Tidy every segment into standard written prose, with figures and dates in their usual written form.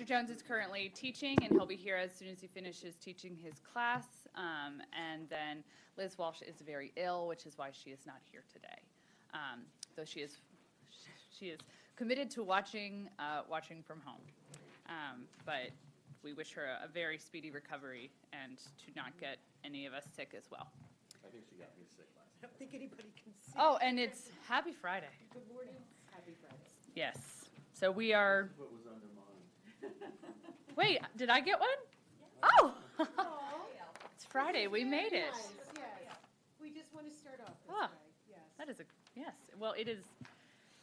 Dr. Jones is currently teaching, and he'll be here as soon as he finishes teaching his class. And then Liz Walsh is very ill, which is why she is not here today. Though she is committed to watching from home. But we wish her a very speedy recovery and to not get any of us sick as well. I think she got me sick last I don't think anybody can see. Oh, and it's Happy Friday. Good morning. Happy Friday. Yes. So we are. What was under mine? Wait, did I get one? Oh, it's Friday. We made it. Nice, yes. We just want to start off this Ah. way, yes. That is yes. Well, it is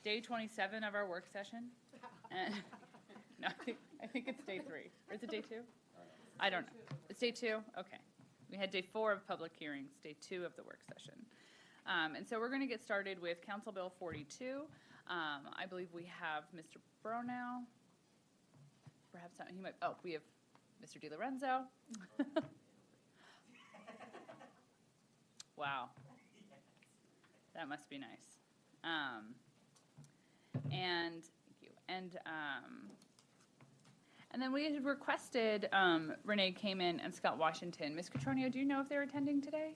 day 27 of our work session. And no, I think it's day 3. Or is it day 2? I don't know. It's day 2? Okay. We had day 4 of public hearings, day 2 of the work session. And so we're going to get started with Council Bill 42. I believe we have Mr. Bronow. Perhaps not, he might, oh, we have Mr. DiLorenzo. Wow. That must be nice. And thank you. And then we had requested Renee Kamen and Scott Washington. Ms. Catronio, do you know if they're attending today?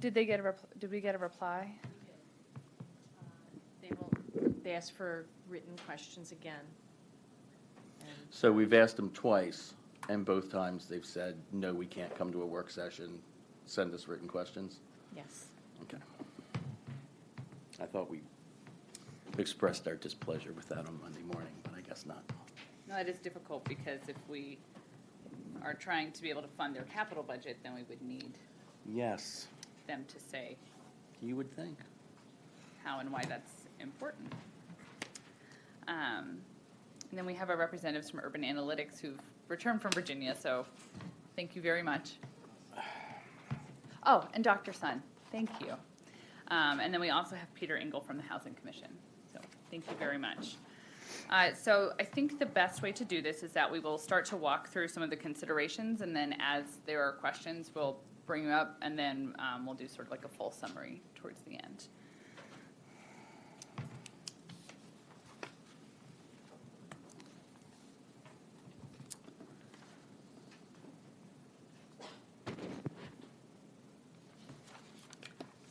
Did we get a reply? They asked for written questions again. So we've asked them twice, and both times they've said, no, we can't come to a work session. Send us written questions. Yes. Okay. I thought we expressed our displeasure with that on Monday morning, but I guess not. No, it is difficult because if we are trying to be able to fund their capital budget, then we would need Yes, them to say you would think. how and why that's important. And then we have our representatives from Urban Analytics who've returned from Virginia, so thank you very much. Oh, and Dr. Sun, thank you. And then we also have Peter Engel from the Housing Commission, so thank you very much. So I think the best way to do this is that we will start to walk through some of the considerations, and then as there are questions, we'll bring you up, and then we'll do sort of like a full summary towards the end.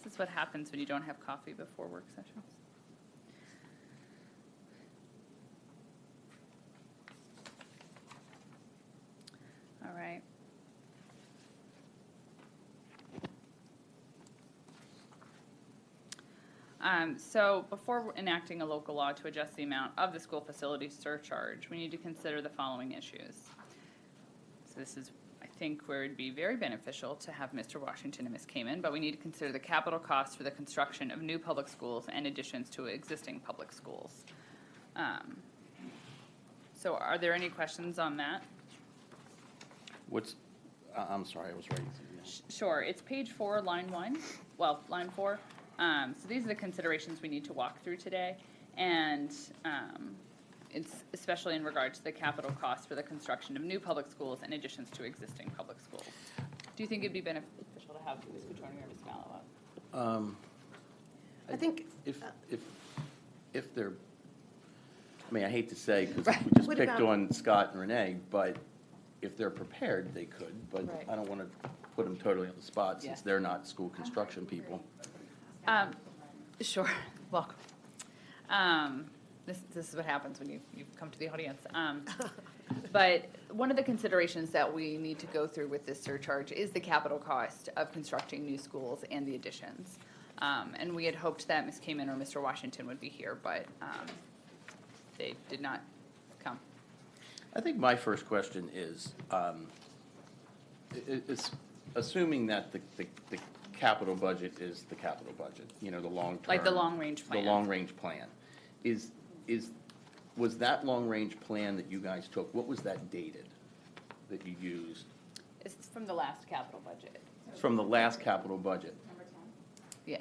This is what happens when you don't have coffee before work sessions. All right. So before enacting a local law to adjust the amount of the school facility surcharge, we need to consider the following issues. So this is, I think, where it'd be very beneficial to have Mr. Washington and Ms. Kamen, but we need to consider the capital costs for the construction of new public schools and additions to existing public schools. So are there any questions on that? I'm sorry, I was writing something down. Sure, it's page 4, line 1, well, line 4. So these are the considerations we need to walk through today, and it's especially in regard to the capital costs for the construction of new public schools and additions to existing public schools. Do you think it'd be beneficial to have Ms. Catronio or Ms. Mallow up? I think. If they're, I mean, I hate to say, because Right. we just What picked about- on Scott and Renee, but if they're prepared, they could, but Right. I don't want to put them totally on the spot since Yeah. they're not school construction people. Sure, welcome. This is what happens when you come to the audience. But one of the considerations that we need to go through with this surcharge is the capital cost of constructing new schools and the additions. And we had hoped that Ms. Kamen or Mr. Washington would be here, but they did not come. I think my first question is assuming that the capital budget is the capital budget, you know, the long-term. Like the long-range plan. The long-range plan. Was that long-range plan that you guys took, what was that dated that you used? It's from the last capital budget. It's from the last capital budget. Number 10? Yeah.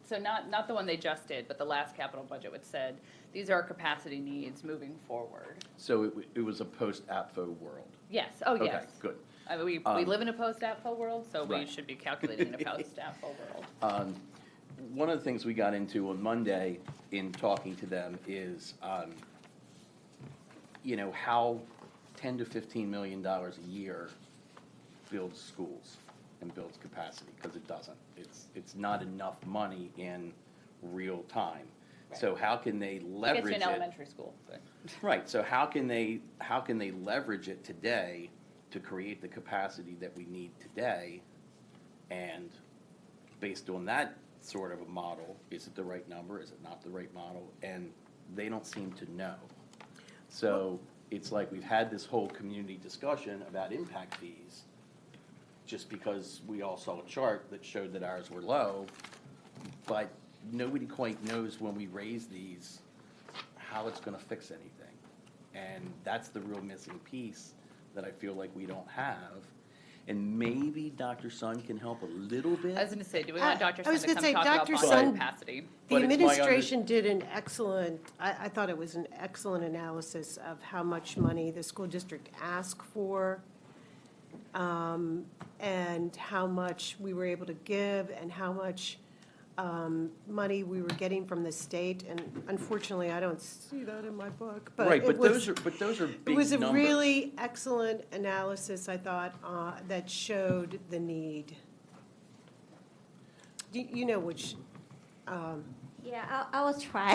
So not the one they just did, but the last capital budget, which said, these are our capacity needs moving forward. So it was a post-APFO world? Yes, oh, yes. Okay, good. I mean, we live in a post-APFO world, so we Right. should be calculating in a post-APFO world. one of the things we got into on Monday in talking to them is, how $10 to $15 million a year builds schools and builds capacity, because it doesn't. It's not enough money in real time. So how can they leverage Gets it? you in elementary school, but. Right, so how can they leverage it today to create the capacity that we need today? And based on that sort of a model, is it the right number, is it not the right model? And they don't seem to know. So it's like we've had this whole community discussion about impact fees, just because we all saw a chart that showed that ours were low, but nobody quite knows when we raise these how it's gonna fix anything. And that's the real missing piece that I feel like we don't have. And maybe Dr. Sun can help a little bit. I was gonna say, do we want Dr. I Sun was to gonna come say, talk about Dr. bonding Sun- capacity? The But it's my administration did an excellent, I thought it was an excellent analysis of how much money the school district asked for, and how much we were able to give, and how much money we were getting from the state. And unfortunately, I don't see that in my book, but Right, it but was. those are big It was a numbers. really excellent analysis, I thought, that showed the need. You know which, Yeah, I will try.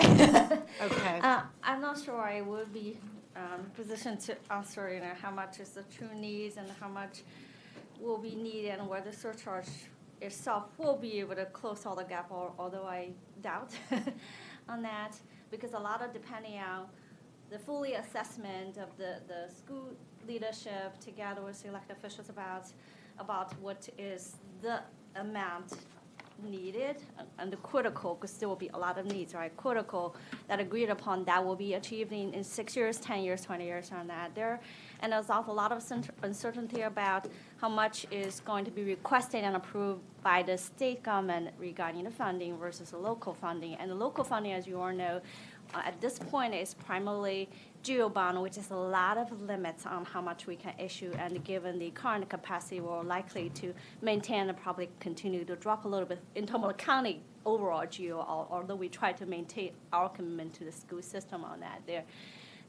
okay. I'm not sure I will be positioned to answer, how much is the true needs and how much will be needed and whether surcharge itself will be able to close all the gap, although I doubt on that, because a lot of depending on the fully assessment of the school leadership together with elected officials about what is the amount needed and the critical, because there will be a lot of needs, right? Critical that agreed upon that will be achieved in 6 years, 10 years, 20 years on that there. And there's also a lot of uncertainty about how much is going to be requested and approved by the state government regarding the funding versus the local funding. And the local funding, as you all know, at this point is primarily geo bond, which is a lot of limits on how much we can issue, and given the current capacity, we're likely to maintain and probably continue to drop a little bit in terms of county overall geo, although we try to maintain our commitment to the school system on that there.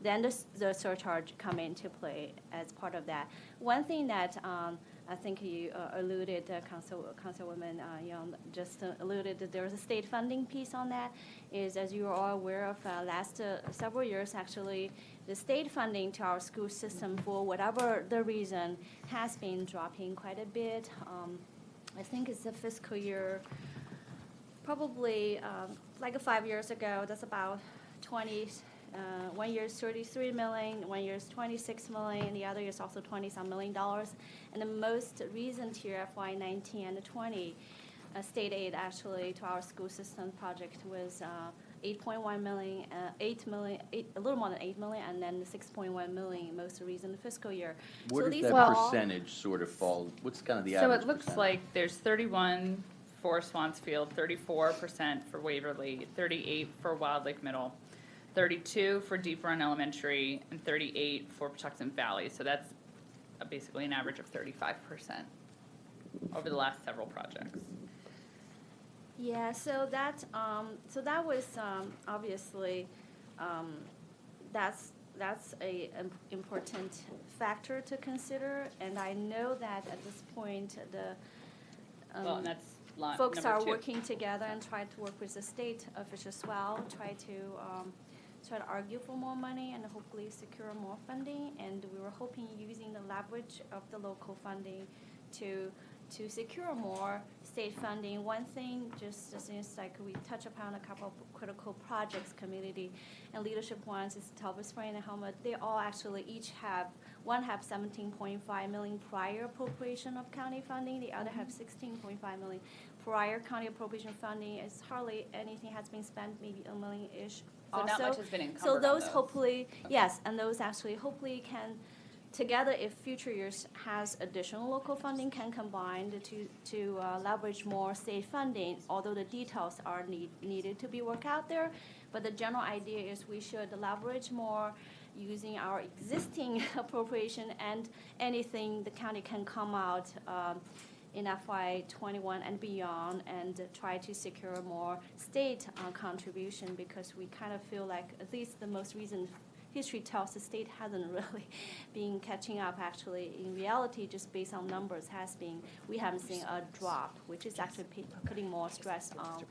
Then the surcharge come into play as part of that. One thing that I think you alluded, Councilwoman Young just alluded that there was a state funding piece on that, is as you are all aware of, last several years actually, the state funding to our school system for whatever the reason has been dropping quite a bit. I think it's the fiscal year, probably like 5 years ago, that's about 20, 1 year is 33 million, 1 year is 26 million, the other year is also 20-some million dollars. And the most recent year, FY19 and 20, state aid actually to our school system project was 8.1 million, 8 million, a little more than 8 million, and then 6.1 million most recent fiscal year. Where So does these that are all- percentage sort of fall? What's kind of the So average it looks percentage? like there's 31 for Swansfield, 34% for Waverly, 38 for Wild Lake Middle, 32 for Deep Run Elementary, and 38 for Patuxent Valley. So that's basically an average of 35% over the last several projects. Yeah, so that was obviously that's a important factor to consider, and I know that at this point the Well, and that's folks number are 2. working together and try to work with the state officials as well, try to argue for more money and hopefully secure more funding. And we were hoping using the leverage of the local funding to secure more state funding. One thing, just as like we touch upon a couple of critical projects, community and leadership ones, is Telva Spring and Helmut. They all actually each have 17.5 million prior appropriation of county funding. The other have 16.5 million prior county appropriation funding. It's hardly anything has been spent, maybe $1 million-ish. So not also. much has been encumbered So on those those. hopefully, yes, and those actually hopefully can, together, if future years has additional local funding, can combine to leverage more state funding, although the details are needed to be worked out there. But the general idea is we should leverage more using our existing appropriation and anything the county can come out in FY '21 and beyond, and try to secure more state contribution, because we kind of feel like, at least the most recent history tells the state hasn't really been catching up. Actually, in reality, just based on numbers, we haven't seen a drop, which is actually putting more stress on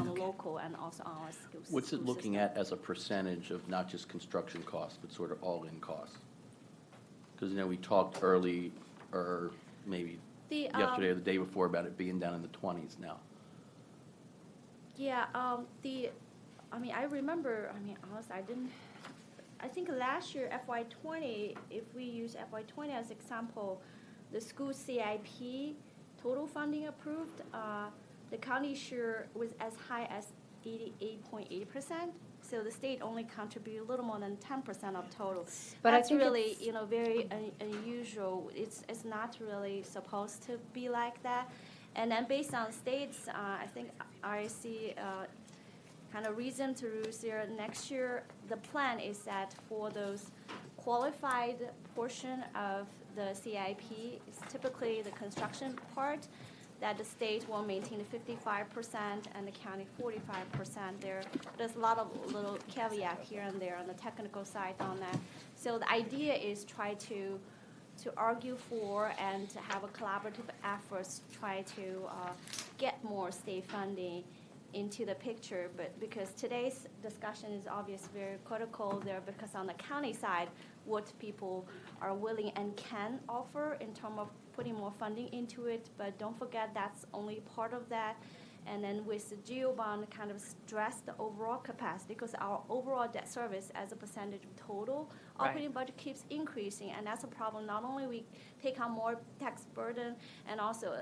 the local and also on our schools. What's it looking at as a percentage of not just construction costs, but sort of all-in costs? Because, we talked early, or maybe yesterday or the day before, about it being down in the 20s now. Yeah, I remember, honestly, I think last year, FY '20, if we use FY '20 as example, the school CIP total funding approved, the county share was as high as 88.8%. So the state only contribute a little more than 10% of total. But I That's think really, it's- very unusual. It's not really supposed to be like that. And then based on states, I think RIC kind of reason to use there next year. The plan is that for those qualified portion of the CIP, it's typically the construction part, that the state will maintain 55% and the county 45%. There's a lot of little caveat here and there on the technical side on that. So the idea is try to argue for and to have a collaborative efforts to try to get more state funding into the picture. But because today's discussion is obviously very critical there, because on the county side, what people are willing and can offer in terms of putting more funding into it, but don't forget that's only part of that. And then with the GEO bond, kind of stress the overall capacity, because our overall debt service as a percentage of total operating budget keeps increasing, and that's a problem. Not only we take on more tax burden and also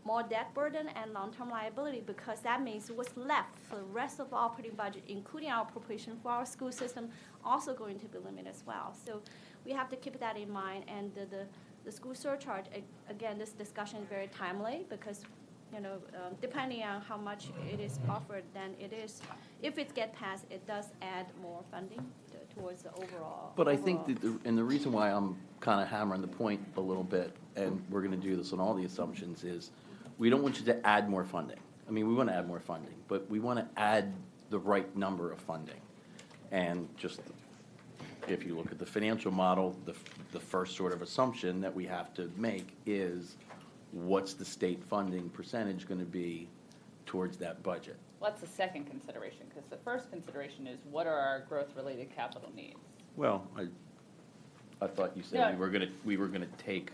more debt burden and long-term liability, because that means what's left for the rest of the operating budget, including our appropriation for our school system, also going to be limited as well. So we have to keep that in mind. And the school surcharge, again, this discussion is very timely, because depending on how much it is offered, then it is, if it gets passed, it does add more funding towards the overall. But I think that, and the reason why I'm kind of hammering the point a little bit, and we're going to do this on all the assumptions, is we don't want you to add more funding. We want to add more funding, but we want to add the right number of funding. And just, if you look at the financial model, the first sort of assumption that we have to make is, what's the state funding percentage going to be towards that budget? Well, that's the second consideration, because the first consideration is, what are our growth-related capital needs? Well, I thought you said we were gonna take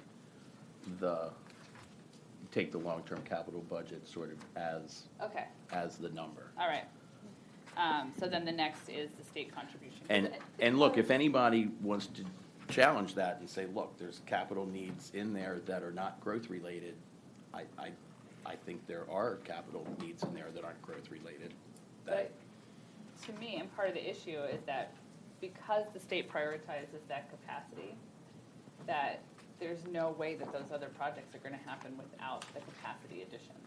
the long-term capital budget sort of Okay, as the number. all right. So then the next is the state contribution. And look, if anybody wants to challenge that and say, look, there's capital needs in there that are not growth-related, I think there are capital needs in there that aren't growth-related. But to me, and part of the issue is that because the state prioritizes that capacity, that there's no way that those other projects are going to happen without the capacity additions.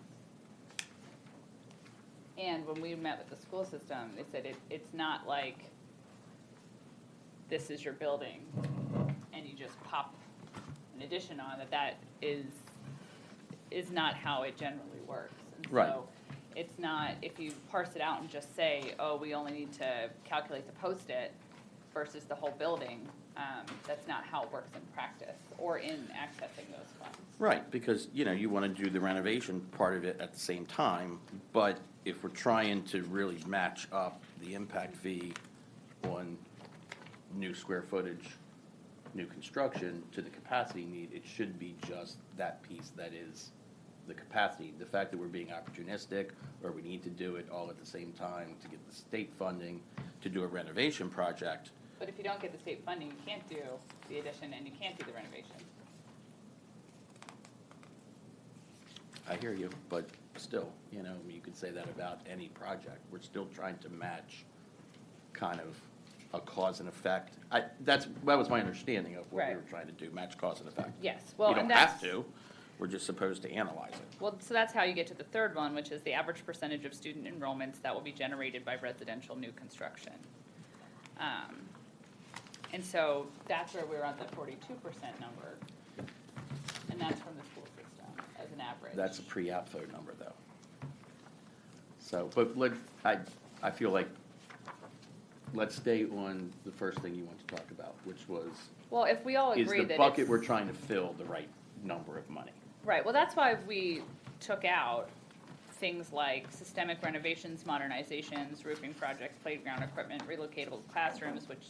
And when we met with the school system, they said it's not like this is your building and you just pop an addition on, that is not how it generally works. And Right. So it's not, if you parse it out and just say, oh, we only need to calculate the post-it versus the whole building, that's not how it works in practice or in accessing those funds. Right, because, you want to do the renovation part of it at the same time, but if we're trying to really match up the impact fee on new square footage, new construction to the capacity need, it should be just that piece that is the capacity. The fact that we're being opportunistic, or we need to do it all at the same time to get the state funding to do a renovation project. But if you don't get the state funding, you can't do the addition and you can't do the renovation. I hear you, but still, you could say that about any project. We're still trying to match kind of a cause and effect. That was my understanding of what we Right. were trying to do, match cause and effect. Yes, well, You and don't have that's, to, we're just supposed to analyze it. well, so that's how you get to the third one, which is the average percentage of student enrollments that will be generated by residential new construction. And so that's where we're at the 42% number, and that's from the school system as an average. That's a pre-APFO number, though. So, but I feel like, let's stay on the first thing you want to talk about, which was, Well, if we all is agree the that bucket it's, we're trying to fill the right number of money? right, well, that's why we took out things like systemic renovations, modernizations, roofing projects, playground equipment, relocatable classrooms, which,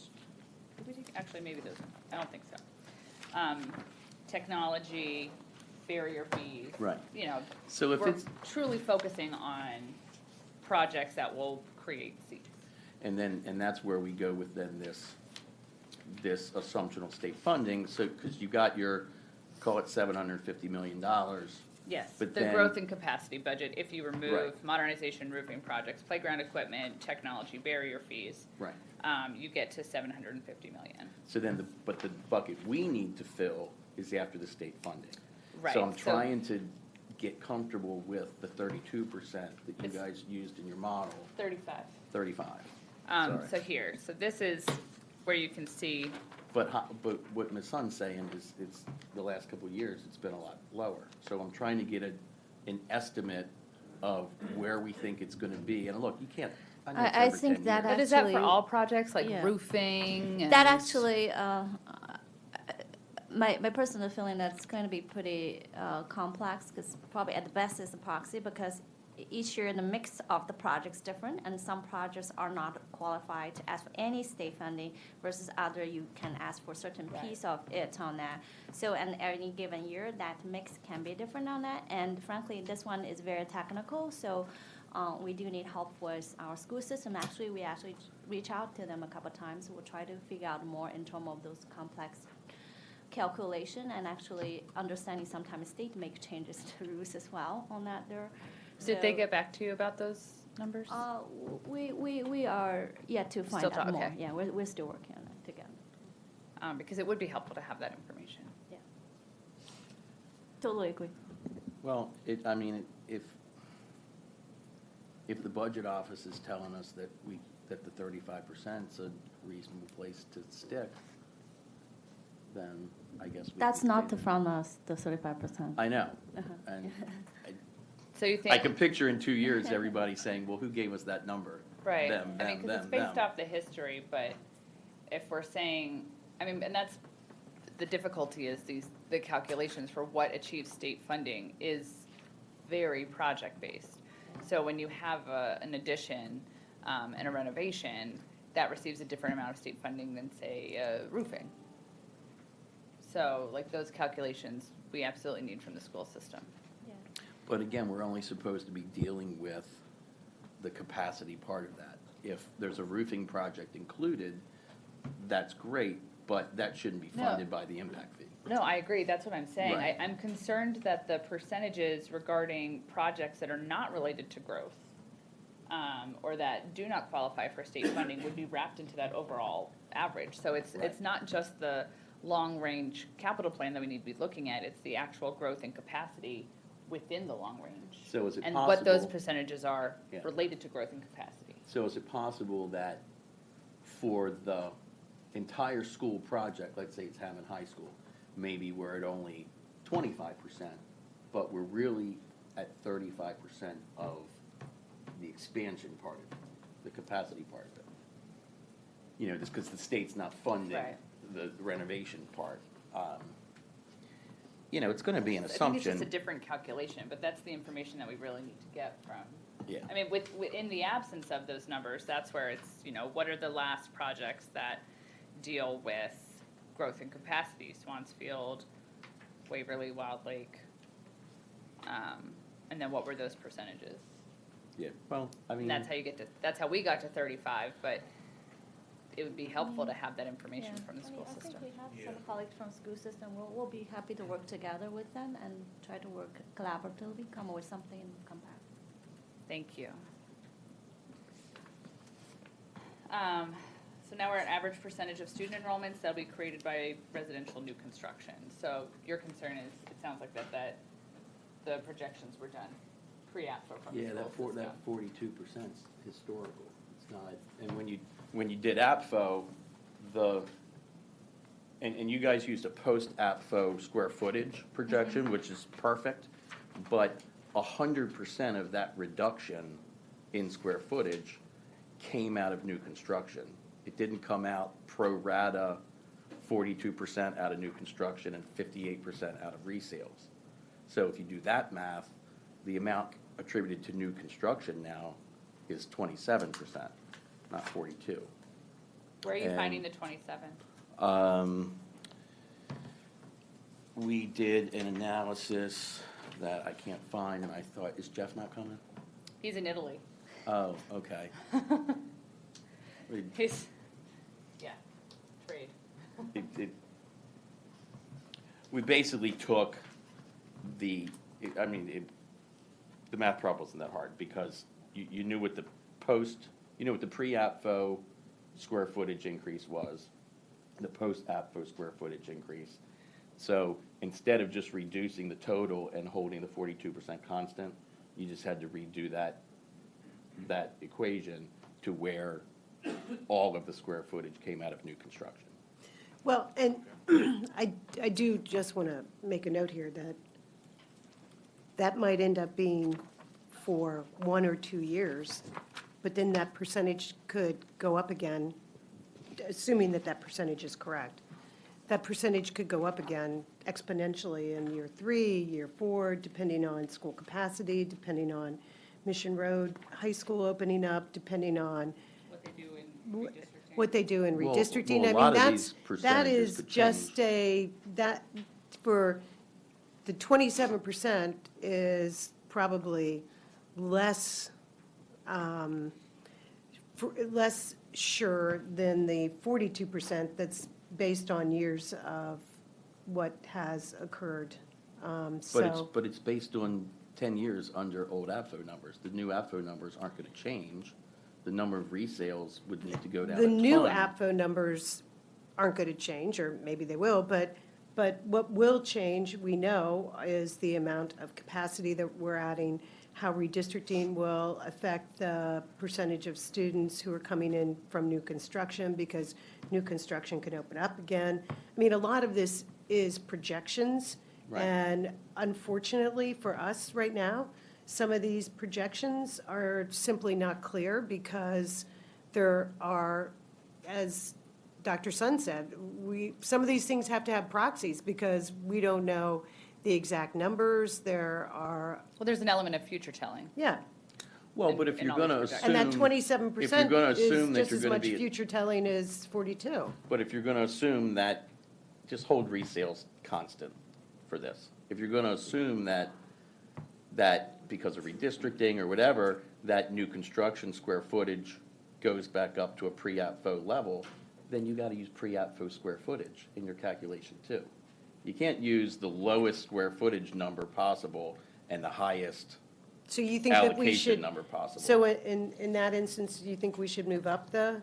did we take, actually, maybe those, I don't think so. Technology, barrier fees. Right. You know, So if we're it's, truly focusing on projects that will create seats. and that's where we go with then this assumptional state funding, so, because you got your, call it $750 million. Yes, But the then- growth and capacity budget, if you remove Right. modernization, roofing projects, playground equipment, technology, barrier fees, Right. you get to 750 million. So then, but the bucket we need to fill is after the state funding. Right, So I'm so- trying to get comfortable with the 32% that you It's- guys used in your model, 35. 35. So Sorry. here, so this is where you can see, But what Ms. Sun's saying is, it's, the last couple of years, it's been a lot lower. So I'm trying to get an estimate of where we think it's gonna be. And look, you can't, I know it's I over think 10 that years. but is that for Actually, all projects, like yeah. roofing? and- That actually, my personal feeling that's going to be pretty complex, because probably at the best is a proxy, because each year the mix of the projects different, and some projects are not qualified to ask for any state funding versus other you can ask for a certain Right. piece of it on that. So in any given year, that mix can be different on that, and frankly, this one is very technical, so we do need help with our school system. Actually, we actually reach out to them a couple of times. We'll try to figure out more in terms of those complex calculation, and actually understanding sometimes state make changes to rules as well on that there. Did they So, get back to you about those numbers? we are yet to find Still out more. okay. Yeah, we're still working on it together. Because it would be helpful to have that information. Yeah. Totally agree. Well, I mean, if the budget office is telling us that that the 35% is a reasonable place to stick, then I guess we. That's could not stay from us, the 35%. I know, Uh-huh. and So you I think, can picture in 2 years, everybody saying, well, who gave us that number? right, Them, I mean, them, because it's them, based them. off the history, but if we're saying, I mean, and that's, the difficulty is the calculations for what achieves state funding is very project-based. So when you have an addition and a renovation, that receives a different amount of state funding than, say, roofing. So, like, those calculations, we absolutely need from the school system. But again, we're only supposed to be dealing with the capacity part of that. If there's a roofing project included, that's great, but that shouldn't be No. funded by the impact fee. No, I agree, that's what I'm saying. Right. I'm concerned that the percentages regarding projects that are not related to growth, or that do not qualify for state funding would be wrapped into that overall average. So it's Right. not just the long-range capital plan that we need to be looking at, it's the actual growth and capacity within the long range. So is it And what those possible- percentages are Yeah. related to growth and capacity. So is it possible that for the entire school project, let's say it's Hammond High School, maybe we're at only 25%, but we're really at 35% of the expansion part of it, the capacity part of it? You know, just because the state's not funding Right. the renovation part. You know, it's gonna be an I think it's just a assumption. different calculation, but that's the information that we really need to get from. Yeah. I mean, in the absence of those numbers, that's where it's, you know, what are the last projects that deal with growth and capacity? Swansfield, Waverly, Wild Lake. And then what were those percentages? Yeah, well, I mean. And that's how we got to 35, but it would be helpful to have that information Yeah. from the I mean, school I think system. we have some colleagues from school system. We'll be happy to work together with them and try to work collaboratively, come up with something and come back. Thank you. So now we're at average percentage of student enrollments that'll be created by residential new construction. So your concern is, it sounds like that the projections were done pre-APFO from the Yeah, school system. that 42% is historical. It's not, and when you did APFO, and you guys used a post-APFO square footage projection, which is perfect, but 100% of that reduction in square footage came out of new construction. It didn't come out pro rata, 42% out of new construction and 58% out of resales. So if you do that math, the amount attributed to new construction now is 27%, not 42. Where are you And- finding the 27? We did an analysis that I can't find, and I thought, is Jeff not coming? He's in Italy. Oh, okay. We- He's, yeah, trade. We basically took the math problem wasn't that hard, because you knew what the pre-APFO square footage increase was, the post-APFO square footage increase. So instead of just reducing the total and holding the 42% constant, you just had to redo that equation to where all of the square footage came out of new construction. Well, and I do just want to make a note here that that might end up being for 1 or 2 years, but then that percentage could go up again, assuming that that percentage is correct. That percentage could go up again exponentially in year 3, year 4, depending on school capacity, depending on Mission Road High School opening up, depending on What they do in redistricting. what they do in Well, redistricting. well, a I lot mean, of these that percentages is could just change. for the 27% is probably less, less sure than the 42% that's based on years of what has occurred. But it's based on 10 years under old APFO numbers. The new APFO numbers aren't going to change. The number of resales would need to go down a The ton. new APFO numbers aren't going to change, or maybe they will, but what will change, we know, is the amount of capacity that we're adding, how redistricting will affect the percentage of students who are coming in from new construction, because new construction can open up again. I mean, a lot of this is projections. Right. And unfortunately for us right now, some of these projections are simply not clear because there are, as Dr. Sun said, some of these things have to have proxies because we don't know the exact numbers. There are, Well, there's an element of future telling. yeah. Well, in- but if in you're all going to these assume. And that 27% if you're gonna is assume that just you're as gonna much be- future telling as 42. But if you're going to assume that, just hold resales constant for this. If you're going to assume that because of redistricting or whatever, that new construction square footage goes back up to a pre-APFO level, then you got to use pre-APFO square footage in your calculation too. You can't use the lowest square footage number possible and the highest So you think that we allocation should, number possible. so in that instance, do you think we should move up the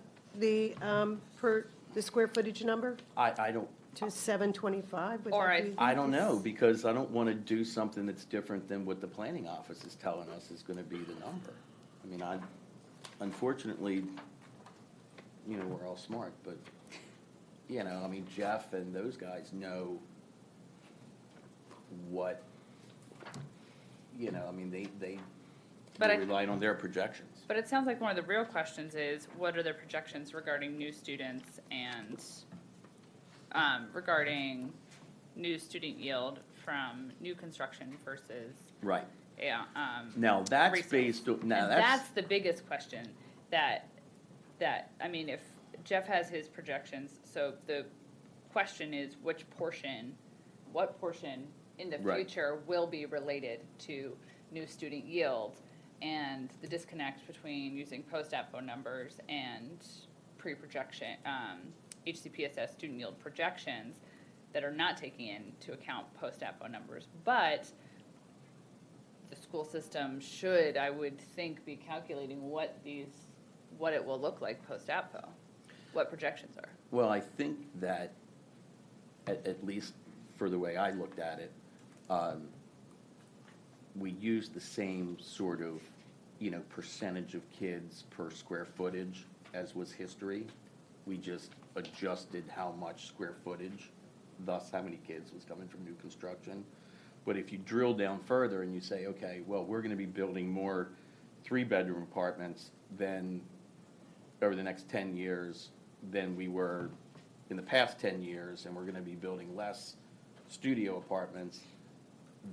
square footage number I don't, to 725? Would Or that I- be- I don't know, because I don't want to do something that's different than what the planning office is telling us is going to be the number. I mean, unfortunately, you know, we're all smart, but, you know, I mean, Jeff and those guys know what, you know, I mean, they But I- relied on their projections. But it sounds like one of the real questions is, what are their projections regarding new students and regarding new student yield from new construction versus, Right. yeah, Now, that's resales? based, on now And that's the biggest question that, I mean, if Jeff has his projections, so the question is what portion in the Right. future will be related to new student yield, and the disconnect between using post-APFO numbers and pre-projection, HCPSS student yield projections that are not taking into account post-APFO numbers. But the school system should, I would think, be calculating what it will look like post-APFO, what projections are. Well, I think that, at least for the way I looked at it, we used the same sort of, you know, percentage of kids per square footage as was history. We just adjusted how much square footage, thus how many kids was coming from new construction. But if you drill down further and you say, okay, well, we're gonna be building more three-bedroom apartments than, over the next 10 years than we were in the past 10 years, and we're gonna be building less studio apartments,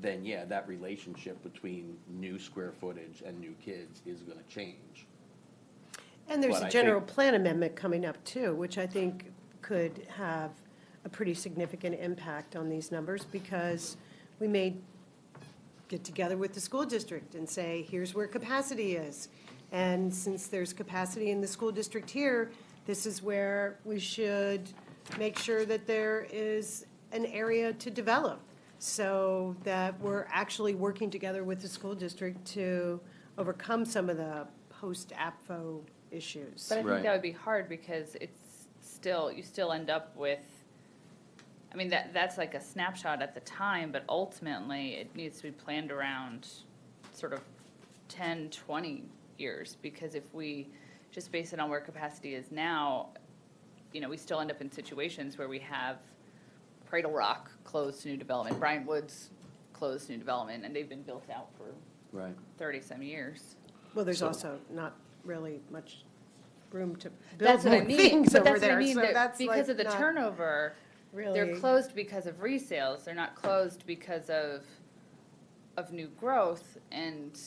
then yeah, that relationship between new square footage and new kids is gonna change. And there's But a I general think- plan amendment coming up too, which I think could have a pretty significant impact on these numbers, because we may get together with the school district and say, here's where capacity is. And since there's capacity in the school district here, this is where we should make sure that there is an area to develop, so that we're actually working together with the school district to overcome some of the post-APFO issues. But I Right. think that would be hard because it's still, you still end up with, I mean, that's like a snapshot at the time, but ultimately it needs to be planned around sort of 10, 20 years. Because if we just base it on where capacity is now, you know, we still end up in situations where we have Cradle Rock closed to new development, Bryant Woods closed to new development, and they've been built out for Right. 30-some years. Well, there's So- also not really much room to build That's what I more mean, things but over that's what I there, mean, so that that's because like of the not turnover, really. they're closed because of resales, they're not closed because of new growth, and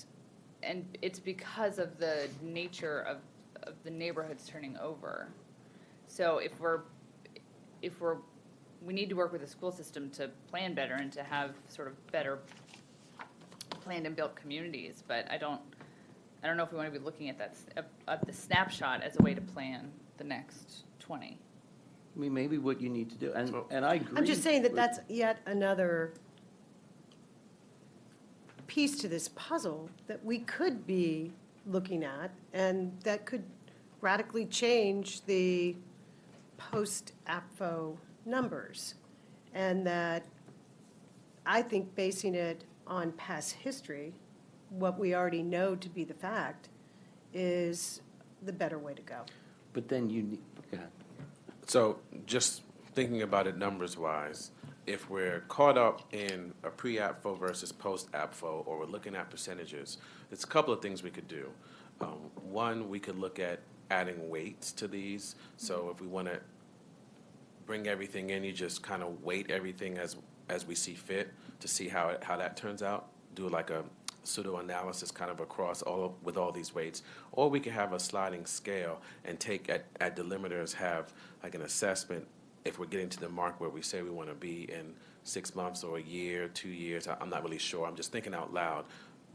it's because of the nature of the neighborhoods turning over. So if we need to work with the school system to plan better and to have sort of better planned and built communities, but I don't know if we want to be looking at that, at the snapshot as a way to plan the next 20. I mean, maybe what you need to do, and I agree. I'm just saying that with- that's yet another piece to this puzzle that we could be looking at, and that could radically change the post-APFO numbers. And that I think basing it on past history, what we already know to be the fact, is the better way to go. But then you need, go ahead. So just thinking about it numbers-wise, if we're caught up in a pre-APFO versus post-APFO, or we're looking at percentages, there's a couple of things we could do. One, we could look at adding weights to these. So if we want to bring everything in, you just kind of weight everything as we see fit to see how that turns out. Do like a pseudo-analysis kind of across with all these weights. Or we could have a sliding scale and take at delimiters, have like an assessment if we're getting to the mark where we say we want to be in 6 months or a year, 2 years. I'm not really sure. I'm just thinking out loud.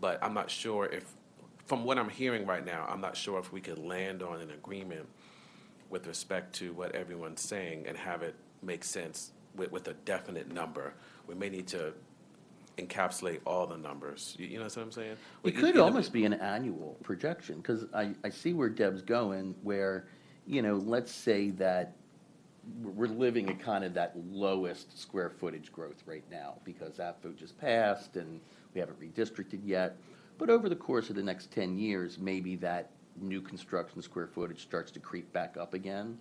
But I'm not sure if, from what I'm hearing right now, I'm not sure if we could land on an agreement with respect to what everyone's saying and have it make sense with a definite number. We may need to encapsulate all the numbers. You know what I'm saying? It could almost be an annual projection, because I see where Deb's going, where, you know, let's say that we're living at kind of that lowest square footage growth right now, because APFO just passed and we haven't redistricted yet. But over the course of the next 10 years, maybe that new construction square footage starts to creep back up again.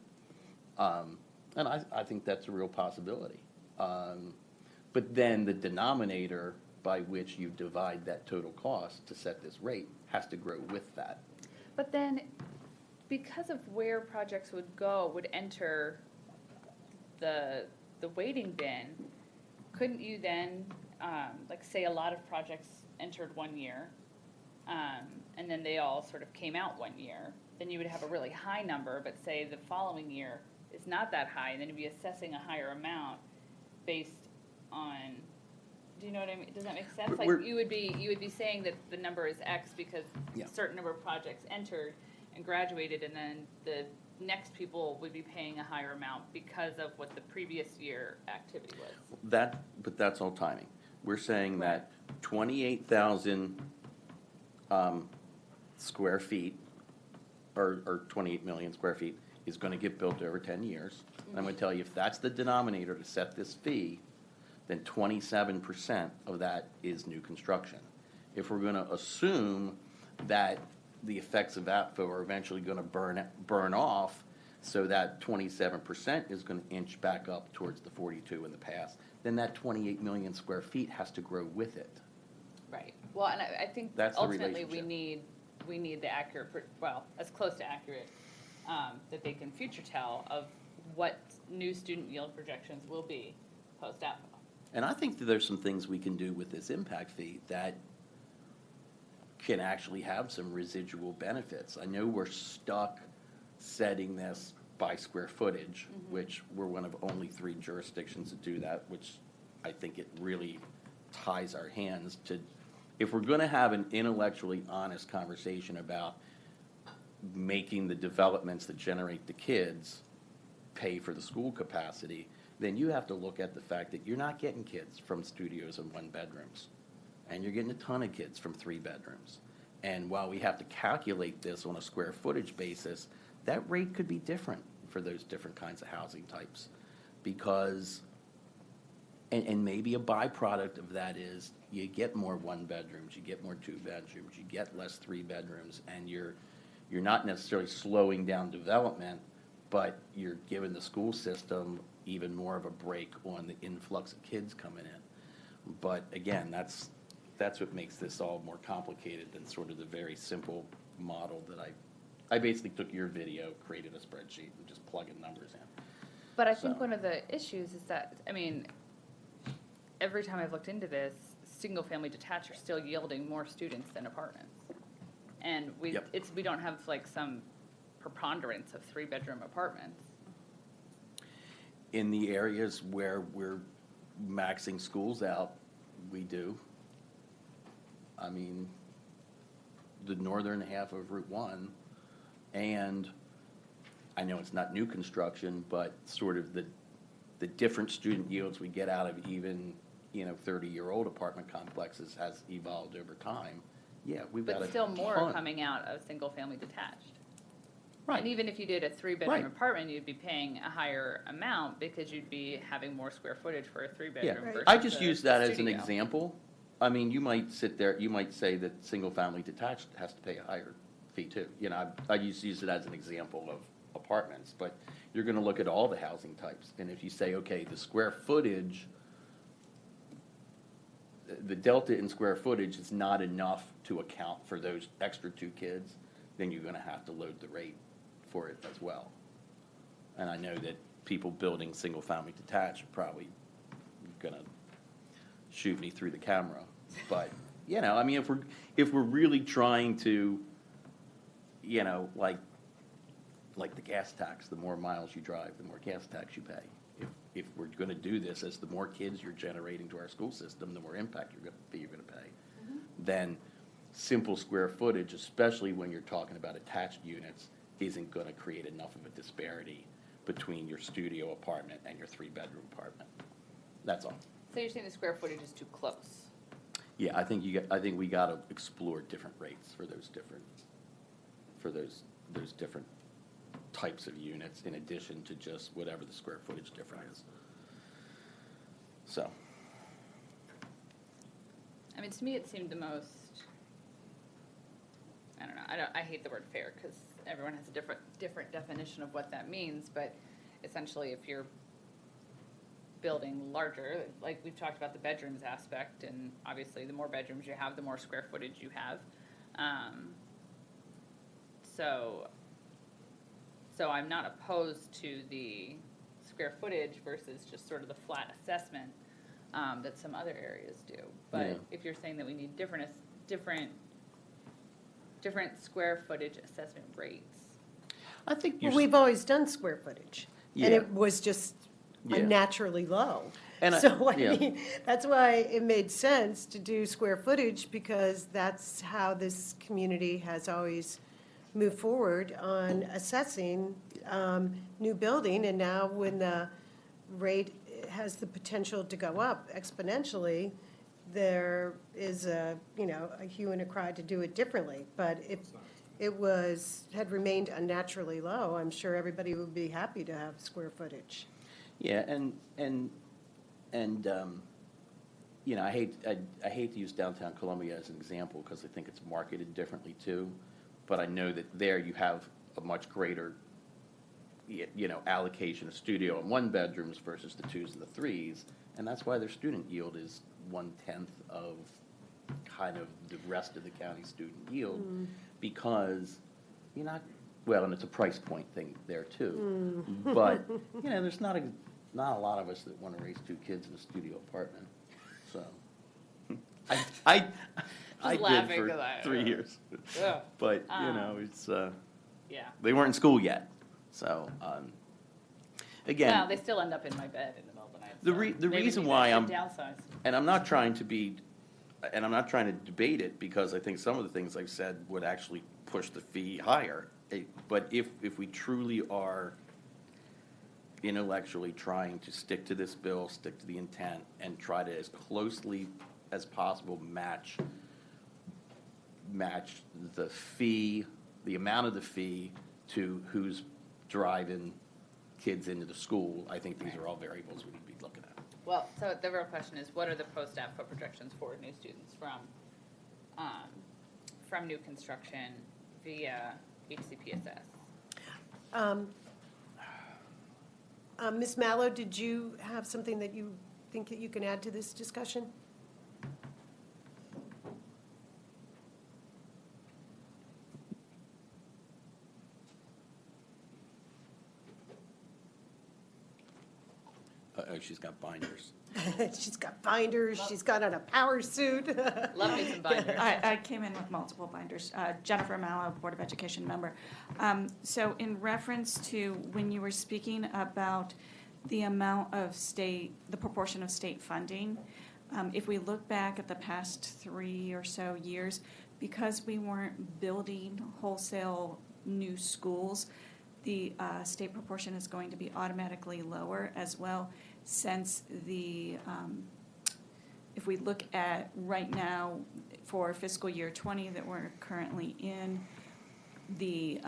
And I think that's a real possibility. But then the denominator by which you divide that total cost to set this rate has to grow with that. But then, because of where projects would enter the weighting bin, couldn't you then, like say a lot of projects entered 1 year, and then they all sort of came out 1 year, then you would have a really high number, but say the following year is not that high, and then you'd be assessing a higher amount based on, do you know what I mean? Does that make sense? Like, We're- you would be saying that the number is X because Yeah. a certain number of projects entered and graduated, and then the next people would be paying a higher amount because of what the previous year activity was. But that's all timing. We're saying that 28,000 square feet, or 28 million square feet, is going to get built over 10 years. And I'm going to tell you, if that's the denominator to set this fee, then 27% of that is new construction. If we're going to assume that the effects of APFO are eventually going to burn off, So that 27% is going to inch back up towards the 42 in the past. Then that 28 million square feet has to grow with it. Right. Well, and I think That's the ultimately relationship. we need the accurate, well, as close to accurate, that they can future tell of what new student yield projections will be post-APFO. And I think that there's some things we can do with this impact fee that can actually have some residual benefits. I know we're stuck setting this by square footage, which we're one of only 3 jurisdictions that do that, which I think it really ties our hands to, if we're gonna have an intellectually honest conversation about making the developments that generate the kids pay for the school capacity, then you have to look at the fact that you're not getting kids from studios and 1 bedrooms. And you're getting a ton of kids from 3 bedrooms. And while we have to calculate this on a square footage basis, that rate could be different for those different kinds of housing types. Because, and maybe a byproduct of that is you get more 1 bedrooms, you get more 2 bedrooms, you get less 3 bedrooms, and you're not necessarily slowing down development, but you're giving the school system even more of a break on the influx of kids coming in. But again, that's what makes this all more complicated than sort of the very simple model that I basically took your video, created a spreadsheet, and just plugging numbers in. But I think So- one of the issues is that, I mean, every time I've looked into this, single-family detached are still yielding more students than apartments. And Yep. we don't have like some preponderance of 3-bedroom apartments. In the areas where we're maxing schools out, we do. I mean, the northern half of Route 1, and I know it's not new construction, but sort of the different student yields we get out of even, 30-year-old apartment complexes has evolved over time. Yeah, we've got a But still more ton. coming out of single-family detached. Right. And even if you did a 3-bedroom Right. apartment, you'd be paying a higher amount because you'd be having more square footage for a 3-bedroom Yeah, versus I just a use that as an studio. example. I mean, you might sit there, you might say that single-family detached has to pay a higher fee too. I just use it as an example of apartments, but you're gonna look at all the housing types. And if you say, okay, the square footage, the delta in square footage is not enough to account for those extra 2 kids, then you're gonna have to load the rate for it as well. And I know that people building single-family detached are probably gonna shoot me through the camera. But, I mean, if we're really trying to, like the gas tax, the more miles you drive, the more gas tax you pay. If we're gonna do this, as the more kids you're generating to our school system, the more impact you're gonna pay. Then simple square footage, especially when you're talking about attached units, isn't gonna create enough of a disparity between your studio apartment and your 3-bedroom apartment. That's all. So you're saying the square footage is too close? Yeah, I think we gotta explore different rates for those different types of units in addition to just whatever the square footage difference is. So, I mean, to me, it seemed the most, I don't know, I hate the word fair because everyone has a different definition of what that means, but essentially if you're building larger, like we've talked about the bedrooms aspect, and obviously the more bedrooms you have, the more square footage you have. So I'm not opposed to the square footage versus just sort of the flat assessment that some other areas do. But Yeah. if you're saying that we need different square footage assessment rates, I think Well, we've always done square footage, and Yeah. it was just Yeah. unnaturally low. And So, yeah. I mean, that's why it made sense to do square footage, because that's how this community has always moved forward on assessing new building. And now when the rate has the potential to go up exponentially, there is a hue and a cry to do it differently. But if it had remained unnaturally low, I'm sure everybody would be happy to have square footage. Yeah, and I hate to use downtown Columbia as an example because I think it's marketed differently too. But I know that there you have a much greater allocation of studio and one bedrooms versus the twos and the threes, and that's why their student yield is 1/10 of kind of the rest of the county student yield, because you're not, well, and it's a price point thing there too. But, there's not a lot of us that want to raise 2 kids in a studio apartment, so. I did laughing for 'cause I- 3 years. Yeah. But, it's, Yeah. they weren't in school yet, so, again. Well, they still end up in my bed in the middle of the night. The so re- the maybe reason we why should I'm- downsize. And I'm not trying to debate it, because I think some of the things I've said would actually push the fee higher. But if we truly are intellectually trying to stick to this bill, stick to the intent, and try to as closely as possible match the fee, the amount of the fee to who's driving kids into the school, I think these are all variables we need to be looking at. Well, so the real question is, what are the post-APFO projections for new students from new construction via HCPSS? Ms. Mallow, did you have something that you think that you can add to this discussion? Uh-oh, she's got binders. She's got binders, she's got on a power suit. Love me some binders. I came in with multiple binders. Jennifer Mallow, Board of Education member. So in reference to when you were speaking about the amount of the proportion of state funding, if we look back at the past 3 or so years, because we weren't building wholesale new schools, the state proportion is going to be automatically lower as well, since if we look at right now for fiscal year 20 that we're currently in, the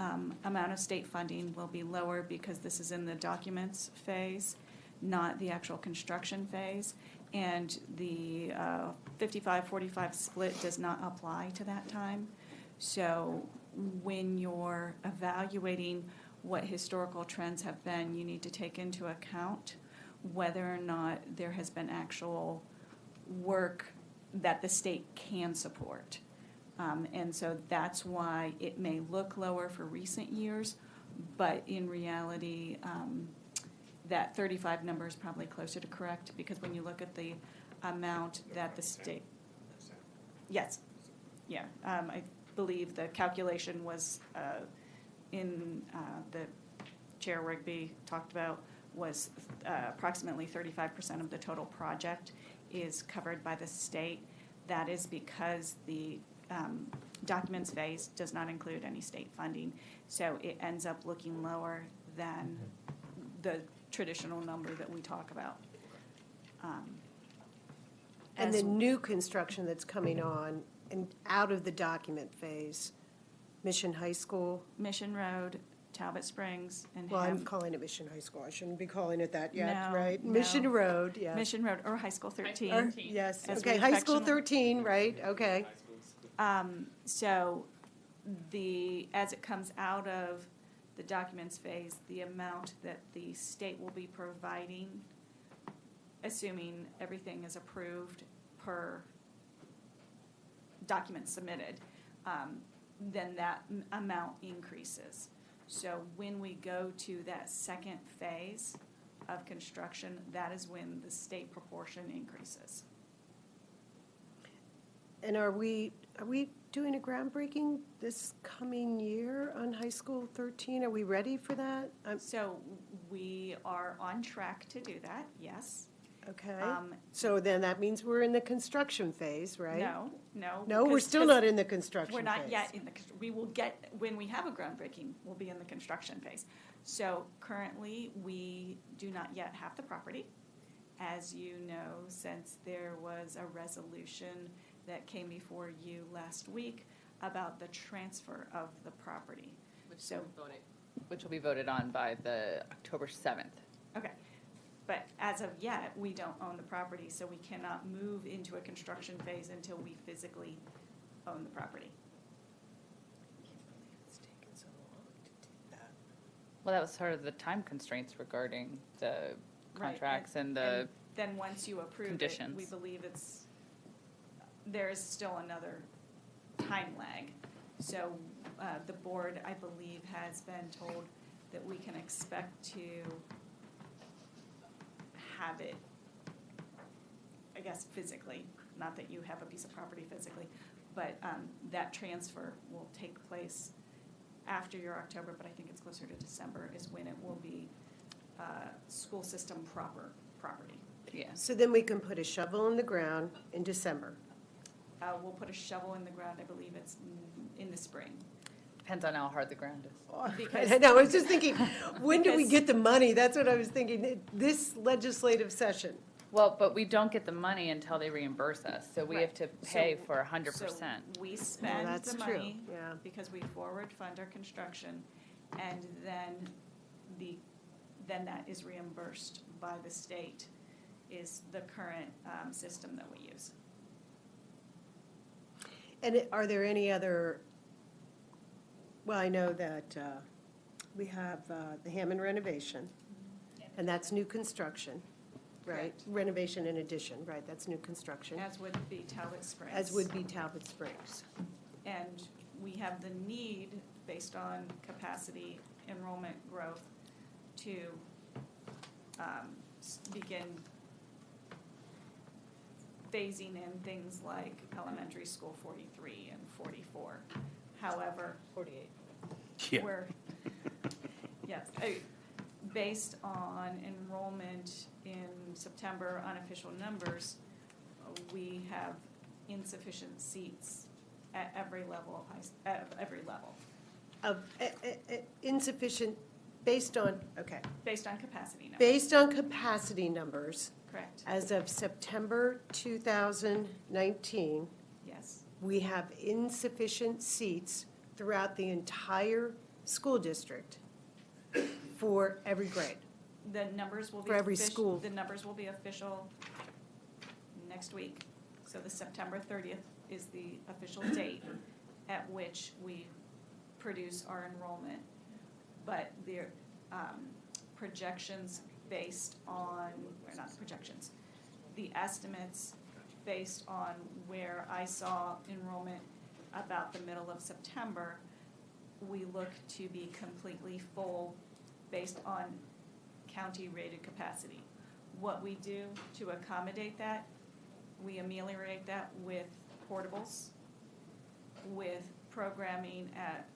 amount of state funding will be lower because this is in the documents phase, not the actual construction phase. And the 55-45 split does not apply to that time. So when you're evaluating what historical trends have been, you need to take into account whether or not there has been actual work that the state can support. And so that's why it may look lower for recent years, but in reality, that 35 number is probably closer to correct, because when you look at the amount that the state, yes, yeah, I believe the calculation was in the Chair Rigby talked about was approximately 35% of the total project is covered by the state. That is because the documents phase does not include any state funding, so it ends up looking lower than the traditional number that we talk about. And As- the new construction that's coming on and out of the document phase, Mission High School, Mission Road, Talbot Springs, and well, I'm Ham- calling it Mission High School, I shouldn't be calling it that yet, No, right? no. Mission Road, yes. Mission Road or High School High 13. School. Or- Yes, As okay, we High School affectionately- 13, right, okay. So as it comes out of the documents phase, the amount that the state will be providing, assuming everything is approved per document submitted, then that amount increases. So when we go to that second phase of construction, that is when the state proportion increases. And are we doing a groundbreaking this coming year on High School 13? Are we ready for that? So we are on track to do that, yes. Okay, Um, so then that means we're in the construction phase, right? No. No, we're still not in the construction We're not phase. yet in the, we will get, when we have a groundbreaking, we'll be in the construction phase. So currently, we do not yet have the property. As you know, since there was a resolution that came before you last week about the transfer of the property. Which will be voted on by the October 7th. Okay, but as of yet, we don't own the property, so we cannot move into a construction phase until we physically own the property. It's taken so long to do that. Well, that was sort of the time constraints regarding the Right, contracts and the, then once you approve it, we conditions. believe there is still another time lag. So the board, I believe, has been told that we can expect to have it, I guess physically, not that you have a piece of property physically, but that transfer will take place after your October, but I think it's closer to December is when it will be school system property. yeah. So then we can put a shovel in the ground in December. We'll put a shovel in the ground, I believe it's in the spring. Depends on how hard the ground is. Because- I know, I was just thinking, when do we Because- get the money? That's what I was thinking, this legislative session. Well, but we don't get the money until they reimburse us, so we have Right. to pay So- for 100%. So we spend that's the true, money yeah. because we forward fund our construction, and then that is reimbursed by the state, is the current system that we use. And are there any other, well, I know that we have the Hammond renovation, and that's new construction, right? Correct. Renovation in addition, right, that's new construction, As would be Talbot Springs. as would be Talbot Springs. And we have the need, based on capacity enrollment growth, to begin phasing in things like elementary school 43 and 44. However, 48. Yeah. we're, yes, based on enrollment in September, unofficial numbers, we have insufficient seats at every level, at every level, Of insufficient, based on, okay, based on capacity numbers. based on capacity numbers, Correct, as of September 2019, yes. we have insufficient seats throughout the entire school district for every grade. The numbers will be. For every offici- school. The numbers will be official next week. So the September 30th is the official date at which we produce our enrollment. But the projections based on, or not projections, the estimates based on where I saw enrollment about the middle of September, we look to be completely full based on county rated capacity. What we do to accommodate that, we ameliorate that with portables, with programming at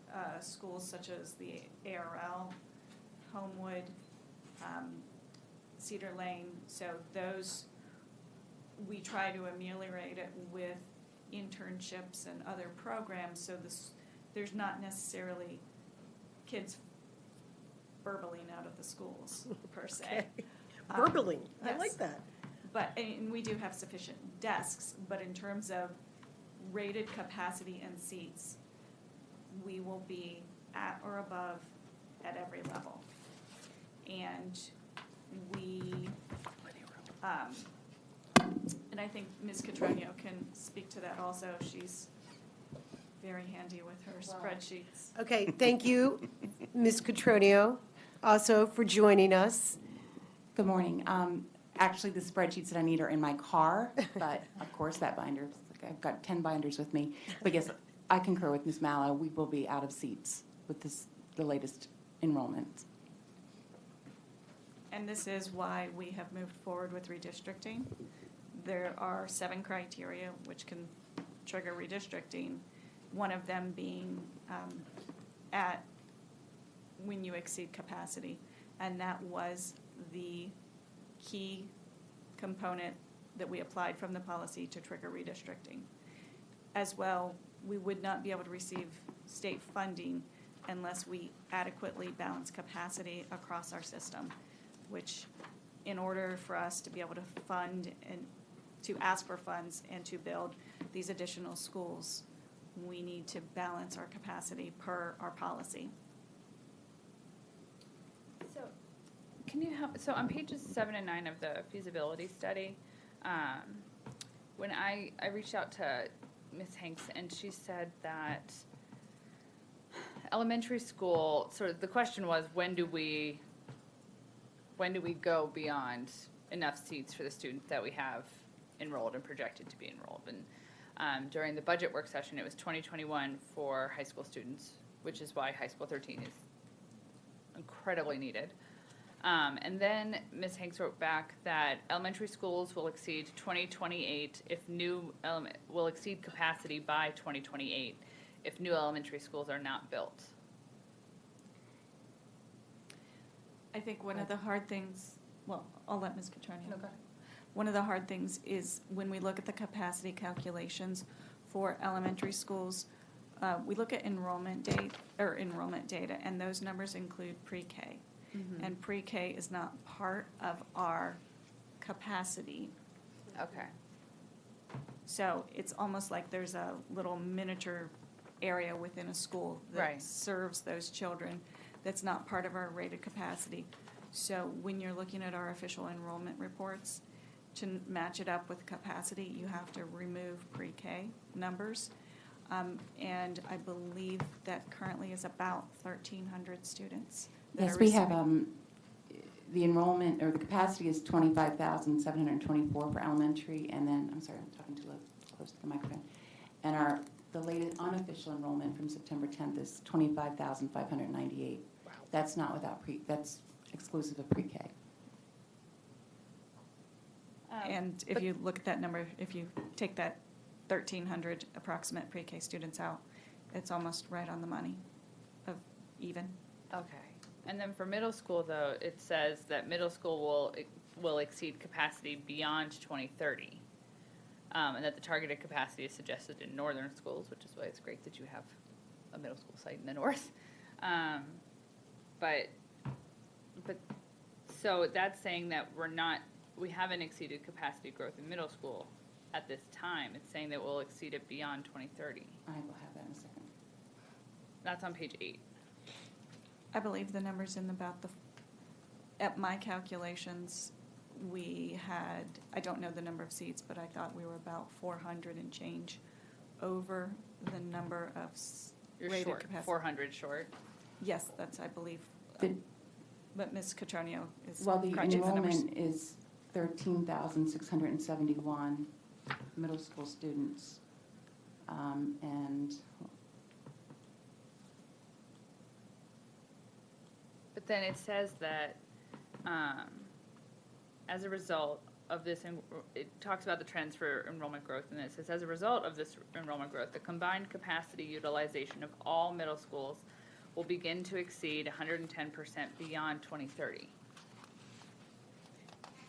schools such as the ARL, Homewood, Cedar Lane. So those, we try to ameliorate it with internships and other programs, so there's not necessarily kids burbling out of the schools per se. Okay. Um, Burbling, I yes. like that. But, and we do have sufficient desks, but in terms of rated capacity and seats, we will be at or above at every level. And we, and I think Ms. Catronio can speak to that also. She's very handy with her spreadsheets. Okay, thank you, Ms. Catronio, also for joining us. Good morning. Actually, the spreadsheets that I need are in my car, but of course, that binder, I've got 10 binders with me. But yes, I concur with Ms. Mallow. We will be out of seats with the latest enrollment. And this is why we have moved forward with redistricting. There are 7 criteria which can trigger redistricting, one of them being at when you exceed capacity. And that was the key component that we applied from the policy to trigger redistricting. As well, we would not be able to receive state funding unless we adequately balance capacity across our system, which in order for us to be able to fund and to ask for funds and to build these additional schools, we need to balance our capacity per our policy. So, can you help, so on pages 7 and 9 of the feasibility study, when I reached out to Ms. Hanks, and she said that elementary school, sort of, the question was, when do we go beyond enough seats for the students that we have enrolled and projected to be enrolled? And during the budget work session, it was 2021 for high school students, which is why high school 13 is incredibly needed. And then Ms. Hanks wrote back that elementary schools will exceed 2028 if will exceed capacity by 2028 if new elementary schools are not built. I think one of the hard things, well, I'll let Ms. Catronio. No, go ahead. One of the hard things is when we look at the capacity calculations for elementary schools, we look at enrollment data, and those numbers include pre-K. And pre-K is not part of our capacity. Okay. So it's almost like there's a little miniature area within a school that Right. serves those children that's not part of our rated capacity. So when you're looking at our official enrollment reports, to match it up with capacity, you have to remove pre-K numbers. And I believe that currently is about 1,300 students. that Yes, are we have, receiving- the enrollment, or the capacity is 25,724 for elementary, and then, I'm sorry, I'm talking too close to the microphone. And the latest unofficial enrollment from September 10th is 25,598. Wow. That's not without that's exclusive of pre-K. And if you look at that number, if you take that 1,300 approximate pre-K students out, it's almost right on the money of even. Okay. And then for middle school, though, it says that middle school will exceed capacity beyond 2030. And that the targeted capacity is suggested in northern schools, which is why it's great that you have a middle school site in the north. But so that's saying that we haven't exceeded capacity growth in middle school at this time. It's saying that we'll exceed it beyond 2030. I will have that in a second. That's on page 8. I believe the number's in about at my calculations, we had, I don't know the number of seats, but I thought we were about 400 and change over the number of You're rated short, capacity. 400 short. Yes, that's, I believe. The- But Ms. Catronio is Well, the crunching the numbers. enrollment is 13,671 middle school students. And But then it says that as a result of this, it talks about the trends for enrollment growth, and it says, as a result of this enrollment growth, the combined capacity utilization of all middle schools will begin to exceed 110% beyond 2030.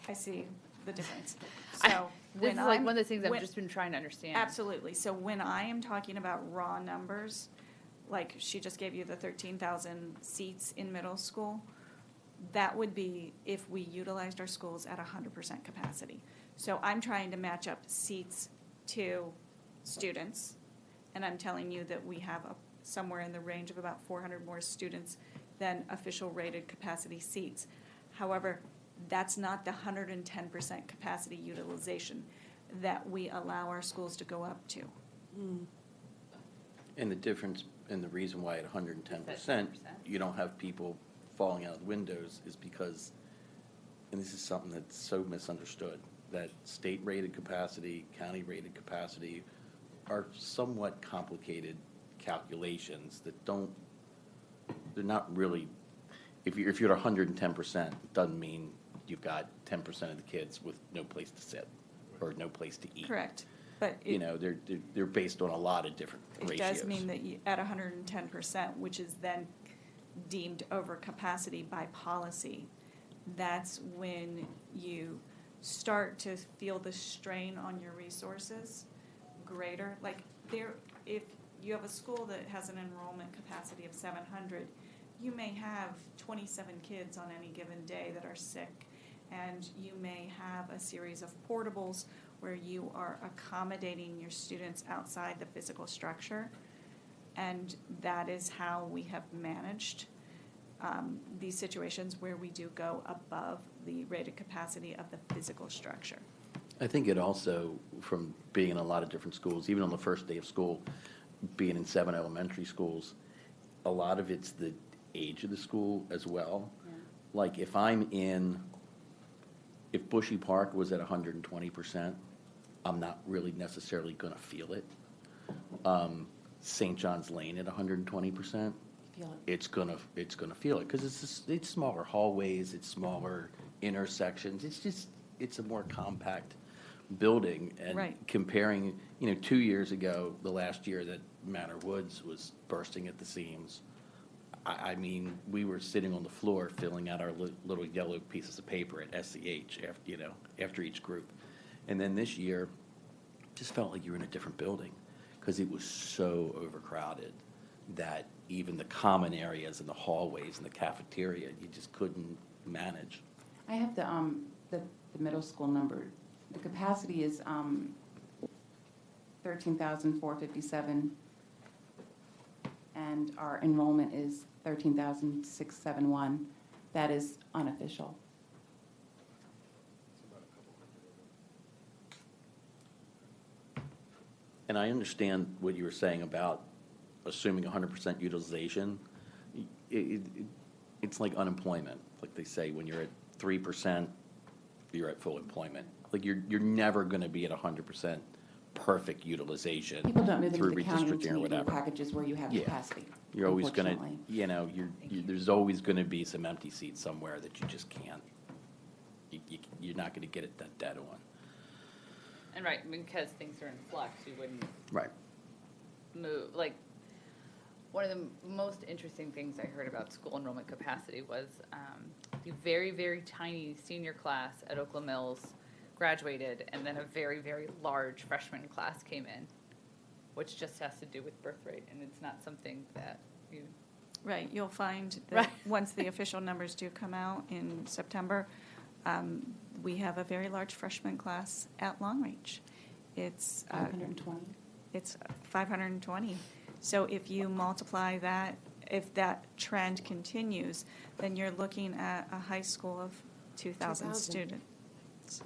I see the difference. I- So This when is like I'm- one of the things I've when- just been trying to understand. Absolutely. So when I am talking about raw numbers, like she just gave you the 13,000 seats in middle school, that would be if we utilized our schools at 100% capacity. So I'm trying to match up seats to students, and I'm telling you that we have somewhere in the range of about 400 more students than official rated capacity seats. However, that's not the 110% capacity utilization that we allow our schools to go up to. And the difference, and the reason why at 110%, you don't have people falling out of the windows is because, and this is something that's so misunderstood, that state-rated capacity, county-rated capacity are somewhat complicated calculations that they're not really, if you're at 110%, it doesn't mean you've got 10% of the kids with no place to sit or no place to eat. Correct. But You know, they're based on a lot of different it ratios. does mean that at 110%, which is then deemed over capacity by policy, that's when you start to feel the strain on your resources greater. Like if you have a school that has an enrollment capacity of 700, you may have 27 kids on any given day that are sick, and you may have a series of portables where you are accommodating your students outside the physical structure. And that is how we have managed these situations where we do go above the rated capacity of the physical structure. I think it also, from being in a lot of different schools, even on the first day of school, being in 7 elementary schools, a lot of it's the age of the school as well. Like, if Bushy Park was at 120%, I'm not really necessarily gonna feel it. St. John's Lane at 120%, Feel it. it's gonna feel it, because it's smaller hallways, it's smaller intersections, it's a more compact building. And Right. comparing, 2 years ago, the last year that Manor Woods was bursting at the seams, I mean, we were sitting on the floor filling out our little yellow pieces of paper at SCH after each group. And then this year, just felt like you were in a different building, because it was so overcrowded that even the common areas and the hallways and the cafeteria, you just couldn't manage. I have the middle school number. The capacity is 13,457, and our enrollment is 13,671. That is unofficial. And I understand what you were saying about assuming 100% utilization. It's like unemployment. Like they say, when you're at 3%, you're at full employment. Like, you're never going to be at 100% perfect utilization People don't move through into the county redistricting or until you do whatever. packages where you have Yeah. capacity. You're always going to, unfortunately. there's always going to be some empty seats somewhere that you just can't, you're not going to get it that dead on. And right, because things are in flux, you wouldn't Right. move, like, one of the most interesting things I heard about school enrollment capacity was the very, very tiny senior class at Oakland Mills graduated, and then a very, very large freshman class came in, which just has to do with birth rate, and it's not something that you, Right, you'll find that Right. once the official numbers do come out in September, we have a very large freshman class at Long Reach. It's 520. It's 520. So if you multiply that, if that trend continues, then you're looking at a high school of 2,000 2,000. students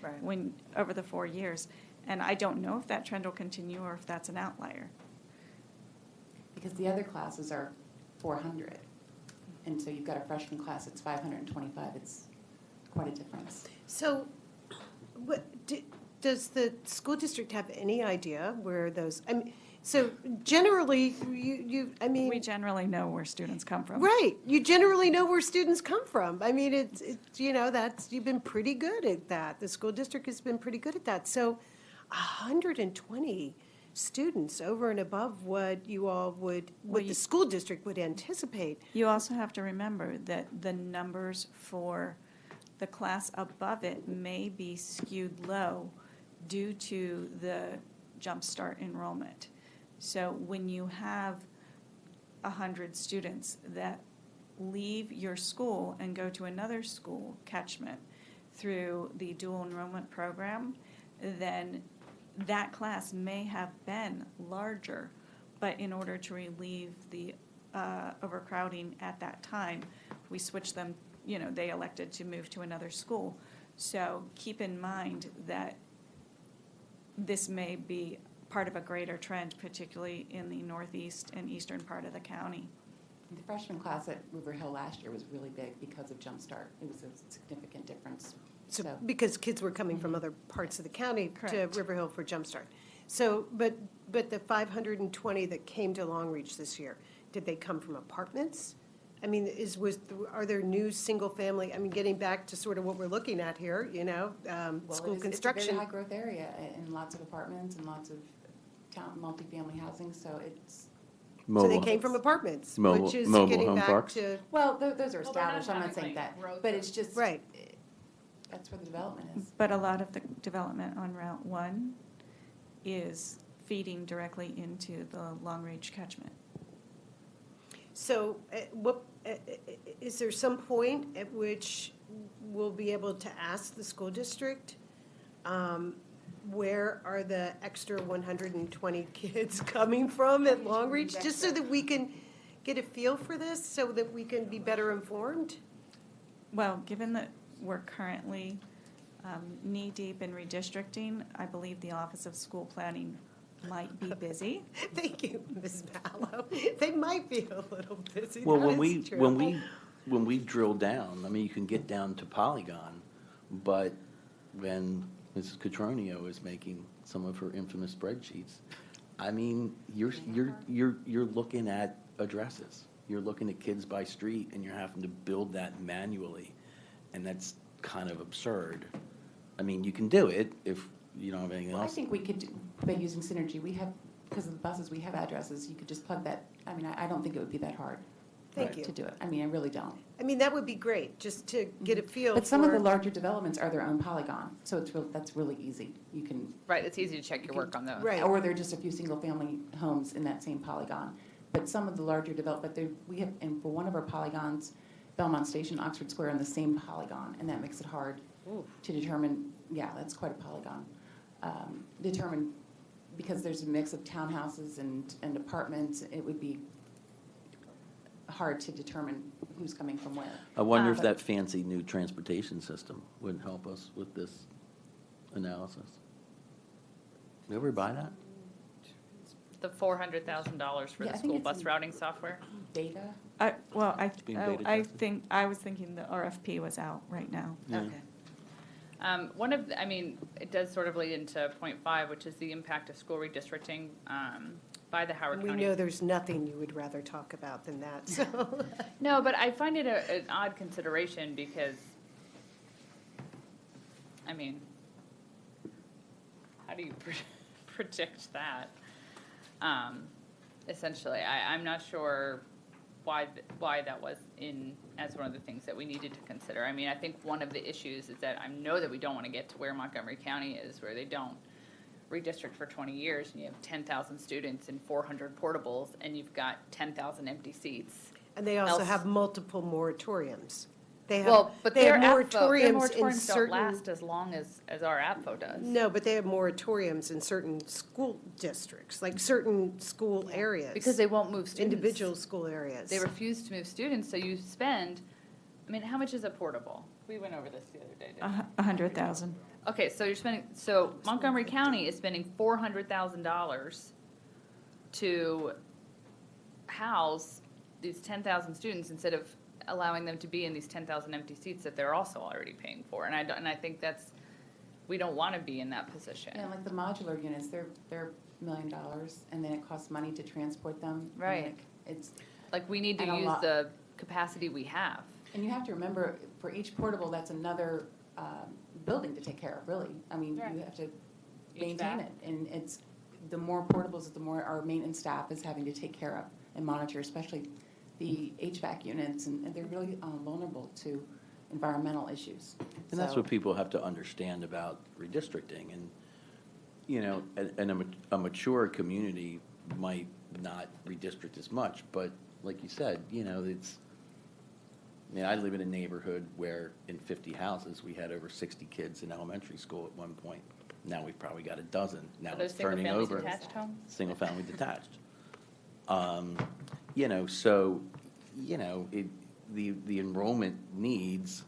right, when, over the 4 years. And I don't know if that trend will continue or if that's an outlier. Because the other classes are 400. And so you've got a freshman class that's 525. It's quite a difference. So, does the school district have any idea where those, I mean, so generally, I mean. We generally know where students come from. Right, you generally know where students come from. I mean, it's, you've been pretty good at that. The school district has been pretty good at that. So 120 students over and above what you all would, what the school district would anticipate. You also have to remember that the numbers for the class above it may be skewed low due to the jumpstart enrollment. So when you have 100 students that leave your school and go to another school catchment through the dual enrollment program, then that class may have been larger, but in order to relieve the overcrowding at that time, we switched them, they elected to move to another school. So keep in mind that this may be part of a greater trend, particularly in the northeast and eastern part of the county. The freshman class at River Hill last year was really big because of Jumpstart. It was a significant difference. So, because kids were coming from other parts of the county to Correct. River Hill for Jumpstart. So, but the 520 that came to Long Reach this year, did they come from apartments? I mean, are there new single-family, I mean, getting back to sort of what we're looking at here, Well, school It's a construction. very high-growth area and lots of apartments and lots of multifamily housing, so it's, So they came from apartments, Mobile- which is mobile getting home back parks? to, well, those are Well, they're not established, I'm not having, saying like, that. growth But of- it's just, right. That's where the development is. But a lot of the development on Route 1 is feeding directly into the Long Reach catchment. So is there some point at which we'll be able to ask the school district, where are the extra 120 kids coming from at Long Reach? Just so that we can get a feel for this, so that we can be better informed? Well, given that we're currently knee-deep in redistricting, I believe the Office of School Planning might be busy. Thank you, Ms. Mallow. They might be a little busy. Well, That when is we, true. when we drill down, I mean, you can get down to polygon, but when Mrs. Catronio is making some of her infamous spreadsheets, I mean, you're looking at addresses. You're looking at kids by street, and you're having to build that manually, and that's kind of absurd. I mean, you can do it if you don't have anything Well, I else. think we could, by using Synergy, we have, because of the buses, we have addresses, you could just plug that, I mean, I don't think it would be that hard. Thank you. To do it, I mean, I really don't. I mean, that would be great, just to get a feel But some of the for- larger developments are their own polygon, so that's really easy. You can, Right, it's easy to check your work on those. Right. or they're just a few single-family homes in that same polygon. But some of the larger we have, and for one of our polygons, Belmont Station, Oxford Square, on the same polygon, and that makes it hard to determine, yeah, that's quite a polygon. Determine, because there's a mix of townhouses and apartments, it would be hard to determine who's coming from where. I wonder if but- that fancy new transportation system would help us with this analysis. Did ever buy that? The $400,000 for Yeah, the I think school it's bus in- routing software? Data? being beta tested. I was thinking the RFP was out right now. Yeah. Okay. One of, I mean, it does sort of lead into point 5, which is the impact of school redistricting by the Howard We County. know there's nothing you would rather talk about than that, so. No, but I find it an odd consideration because, I mean, how do you predict that? Essentially, I'm not sure why that was in as one of the things that we needed to consider. I mean, I think one of the issues is that I know that we don't want to get to where Montgomery County is, where they don't redistrict for 20 years, and you have 10,000 students and 400 portables, and you've got 10,000 empty seats. And they also Else- have multiple moratoriums. They have, Well, but they their have their moratoriums in moratoriums don't certain. last as long as our Apfo does. No, but they have moratoriums in certain school districts, like certain school areas. Because they won't move students. Individual school areas. They refuse to move students, so you spend, I mean, how much is a portable? We went over this the other day, didn't we? 100,000. Okay, so you're spending, so Montgomery County is spending $400,000 to house these 10,000 students instead of allowing them to be in these 10,000 empty seats that they're also already paying for. And I think that's, we don't want to be in that position. Yeah, like the modular units, they're $1 million, and then it costs money to transport them. and Right. like, It's, Like, we need to And a use lot- the capacity we have. and you have to remember, for each portable, that's another building to take care of, really. I mean, Right. you have to HVAC. maintain it, and it's, the more portables, the more our maintenance staff is having to take care of and monitor, especially the HVAC units, and they're really vulnerable to environmental issues. And that's So- what people have to understand about redistricting. And, you know, a mature community might not redistrict as much, but like you said, you know, I mean, I live in a neighborhood where in 50 houses, we had over 60 kids in elementary school at one point. Now we've probably got a dozen. Now Are those it's turning single-family over. detached homes? Single-family detached. You know, so, you know, the enrollment needs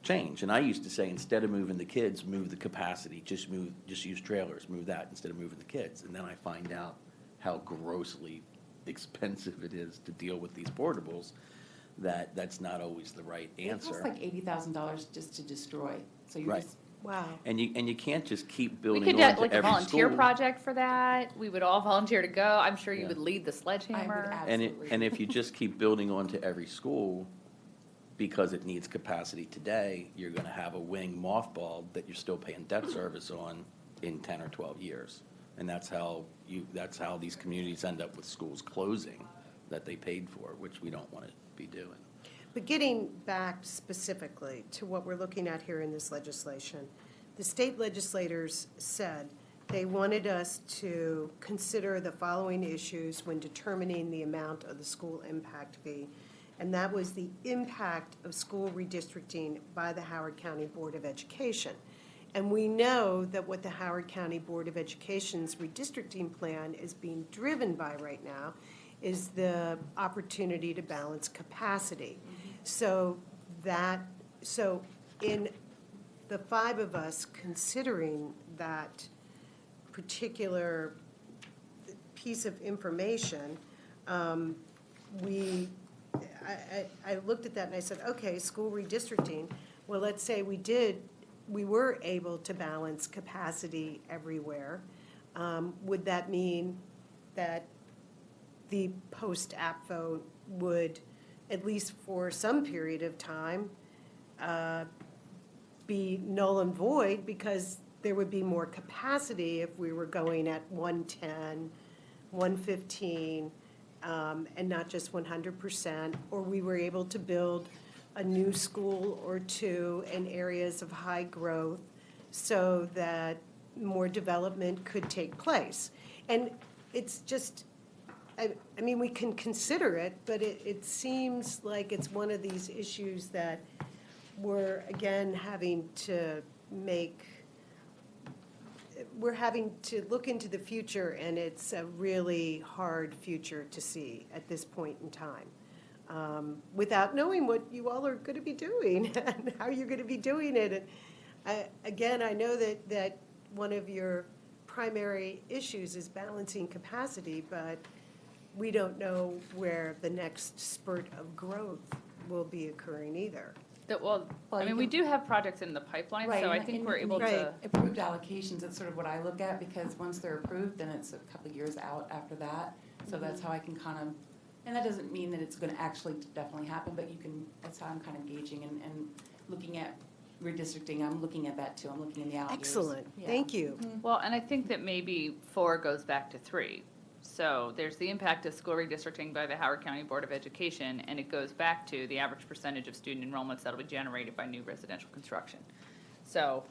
change. And I used to say, instead of moving the kids, move the capacity, just use trailers, move that instead of moving the kids. And then I find out how grossly expensive it is to deal with these portables, that's not always the right It costs answer. like $80,000 just to destroy, so you Right. just, Wow. And you can't just keep We building could on get to like a every volunteer school. project for that. We would all volunteer to go. I'm sure you Yeah. would lead the I would sledgehammer. absolutely. And if you just keep building onto every school because it needs capacity today, you're gonna have a wing mothballed that you're still paying debt service on in 10 or 12 years. And that's how these communities end up with schools closing that they paid for, which we don't wanna be doing. But getting back specifically to what we're looking at here in this legislation, the state legislators said they wanted us to consider the following issues when determining the amount of the school impact fee. And that was the impact of school redistricting by the Howard County Board of Education. And we know that what the Howard County Board of Education's redistricting plan is being driven by right now is the opportunity to balance capacity. So in the 5 of us considering that particular piece of information, I looked at that and I said, okay, school redistricting, well, let's say we were able to balance capacity everywhere. Would that mean that the post-APFO would, at least for some period of time, be null and void because there would be more capacity if we were going at 110, 115, and not just 100%, or we were able to build a new school or two in areas of high growth so that more development could take place. And it's just, I mean, we can consider it, but it seems like it's one of these issues that we're, again, having to look into the future, and it's a really hard future to see at this point in time, without knowing what you all are going to be doing and how you're going to be doing it. And again, I know that one of your primary issues is balancing capacity, but we don't know where the next spurt of growth will be occurring either. Well, Well, I you mean, we can- do have projects in the pipeline, Right, so I and- think and we're able the to. Approved allocations, that's sort of what I look at, because once they're approved, then it's a couple of years out after that. So that's how I can kind of, and that doesn't mean that it's gonna actually definitely happen, but that's how I'm kind of gauging and looking at redistricting. I'm looking at that too. I'm looking in the out years. Excellent, Yeah. thank you. Well, and I think that maybe 4 goes back to 3. So there's the impact of school redistricting by the Howard County Board of Education, and it goes back to the average percentage of student enrollments that'll be generated by new residential construction. So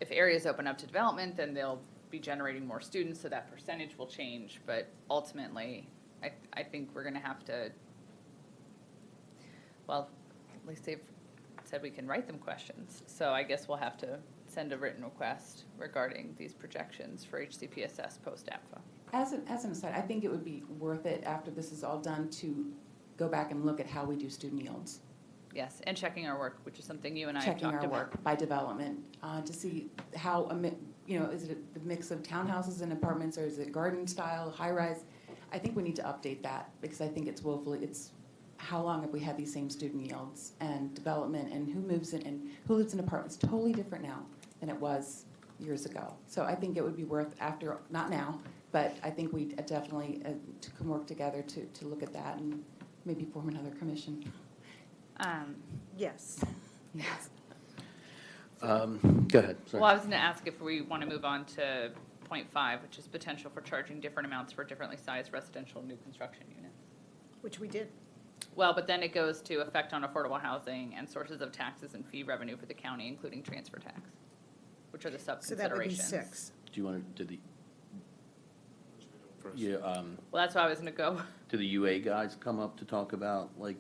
if areas open up to development, then they'll be generating more students, so that percentage will change. But ultimately, I think we're gonna have to, well, at least they've said we can write them questions. So I guess we'll have to send a written request regarding these projections for HCPSS post-APFA. As an aside, I think it would be worth it after this is all done to go back and look at how we do student yields. Yes, and checking our work, which is something you and I have Checking talked our about. work by development, to see how, is it the mix of townhouses and apartments, or is it garden style, high rise? I think we need to update that, because I think it's how long have we had these same student yields and development, and who moves in and who lives in apartments, totally different now than it was years ago. So I think it would be worth not now, but I think we definitely can work together to look at that and maybe form another commission. Yes. Yes. Go ahead, sorry. Well, I was going to ask if we want to move on to point 5, which is potential for charging different amounts for differently sized residential new construction units. Which we did. Well, but then it goes to effect on affordable housing and sources of taxes and fee revenue for the county, including transfer tax, which are the So that would be sub-considerations. 6. Do you want to, First. Well, that's why I was going to go. do the UA guys come up to talk about, like,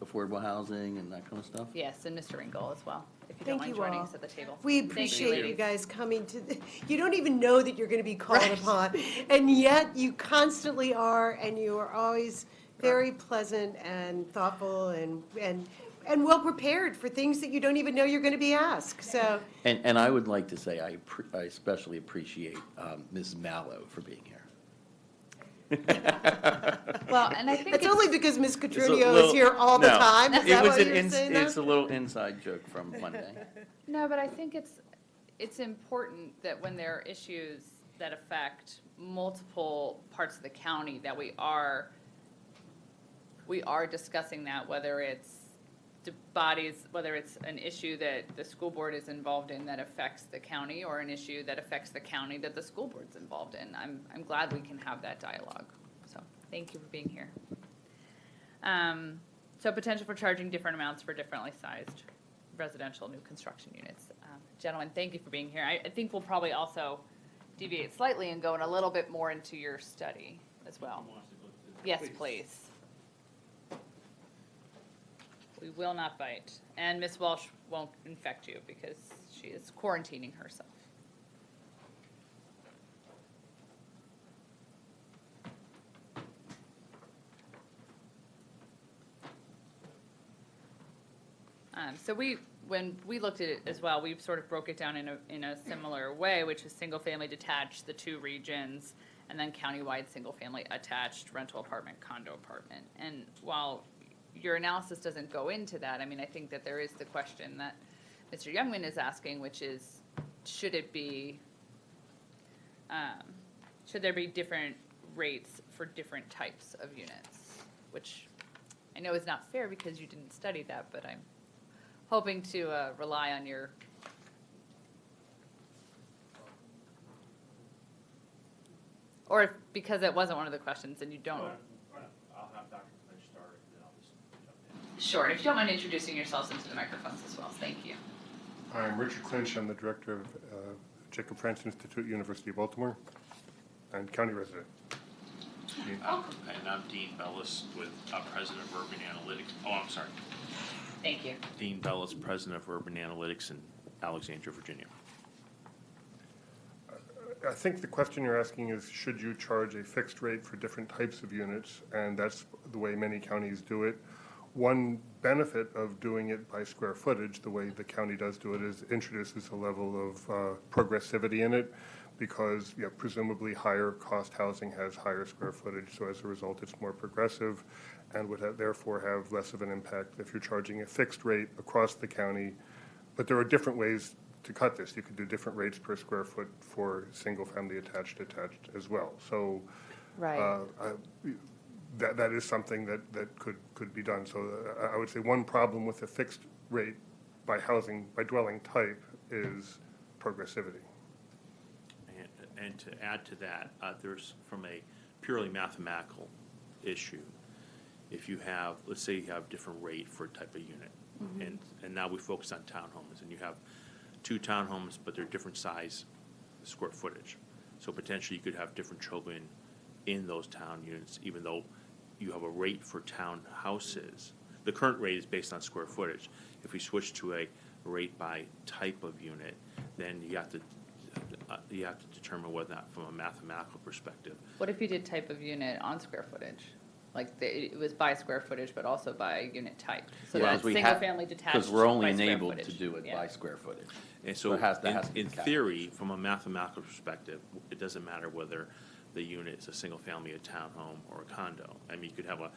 affordable housing and that kind of stuff? Yes, and Mr. Engel as well, if you don't Thank mind you joining all. us at the table. We Thank appreciate you ladies. guys coming to, you don't even know that you're going to be called upon, and yet you constantly are, and you are always very pleasant and thoughtful and well-prepared for things that you don't even know you're going to be asked, so. And I would like to say I especially appreciate Ms. Mallow for being here. Well, and I think It's only because Ms. It's a Catronio is little- here all the no, time, is it that was what an you're saying? It's a little inside joke from Monday. No, but I think it's important that when there are issues that affect multiple parts of the county, that we are discussing that, whether it's the bodies, whether it's an issue that the school board is involved in that affects the county, or an issue that affects the county that the school board's involved in. I'm glad we can have that dialogue. So thank you for being here. So potential for charging different amounts for differently sized residential new construction units. Gentlemen, thank you for being here. I think we'll probably also deviate slightly and go in a little bit more into your study as well. Yes, please. We will not bite. And Ms. Walsh won't infect you because she is quarantining herself. So when we looked at it as well, we sort of broke it down in a similar way, which is single-family detached, the 2 regions, and then countywide, single-family, attached, rental apartment, condo apartment. And while your analysis doesn't go into that, I mean, I think that there is the question that Mr. Youngman is asking, which is, should it be, should there be different rates for different types of units? Which I know is not fair because you didn't study that, but I'm hoping to rely on your. Or if, because it wasn't one of the questions and you don't. I'll have Dr. Lynch start, and then I'll just jump in. Sure, and if you don't mind introducing yourselves into the microphones as well, thank you. I'm Richard Clinch. I'm the director of Jacob Francis Institute, University of Baltimore, and county resident. And I'm Dean Bellis with President of Urban Analytics. Oh, I'm sorry. Thank you. Dean Bellis, President of Urban Analytics in Alexandria, Virginia. I think the question you're asking is, should you charge a fixed rate for different types of units? And that's the way many counties do it. One benefit of doing it by square footage, the way the county does do it, is introduces a level of progressivity in it, because presumably higher cost housing has higher square footage, so as a result it's more progressive and would therefore have less of an impact if you're charging a fixed rate across the county. But there are different ways to cut this. You could do different rates per square foot for single-family attached as well. So that is something that could be done. So I would say one problem with a fixed rate by dwelling type is progressivity. And to add to that, there's, from a purely mathematical issue, if you have, let's say you have different rate for a type of unit, and now we focus on townhomes, and you have 2 townhomes, but they're different size square footage. So potentially you could have different children in those town units, even though you have a rate for townhouses. The current rate is based on square footage. If we switch to a rate by type of unit, then you have to determine whether or not, from a mathematical perspective. What if you did type of unit on square footage? Like it was by square footage, but also by unit type? So Well, that's we single have- family detached Because we're only by square enabled to footage. do it Yeah. by square footage. And so, that has to be in capped. theory, from a mathematical perspective, it doesn't matter whether the unit is a single family, a townhome, or a condo. I mean, you could have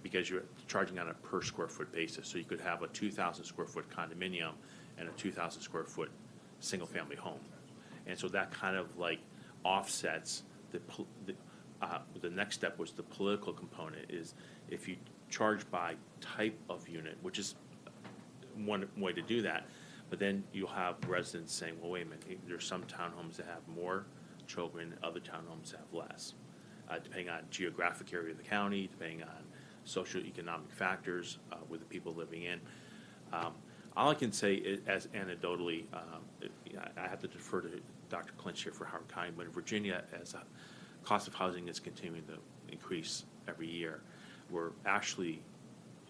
because you're charging on a per square foot basis, so you could have a 2,000 square foot condominium and a 2,000 square foot single family home. And so that kind of like offsets the next step was the political component, is if you charge by type of unit, which is one way to do that, but then you'll have residents saying, well, wait a minute, there's some townhomes that have more children, other townhomes that have less, depending on geographic area of the county, depending on socioeconomic factors with the people living in. All I can say is, as anecdotally, I have to defer to Dr. Clinch here for Howard County, but in Virginia, as a cost of housing is continuing to increase every year, we're actually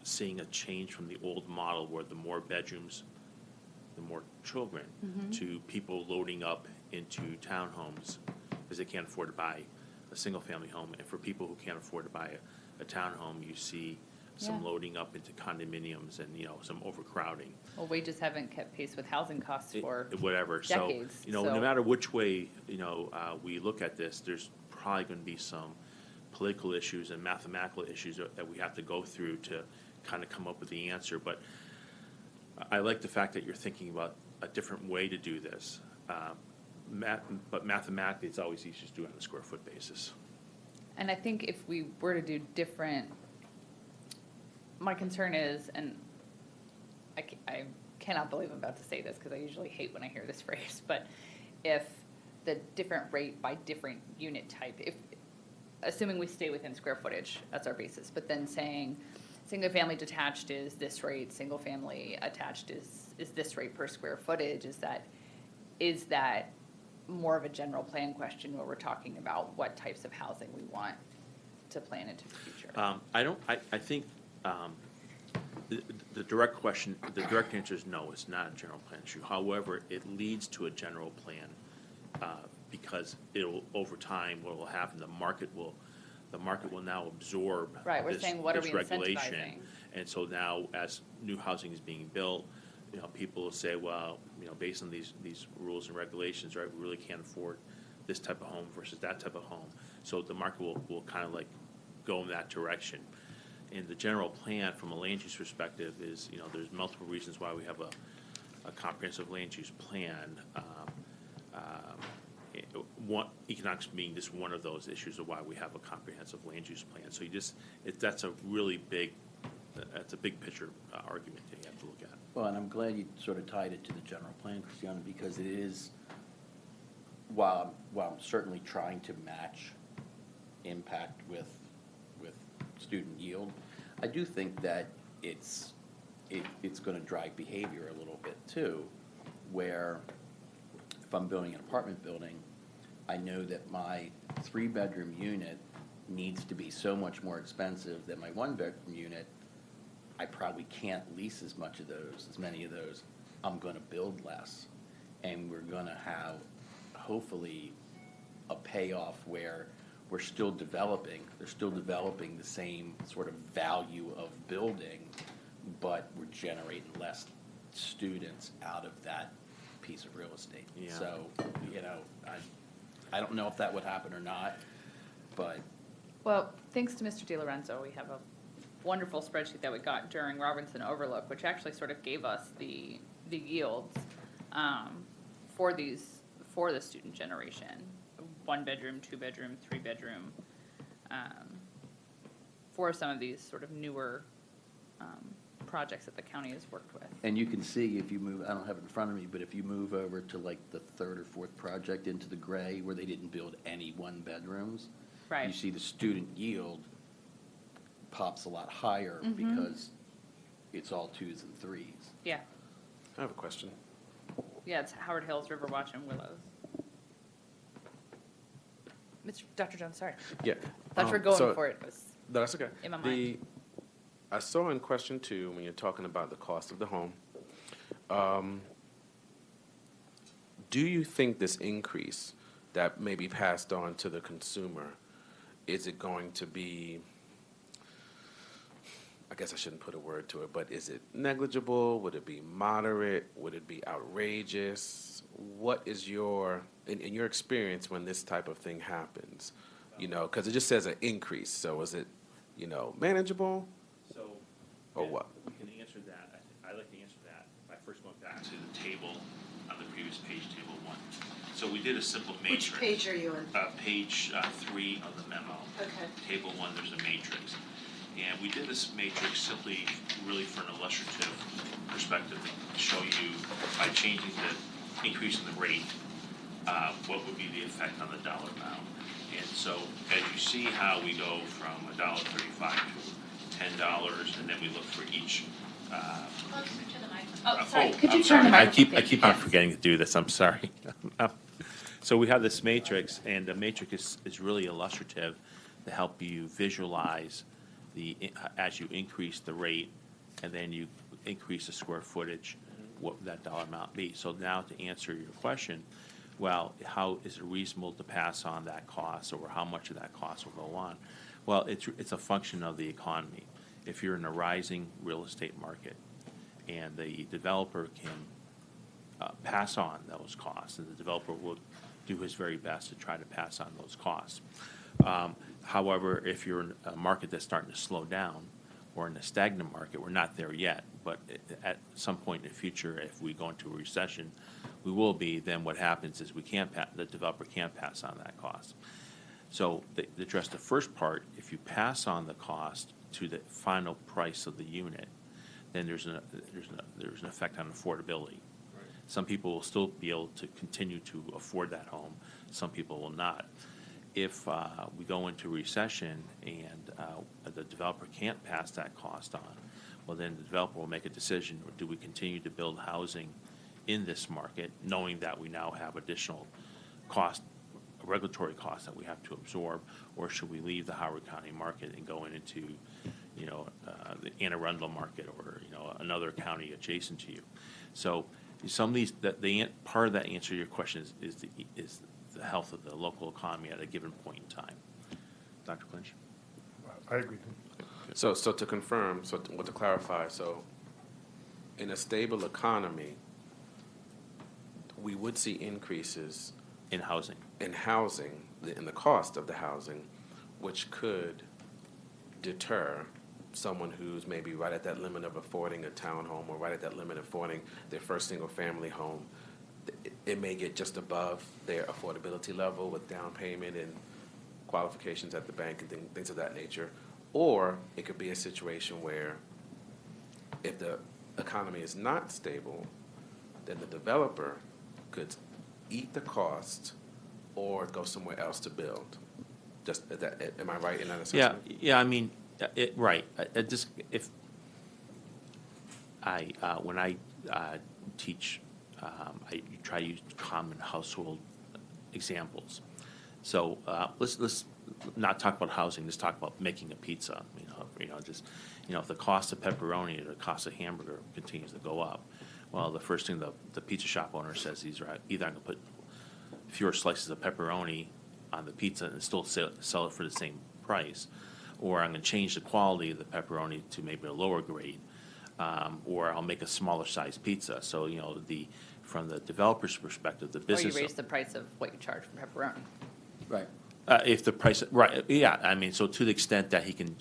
seeing a change from the old model where the more bedrooms, the more children, to people loading up into townhomes because they can't afford to buy a single-family home. And for people who can't afford to buy a townhome, you see some Yeah. loading up into condominiums and, some overcrowding. Well, wages haven't kept pace with housing costs for Whatever. decades. So, no matter which way, we look at this, there's probably going to be some political issues and mathematical issues that we have to go through to kind of come up with the answer. But I like the fact that you're thinking about a different way to do this. But mathematically, it's always easier to do it on a square foot basis. And I think if we were to do different, my concern is, and I cannot believe I'm about to say this because I usually hate when I hear this phrase, but if the different rate by different unit type, assuming we stay within square footage, that's our basis, but then saying single-family detached is this rate, single-family attached is this rate per square footage, is that more of a general plan question where we're talking about what types of housing we want to plan into the future? I think the direct question, the direct answer is no, it's not a general plan issue. However, it leads to a general plan because it'll, over time, what will happen, the market will now absorb Right, we're this- saying, what are this we regulation. incentivizing? And so now, as new housing is being built, people will say, well, based on these rules and regulations, right, we really can't afford this type of home versus that type of home. So the market will kind of like go in that direction. And the general plan from a land use perspective is, there's multiple reasons why we have a comprehensive land use plan. Economics being just one of those issues of why we have a comprehensive land use plan. So that's a really big, that's a big picture argument that you have to look at. Well, and I'm glad you sort of tied it to the general plan, Christiana, because it is, while I'm certainly trying to match impact with student yield, I do think that it's going to drive behavior a little bit too, where if I'm building an apartment building, I know that my 3-bedroom unit needs to be so much more expensive than my 1-bedroom unit. I probably can't lease as many of those. I'm going to build less. And we're going to have, hopefully, a payoff where they're still developing the same sort of value of building, but we're generating less students out of that piece of real estate. Yeah. So, I don't know if that would happen or not, but. Well, thanks to Mr. DiLorenzo, we have a wonderful spreadsheet that we got during Robinson Overlook, which actually sort of gave us the yields for the student generation. 1-bedroom, 2-bedroom, 3-bedroom, for some of these sort of newer projects that the county has worked with. And you can see if you move, I don't have it in front of me, but if you move over to like the 3rd or 4th project into the gray where they didn't build any 1-bedrooms, Right. you see the student yield pops a lot higher because it's all 2s and 3s. Yeah, I have a question. yeah, it's Howard Hills, Riverwatch, and Willows. Dr. Jones, sorry. Yeah. Thought you were going so- for it. It was No, that's okay. in my mind. I saw in question 2, when you're talking about the cost of the home, do you think this increase that may be passed on to the consumer, is it going to be, I guess I shouldn't put a word to it, but is it negligible? Would it be moderate? Would it be outrageous? What is in your experience when this type of thing happens? Because it just says an increase, so is it, manageable? So. Or what? We can answer that. I'd like to answer that by first going back to the table on the previous page, table 1. So we did a simple matrix. Which page are you on? Page 3 of the memo. Okay. Table 1, there's a matrix. And we did this matrix simply really for an illustrative perspective to show you by changing the increase in the rate, what would be the effect on the dollar amount. And so as you see how we go from $1.35 to $10, and then we look for each. Oh, sorry, could I'm you turn the sorry. microphone? I keep on forgetting to do this, I'm sorry. So we have this matrix, and the matrix is really illustrative to help you visualize as you increase the rate, and then you increase the square footage, what would that dollar amount be? So now to answer your question, well, how is it reasonable to pass on that cost, or how much of that cost will go on? Well, it's a function of the economy. If you're in a rising real estate market, and the developer can pass on those costs, and the developer will do his very best to try to pass on those costs. However, if you're in a market that's starting to slow down, or in a stagnant market, we're not there yet, but at some point in the future, if we go into a recession, we will be, then what happens is the developer can't pass on that cost. So to address the first part, if you pass on the cost to the final price of the unit, then there's an effect on affordability. Some people will still be able to continue to afford that home. Some people will not. If we go into recession and the developer can't pass that cost on, well, then the developer will make a decision: do we continue to build housing in this market, knowing that we now have additional regulatory costs that we have to absorb, or should we leave the Howard County market and go into, the Anne Arundel market, or another county adjacent to you? So some of these, part of that answer to your question is the health of the local economy at a given point in time. Dr. Clinch? I agree. So to confirm, to clarify, in a stable economy, we would see increases In housing. in housing, in the cost of the housing, which could deter someone who's maybe right at that limit of affording a townhome or right at that limit of affording their first single-family home. It may get just above their affordability level with down payment and qualifications at the bank and things of that nature. Or it could be a situation where if the economy is not stable, then the developer could eat the cost or go somewhere else to build. Just, am I right in that assessment? Yeah, I mean, right, when I teach, I try to use common household examples. So, let's not talk about housing, let's talk about making a pizza, if the cost of pepperoni or the cost of hamburger continues to go up, well, the first thing the pizza shop owner says is, right, either I'm gonna put fewer slices of pepperoni on the pizza and still sell it for the same price, or I'm gonna change the quality of the pepperoni to maybe a lower grade, or I'll make a smaller size pizza. So, from the developer's perspective, the Or you business. raise the price of what you charge for pepperoni. Right. If the price, right, yeah, I mean, so to the extent that he can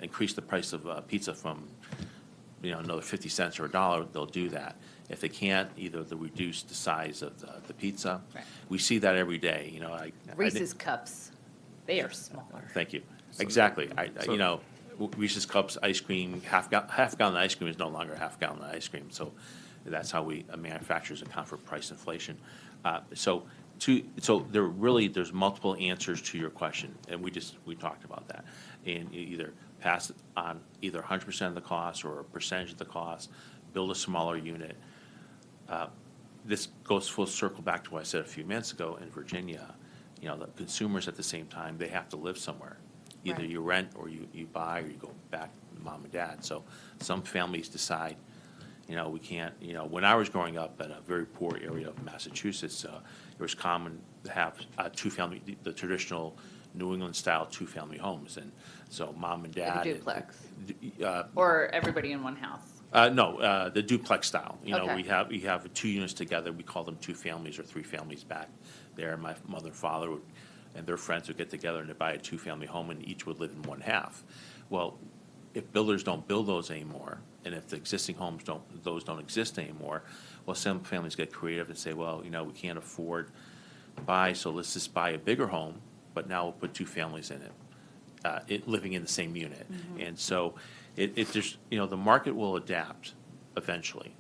increase the price of pizza from, another 50 cents or $1, they'll do that. If they can't, either they'll reduce the size of the pizza. Right. We see that every day, Reese's cups, they are smaller. Thank you. Exactly. Reese's Cups ice cream, half gallon ice cream is no longer half gallon ice cream. So that's how we manufacturers account for price inflation. So there's multiple answers to your question, and we talked about that. And you either pass it on either 100% of the cost or a percentage of the cost, build a smaller unit. This goes full circle back to what I said a few minutes ago in Virginia. The consumers at the same time, they have to live somewhere. Either Right. you rent or you buy or you go back to mom and dad. So some families decide, we can't, when I was growing up in a very poor area of Massachusetts, it was common to have two-family, the traditional New England-style two-family homes. And so mom and Like a dad. duplex. uh, Or everybody in one house. No, the duplex style. Okay. We have two units together. We call them two families or three families back there. My mother and father and their friends would get together and they'd buy a two-family home and each would live in one half. Well, if builders don't build those anymore, and if the existing homes don't exist anymore, well, some families get creative and say, well, we can't afford to buy, so let's just buy a bigger home, but now we'll put two families in it, living in the same unit. And so it just, the market will adapt eventually,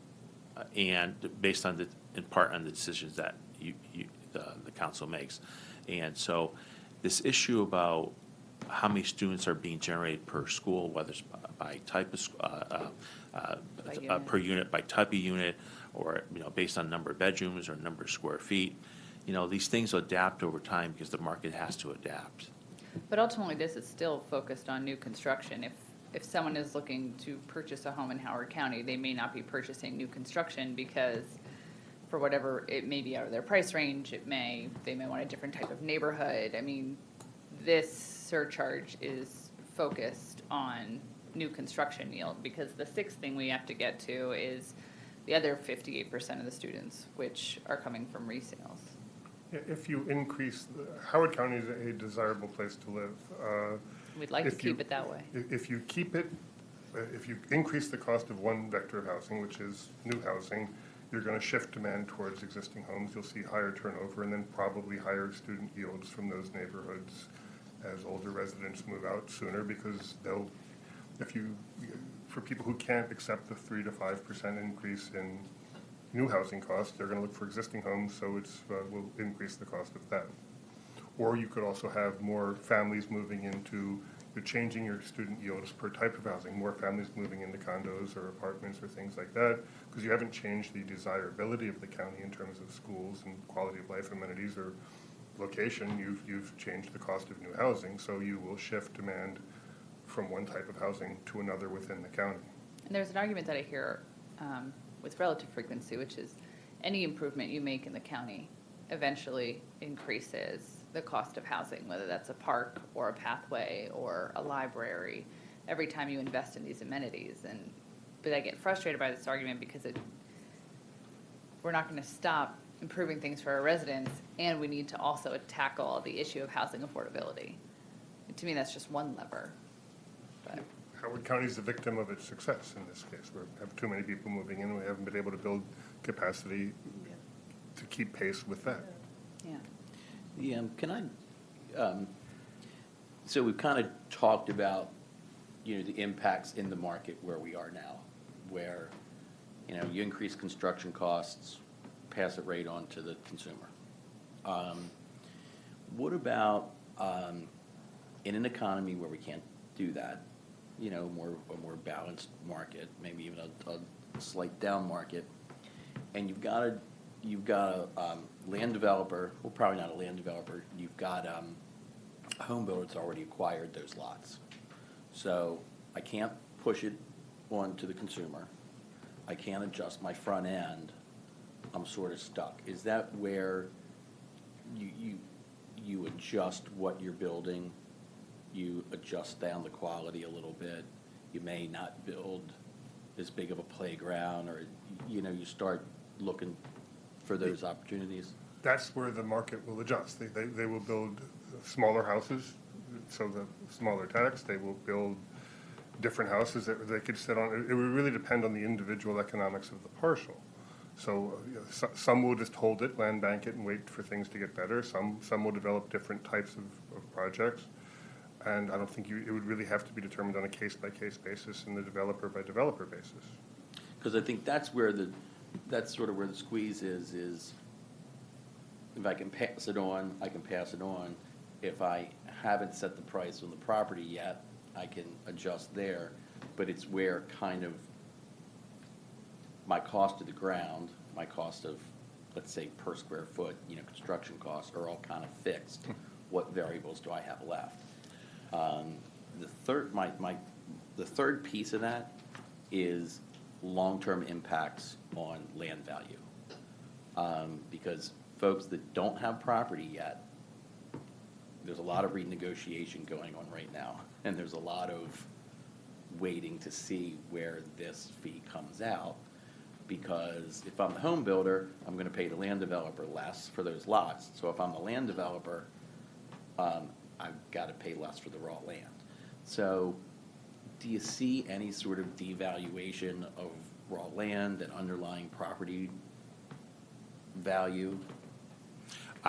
and based on in part on the decisions that the council makes. And so this issue about how many students are being generated per school, whether it's by type of, per unit, by type of unit, or, based on number of bedrooms or number of square feet, these things adapt over time because the market has to adapt. But ultimately, this is still focused on new construction. If someone is looking to purchase a home in Howard County, they may not be purchasing new construction because for whatever, it may be out of their price range, they may want a different type of neighborhood. I mean, this surcharge is focused on new construction yield, because the sixth thing we have to get to is the other 58% of the students, which are coming from resales. If you increase, Howard County is a desirable place to live. We'd like to If you- keep it that way. If you keep it, if you increase the cost of one vector of housing, which is new housing, you're going to shift demand towards existing homes. You'll see higher turnover and then probably higher student yields from those neighborhoods as older residents move out sooner, because for people who can't accept the 3 to 5% increase in new housing costs, they're going to look for existing homes, so will increase the cost of that. Or you could also have more families moving into, you're changing your student yields per type of housing, more families moving into condos or apartments or things like that, because you haven't changed the desirability of the county in terms of schools and quality of life amenities or location. You've changed the cost of new housing, so you will shift demand from one type of housing to another within the county. And there's an argument that I hear with relative frequency, which is any improvement you make in the county eventually increases the cost of housing, whether that's a park or a pathway or a library, every time you invest in these amenities. But I get frustrated by this argument because we're not going to stop improving things for our residents, and we need to also tackle the issue of housing affordability. To me, that's just one lever. But Howard County's the victim of its success in this case. We have too many people moving in, we haven't been able to build capacity to keep pace with that. yeah, Yeah, can I, so we've kind of talked about, the impacts in the market where we are now, where, you increase construction costs, pass it right on to the consumer. What about, in an economy where we can't do that, a more balanced market, maybe even a slight down market, and you've got a land developer, well, probably not a land developer, you've got a home builder that's already acquired those lots. So I can't push it on to the consumer. I can't adjust my front end. I'm sort of stuck. Is that where you adjust what you're building? You adjust down the quality a little bit. You may not build as big of a playground, or, you start looking for those opportunities? That's where the market will adjust. They will build smaller houses, so the smaller tax, they will build different houses that they could sit on. It would really depend on the individual economics of the parcel. So some will just hold it, land bank it, and wait for things to get better. Some will develop different types of projects. And I don't think it would really have to be determined on a case-by-case basis and the developer-by-developer basis. Because I think that's sort of where the squeeze is if I can pass it on, I can pass it on. If I haven't set the price on the property yet, I can adjust there. But it's where kind of my cost of the ground, my cost of, let's say, per square foot, construction costs are all kind of fixed. What variables do I have left? The third piece of that is long-term impacts on land value. Because folks that don't have property yet, there's a lot of renegotiation going on right now, and there's a lot of waiting to see where this fee comes out. Because if I'm the home builder, I'm going to pay the land developer less for those lots. So if I'm the land developer, I've got to pay less for the raw land. So do you see any sort of devaluation of raw land and underlying property value?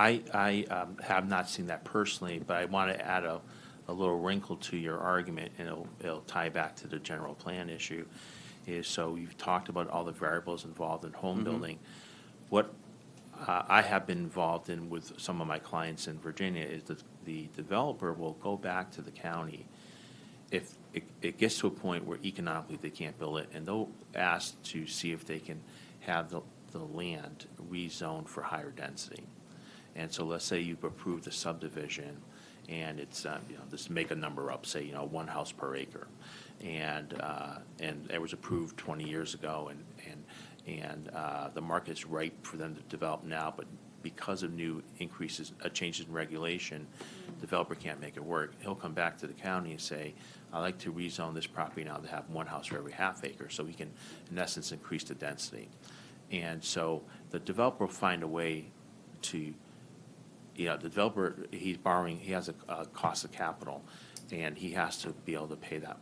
I have not seen that personally, but I want to add a little wrinkle to your argument, and it'll tie back to the general plan issue. So you've talked about all the variables involved in home building. What I have been involved in with some of my clients in Virginia is that the developer will go back to the county if it gets to a point where economically they can't build it, and they'll ask to see if they can have the land rezoned for higher density. And so let's say you've approved the subdivision, and it's, just make a number up, say, 1 house per acre. And it was approved 20 years ago, and the market's ripe for them to develop now, but because of new increases, changes in regulation, developer can't make it work. He'll come back to the county and say, I'd like to rezone this property now to have 1 house for every half acre, so we can, in essence, increase the density. And so the developer will find a way to, the developer, he's borrowing, he has a cost of capital, and he has to be able to pay that,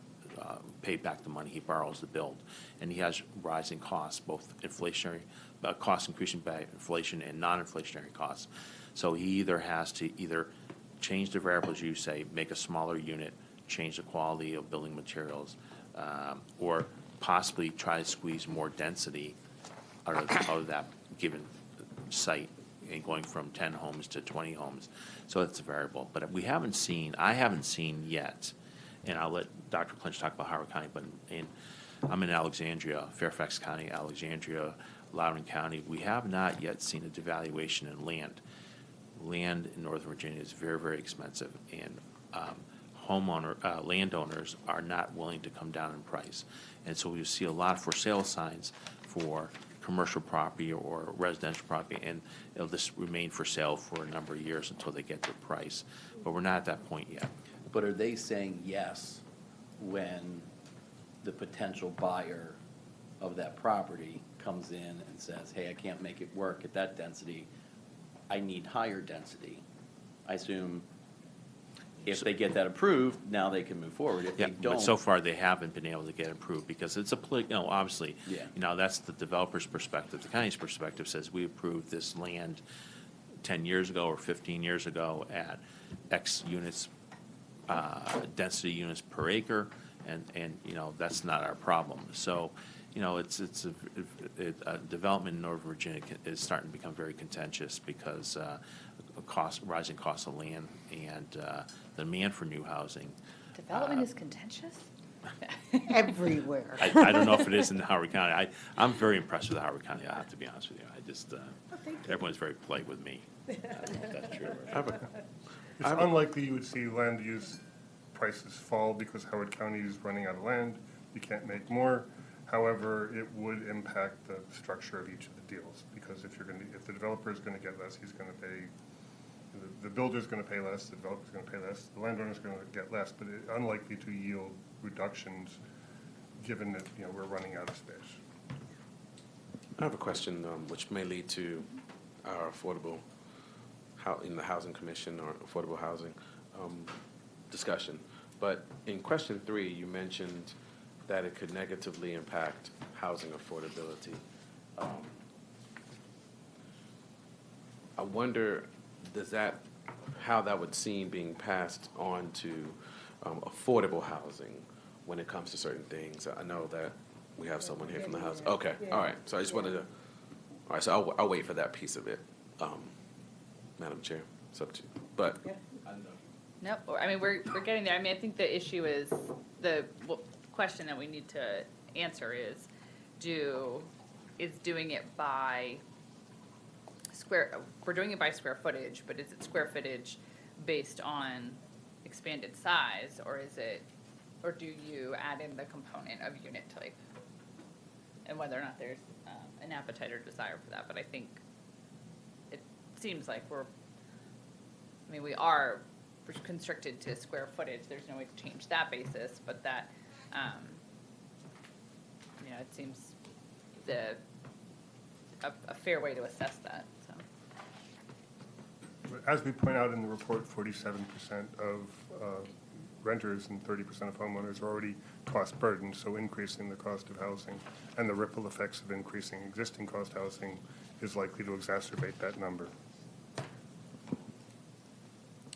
pay back the money he borrows to build. And he has rising costs, both inflationary, costs increasing by inflation and non-inflationary costs. So he either has to change the variables you say, make a smaller unit, change the quality of building materials, or possibly try to squeeze more density out of that given site, and going from 10 homes to 20 homes. So it's a variable. But I haven't seen yet, and I'll let Dr. Clinch talk about Howard County, but I'm in Alexandria, Fairfax County, Alexandria, Loudoun County. We have not yet seen a devaluation in land. Land in Northern Virginia is very, very expensive, and landowners are not willing to come down in price. And so we see a lot of for sale signs for commercial property or residential property, and it'll just remain for sale for a number of years until they get their price. But we're not at that point yet. But are they saying yes when the potential buyer of that property comes in and says, hey, I can't make it work at that density, I need higher density, I assume if they get that approved, now they can move forward. If Yeah, they but so don't, far, they haven't been able to get approved, because it's obviously, Yeah. that's the developer's perspective. The county's perspective says, we approved this land 10 years ago or 15 years ago at X units, density units per acre, and that's not our problem. So, it's a development in Northern Virginia is starting to become very contentious because rising costs of land and the demand for new housing. Development is contentious? Everywhere. I don't know if it is in Howard County. I'm very impressed with Howard County, I have to be honest with you. I just, everyone's very polite with me. I don't know if that's true. It's unlikely you would see land use prices fall because Howard County is running out of land. You can't make more. However, it would impact the structure of each of the deals, because if the developer is gonna get less, he's gonna pay, the builder's gonna pay less, the developer's gonna pay less, the landowner's gonna get less, but it's unlikely to yield reductions, given that, we're running out of space. I have a question, which may lead to our in the Housing Commission or affordable housing discussion. But in question 3, you mentioned that it could negatively impact housing affordability. I wonder, how that would seem being passed on to affordable housing when it comes to certain things? I know that we have someone here from the house. Okay, all right, so I just wanted to, all right, so I'll wait for that piece of it, Madam Chair, it's up to you. But Nope, I mean, we're getting there. I mean, I think the issue is, the question that we need to answer is doing it by we're doing it by square footage, but is it square footage based on expanded size, or do you add in the component of unit type? And whether or not there's an appetite or desire for that, but I think it seems like we are constricted to square footage. There's no way to change that basis, but that, it seems a fair way to assess that, so. As we point out in the report, 47% of renters and 30% of homeowners are already cost burdened, so increasing the cost of housing and the ripple effects of increasing existing cost housing is likely to exacerbate that number.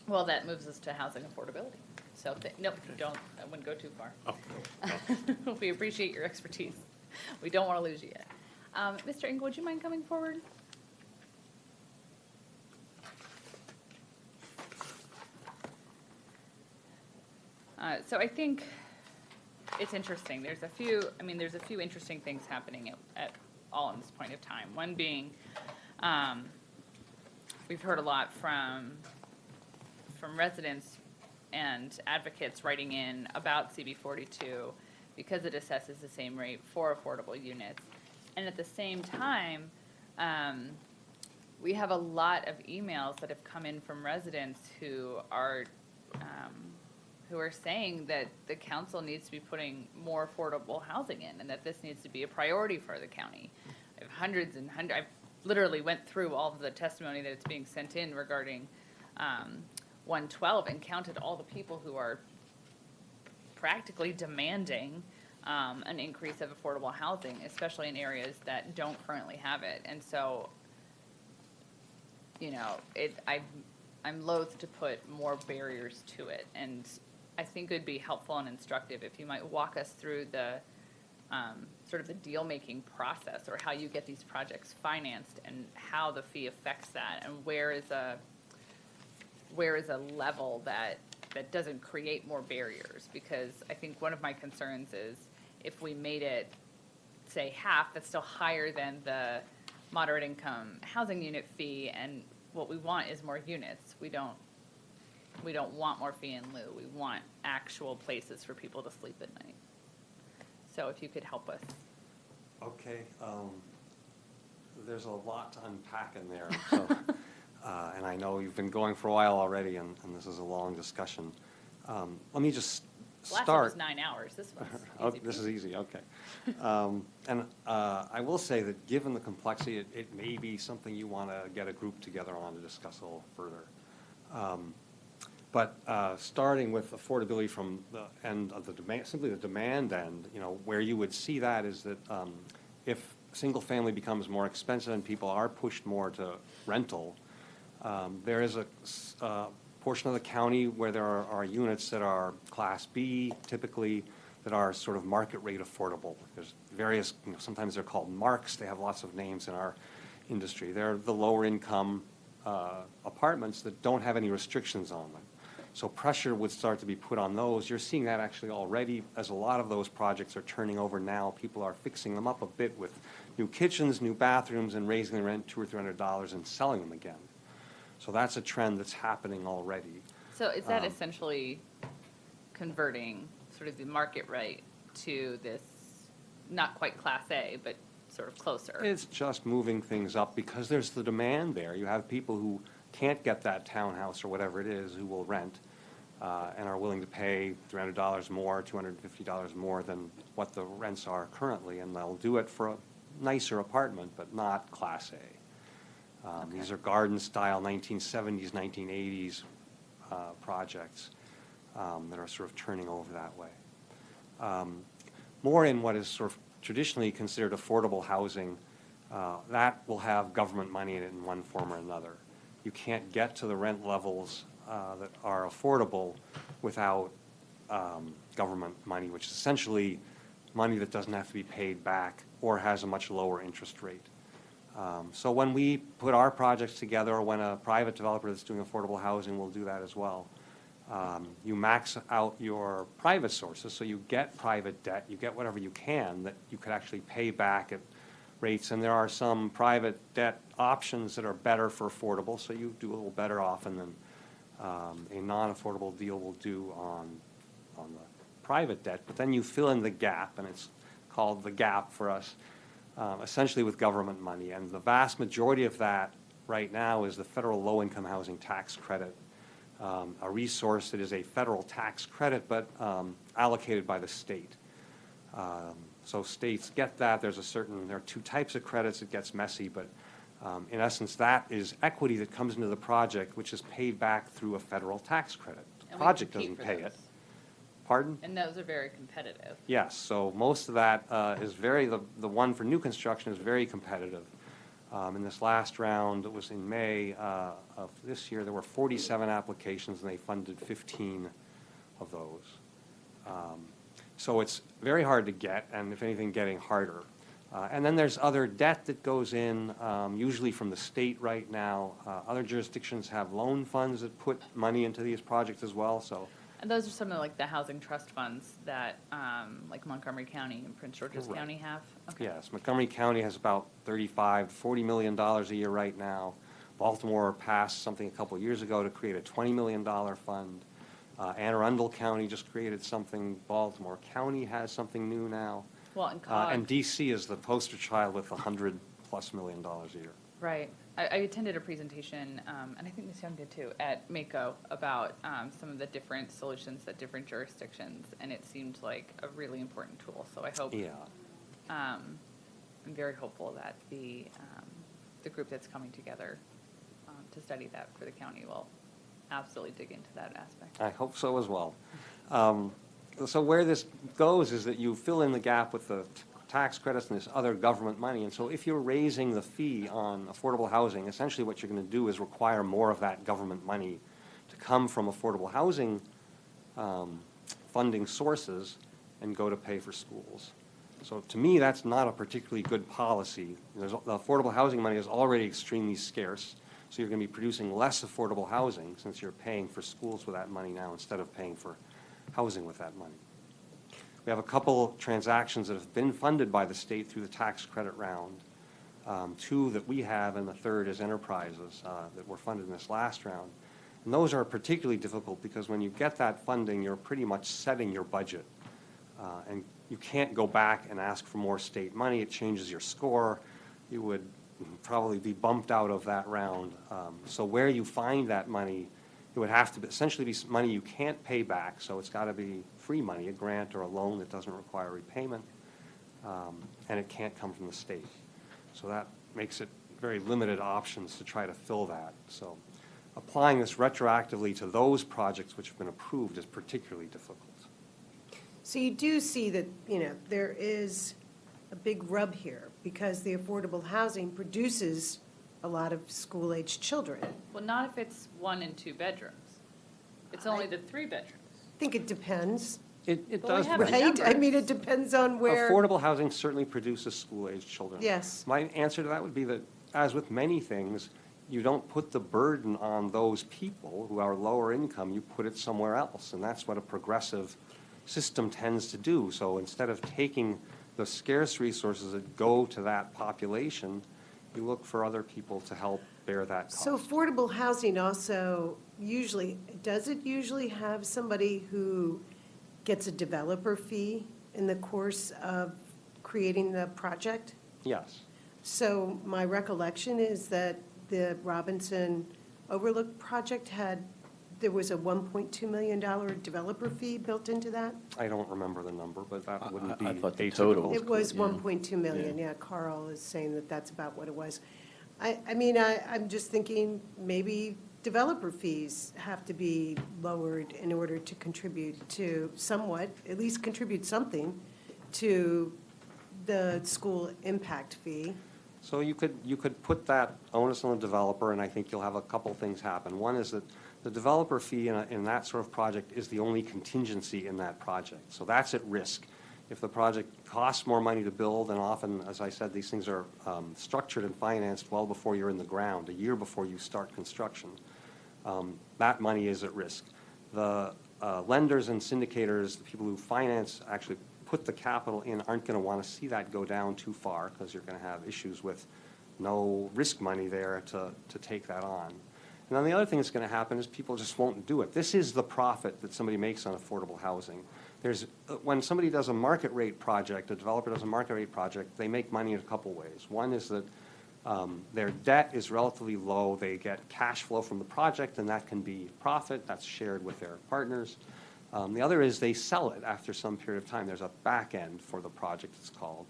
Well, that moves us to housing affordability. So, nope, I wouldn't go too far. Oh. We appreciate your expertise. We don't want to lose you yet. Mr. Engel, would you mind coming forward? So I think it's interesting. There's a few interesting things happening at all in this point of time. One being, we've heard a lot from residents and advocates writing in about CB-42 because it assesses the same rate for affordable units. And at the same time, we have a lot of emails that have come in from residents who are saying that the council needs to be putting more affordable housing in, and that this needs to be a priority for the county. I have hundreds and hundreds. I've literally went through all of the testimony that it's being sent in regarding 112 and counted all the people who are practically demanding an increase of affordable housing, especially in areas that don't currently have it. And so, I'm loath to put more barriers to it, and I think it would be helpful and instructive if you might walk us through the sort of the deal-making process, or how you get these projects financed and how the fee affects that, and where is a level that doesn't create more barriers. Because I think one of my concerns is if we made it, say, half, that's still higher than the moderate income housing unit fee, and what we want is more units. We don't want more fee in lieu. We want actual places for people to sleep at night. So if you could help us. Okay, there's a lot to unpack in there. So, and I know you've been going for a while already, and this is a long discussion. Let me just Last one start. was 9 hours. This one's Oh, this is easy, okay. And I will say that given the complexity, it may be something you want to get a group together on to discuss a little further. But starting with affordability from the end of the demand, simply the demand end, you know, where you would see that is that if single-family becomes more expensive and people are pushed more to rental, there is a portion of the county where there are units that are Class B, typically, that are sort of market rate affordable. There's various, you know, sometimes they're called marks. They have lots of names in our industry. They're the lower income apartments that don't have any restrictions on them. So pressure would start to be put on those. You're seeing that actually already, as a lot of those projects are turning over now. People are fixing them up a bit with new kitchens, new bathrooms, and raising the rent $200 or $300 and selling them again. So that's a trend that's happening already. So is that essentially converting sort of the market rate to this, not quite Class A, but sort of closer? It's just moving things up because there's the demand there. You have people who can't get that townhouse or whatever it is who will rent and are willing to pay $300 more, $250 more than what the rents are currently, and they'll do it for a nicer apartment, but not Class A. These are garden-style 1970s, 1980s projects that are sort of turning over that way. More in what is sort of traditionally considered affordable housing, that will have government money in it in one form or another. You can't get to the rent levels that are affordable without government money, which is essentially money that doesn't have to be paid back or has a much lower interest rate. So when we put our projects together, or when a private developer that's doing affordable housing will do that as well, you max out your private sources, so you get private debt, you get whatever you can that you could actually pay back at rates, and there are some private debt options that are better for affordable, so you do a little better often than a non-affordable deal will do on the private debt. But then you fill in the gap, and it's called the gap for us, essentially with government money. And the vast majority of that right now is the federal low-income housing tax credit, a resource that is a federal tax credit, but allocated by the state. So states get that. There are two types of credits. It gets messy, but in essence, that is equity that comes into the project, which is paid back through a federal tax credit. The And we project compete doesn't for pay those. it. Pardon? And those are very competitive. Yes, so most of that is the one for new construction is very competitive. In this last round, it was in May of this year, there were 47 applications, and they funded 15 of those. So it's very hard to get, and if anything, getting harder. And then there's other debt that goes in, usually from the state right now. Other jurisdictions have loan funds that put money into these projects as well, so. And those are some of like the housing trust funds that like Montgomery County and Prince George's Right. County have? Okay. Yes, Montgomery County has about $35 to $40 million a year right now. Baltimore passed something a couple of years ago to create a $20 million fund. Anne Arundel County just created something. Baltimore County has something new now. Well, and COG. And DC is the poster child with $100+ million a year. Right. I attended a presentation, and I think Ms. Young did too, at Mako about some of the different solutions at different jurisdictions, and it seemed like a really important tool. So I hope, Yeah. I'm very hopeful that the group that's coming together to study that for the county will absolutely dig into that aspect. I hope so as well. So where this goes is that you fill in the gap with the tax credits and this other government money. And so if you're raising the fee on affordable housing, essentially what you're going to do is require more of that government money to come from affordable housing funding sources and go to pay for schools. So to me, that's not a particularly good policy. The affordable housing money is already extremely scarce, so you're going to be producing less affordable housing since you're paying for schools with that money now instead of paying for housing with that money. We have a couple transactions that have been funded by the state through the tax credit round. Two that we have, and the third is enterprises that were funded in this last round. And those are particularly difficult because when you get that funding, you're pretty much setting your budget. And you can't go back and ask for more state money. It changes your score. You would probably be bumped out of that round. So where you find that money, it would have to essentially be money you can't pay back, so it's got to be free money, a grant or a loan that doesn't require repayment, and it can't come from the state. So that makes it very limited options to try to fill that. So applying this retroactively to those projects which have been approved is particularly difficult. So you do see that, there is a big rub here, because the affordable housing produces a lot of school-aged children. Well, not if it's 1 and 2 bedrooms. It's only the 3 bedrooms. I think it depends, It But we does. have produce- a right? I numbers. mean, it depends on where. Affordable housing certainly produces school-aged children. Yes. My answer to that would be that, as with many things, you don't put the burden on those people who are lower income, you put it somewhere else. And that's what a progressive system tends to do. So instead of taking the scarce resources that go to that population, you look for other people to help bear that cost. So affordable housing also does it usually have somebody who gets a developer fee in the course of creating the project? Yes. So my recollection is that the Robinson Overlook project there was a $1.2 million developer fee built into that? I don't remember the number, but that wouldn't be I thought the atypical. total It was Yeah. 1.2 million, yeah, Carl is saying that that's about what it was. I'm just thinking, maybe developer fees have to be lowered in order to contribute to somewhat, at least contribute something to the school impact fee. So you could put that onus on the developer, and I think you'll have a couple things happen. One is that the developer fee in that sort of project is the only contingency in that project. So that's at risk. If the project costs more money to build, and often, as I said, these things are structured and financed well before you're in the ground, a year before you start construction, that money is at risk. The lenders and syndicators, the people who finance, actually put the capital in, aren't going to want to see that go down too far, because you're going to have issues with no risk money there to take that on. And then the other thing that's going to happen is people just won't do it. This is the profit that somebody makes on affordable housing. When somebody does a market rate project, a developer does a market rate project, they make money in a couple ways. One is that their debt is relatively low. They get cash flow from the project, and that can be profit. That's shared with their partners. The other is they sell it after some period of time. There's a back end for the project, it's called.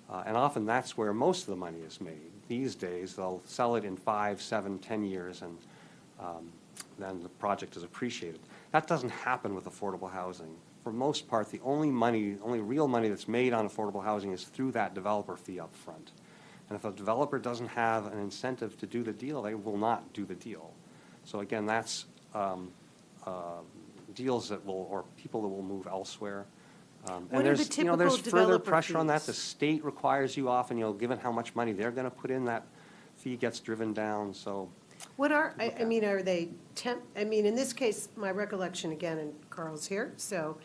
And often that's where most of the money is made. These days, they'll sell it in 5, 7, 10 years, and then the project is appreciated. That doesn't happen with affordable housing. For most part, the only real money that's made on affordable housing is through that developer fee up front. And if a developer doesn't have an incentive to do the deal, they will not do the deal. So again, that's deals that will, or people that will move elsewhere. What are the typical there's further developer pressure on that. fees? The state requires you often, given how much money they're going to put in, that fee gets driven down, so. What are they in this case, my recollection again, and Carl's here, so,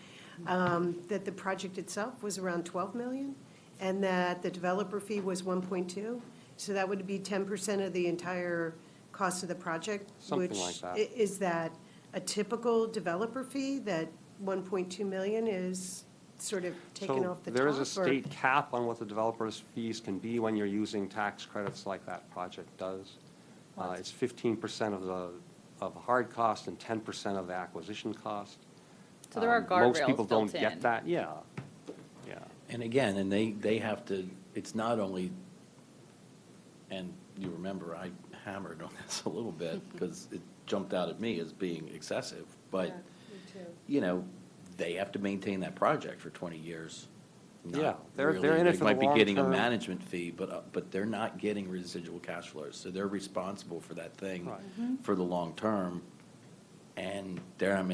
that the project itself was around 12 million, and that the developer fee was 1.2, so that would be 10% of the entire cost of the project? Something like that. Is that a typical developer fee, that 1.2 million is sort of taken off the top? There is a or- state cap on what the developer's fees can be when you're using tax credits like that project does. It's 15% of the hard cost and 10% of the acquisition cost. So there are Most guardrails people don't built get in. that, yeah. And again, and they have to, it's not only, and you remember, I hammered on this a little bit, because it jumped out at me as being excessive, but, they have to maintain that project for 20 years. Not Yeah, they're really. in it for the They might be long getting a term. management fee, but they're not getting residual cash flows, so they're responsible for that thing Right. for the long term, and they're not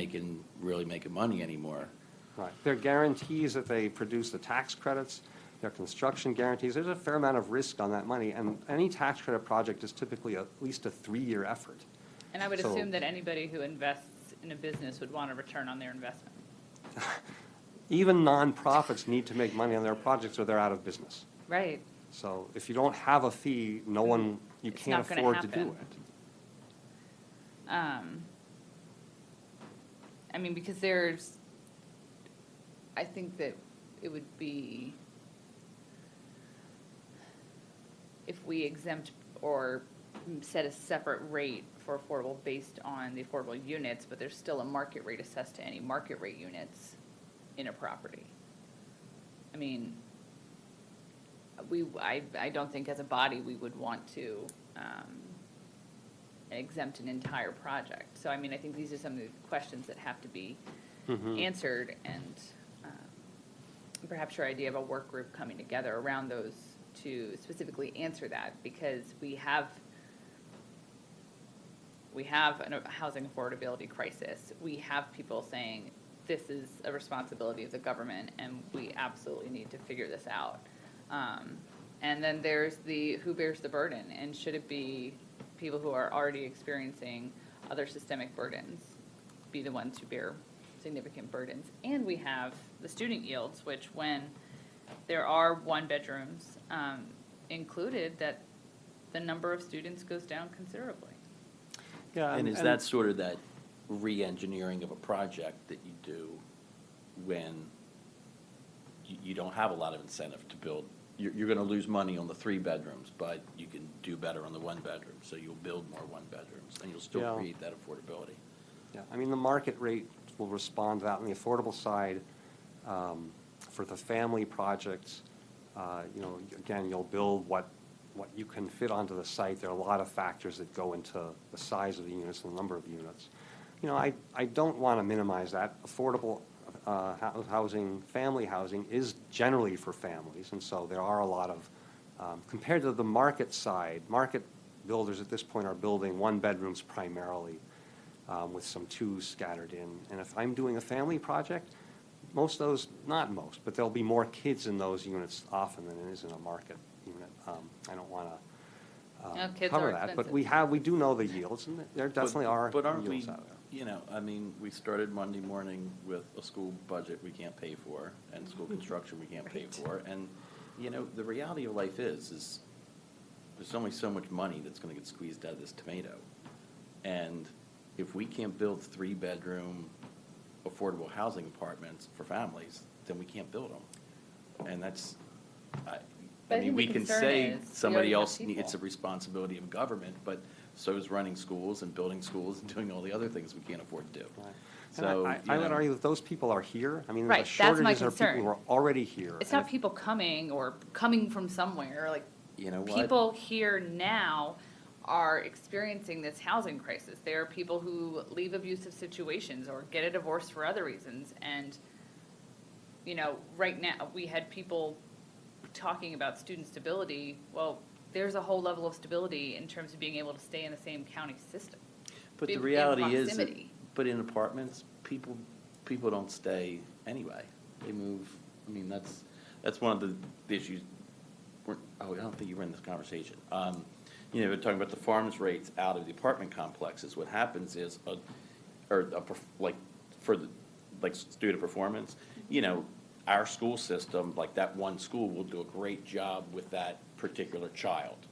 really making money anymore. Right. There are guarantees that they produce the tax credits, there are construction guarantees. There's a fair amount of risk on that money, and any tax credit project is typically at least a 3-year effort. And I would So- assume that anybody who invests in a business would want a return on their investment. Even nonprofits need to make money on their projects or they're out of business. Right. So if you don't have a fee, you It's can't not gonna afford to do happen. it. Because I think that it would be, if we exempt or set a separate rate for affordable based on the affordable units, but there's still a market rate assessed to any market rate units, in a property. I mean, I don't think as a body we would want to exempt an entire project. So I mean, I think these are some of the questions that have to be answered, and perhaps your idea of a work group coming together around those to specifically answer that, because we have a housing affordability crisis. We have people saying this is a responsibility of the government and we absolutely need to figure this out. And then there's the who bears the burden, and should it be people who are already experiencing other systemic burdens be the ones who bear significant burdens? And we have the student yields, which when there are one bedrooms included, that the number of students goes down considerably. Yeah, And is that sort of that re-engineering of a project that you do when you don't have a lot of incentive to build? You're going to lose money on the 3 bedrooms, but you can do better on the 1 bedroom, so you'll build more 1 bedrooms, and you'll still Yeah. create that affordability. Yeah, I mean, the market rate will respond to that. On the affordable side, for the family projects, you know, again, you'll build what you can fit onto the site. There are a lot of factors that go into the size of the units and the number of units. You know, I don't want to minimize that. Affordable housing, family housing is generally for families, and so there are a lot of, compared to the market side, market builders at this point are building 1 bedrooms primarily, with some 2s scattered in. And if I'm doing a family project, most of those, not most, but there'll be more kids in those units often than it is in a market unit. I don't want to Kids cover are that, but expensive. we do know the yields, and there definitely are But aren't we, yields out there. you know, I mean, we started Monday morning with a school budget we can't pay for, and school construction we can't pay for, and, you know, the reality of life is there's only so much money that's gonna get squeezed out of this tomato. And if we can't build 3-bedroom affordable housing apartments for families, then we can't build them. And that's, But I I mean, think we the can concern say is we somebody already have else, it's a people. responsibility of government, but so is running schools and building schools and doing all the other things we can't afford to do. Right. So, And you I would know, argue that those people are here. I mean, Right, the that's my shortages are people concern. who are already here. It's and not if- people coming or coming from somewhere, like, you know what? people here now are experiencing this housing crisis. There are people who leave abusive situations or get a divorce for other reasons. And, you know, right now, we had people talking about student stability. Well, there's a whole level of stability in terms of being able to stay in the same county system. But the in reality is, that- proximity. but in apartments, people don't stay anyway. They move, I mean, that's one of the issues. I don't think you were in this conversation. You know, we're talking about the farms rates out of the apartment complexes. What happens is, like, for the, like, student performance, you know, our school system, like that one school will do a great job with that particular child.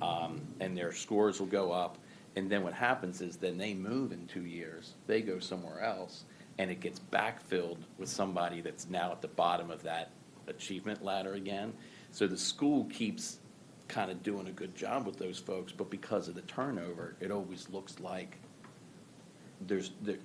And their scores will go up. And then what happens is then they move in 2 years, they go somewhere else, and it gets backfilled with somebody that's now at the bottom of that achievement ladder again. So the school keeps kind of doing a good job with those folks, but because of the turnover, it always looks like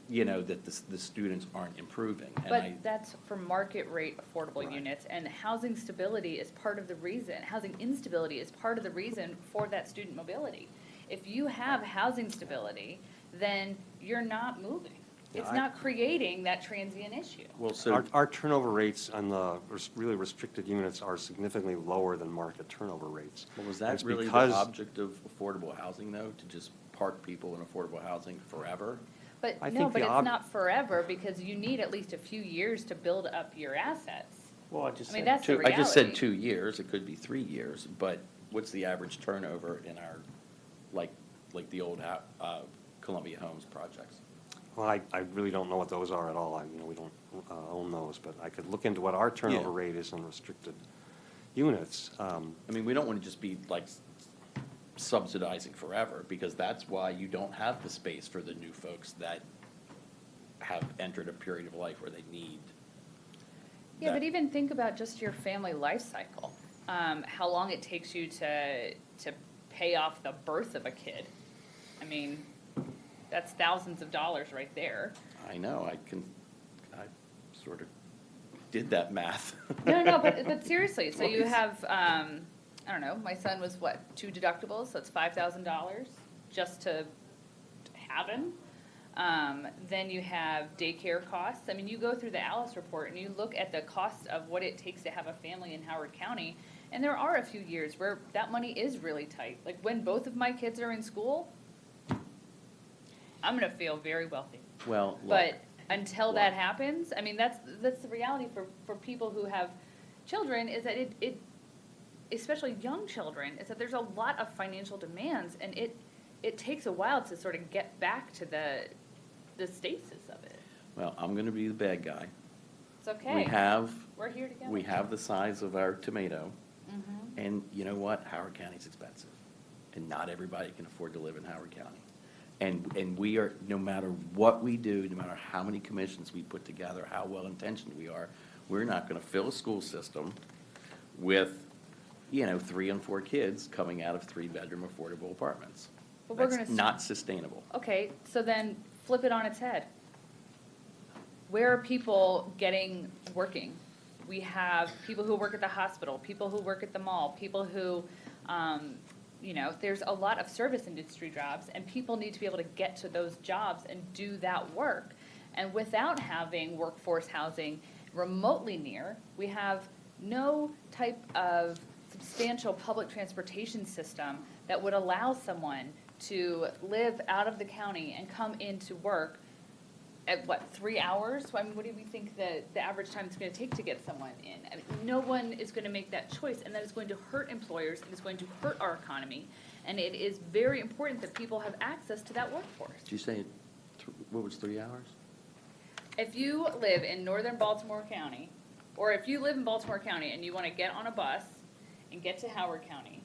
you know, that the students aren't improving. And But that's for market rate affordable Right. units, and housing stability is part of the reason, housing instability is part of the reason for that student mobility. If you have housing stability, then you're not moving. Yeah, It's I- not creating that transient issue. Well, so, Our turnover rates on the really restricted units are significantly lower than market turnover rates. well, was that It's really the because- object of affordable housing, though, to just park people in affordable housing forever? But I no, think but the it's not forever, because you need at least a few years to build up your assets. Well, I just I mean, said that's the two, I just said reality. 2 years, it could be 3 years, but what's the average turnover in our, like the old Columbia Homes projects? Well, I really don't know what those are at all. You know, we don't own those, but I could look into what our turnover Yeah. rate is on restricted units. I mean, we don't want to just be like subsidizing forever, because that's why you don't have the space for the new folks that have entered a period of life where they need. Yeah, that. but even think about just your family life cycle. How long it takes you to pay off the birth of a kid. I mean, that's thousands of dollars right there. I know, I sort of did that math. No, but seriously, so you have, I don't know, my son was what, 2 deductibles, so it's $5,000 just to have him. Then you have daycare costs. I mean, you go through the Alice report and you look at the cost of what it takes to have a family in Howard County, and there are a few years where that money is really tight. Like when both of my kids are in school, I'm gonna feel very wealthy. Well, look, But until that happens, I mean, that's the reality for people who have children, is that it, especially young children, is that there's a lot of financial demands, and it takes a while to sort of get back to the stasis of it. well, I'm gonna be the bad guy. It's okay. We're here together. We have the size of our tomato, Mhm. and you know what? Howard County's expensive, and not everybody can afford to live in Howard County. And we are, no matter what we do, no matter how many commissions we put together, how well-intentioned we are, we're not gonna fill a school system with, 3 and 4 kids coming out of 3-bedroom affordable apartments. But we're That's gonna not sustainable. Okay, so then flip it on its head. Where are people working? We have people who work at the hospital, people who work at the mall, people who, there's a lot of service industry jobs, and people need to be able to get to those jobs and do that work. And without having workforce housing remotely near, we have no type of substantial public transportation system that would allow someone to live out of the county and come into work at 3 hours? I mean, what do we think the average time it's gonna take to get someone in? I mean, no one is gonna make that choice, and that is going to hurt employers, and it's going to hurt our economy. And it is very important that people have access to that workforce. Did you say, what was 3 hours? If you live in northern Baltimore County, or if you live in Baltimore County and you wanna get on a bus and get to Howard County,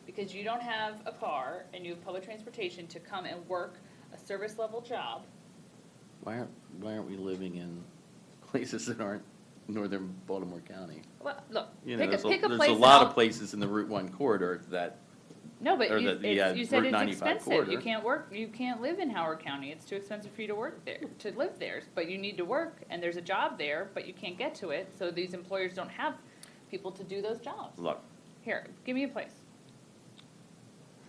because you don't have a car and you have public transportation to come and work a service level job, Why aren't we living in places that aren't northern Baltimore County? well, look, You pick know, a place. there's a lot of places in the Route 1 corridor that, No, but or you, the, yeah, you said Route it's 95 expensive. You corridor. can't live in Howard County. It's too expensive for you to work there, to live there. But you need to work, and there's a job there, but you can't get to it, so these employers don't have people to do those jobs. look, Here, give me a place.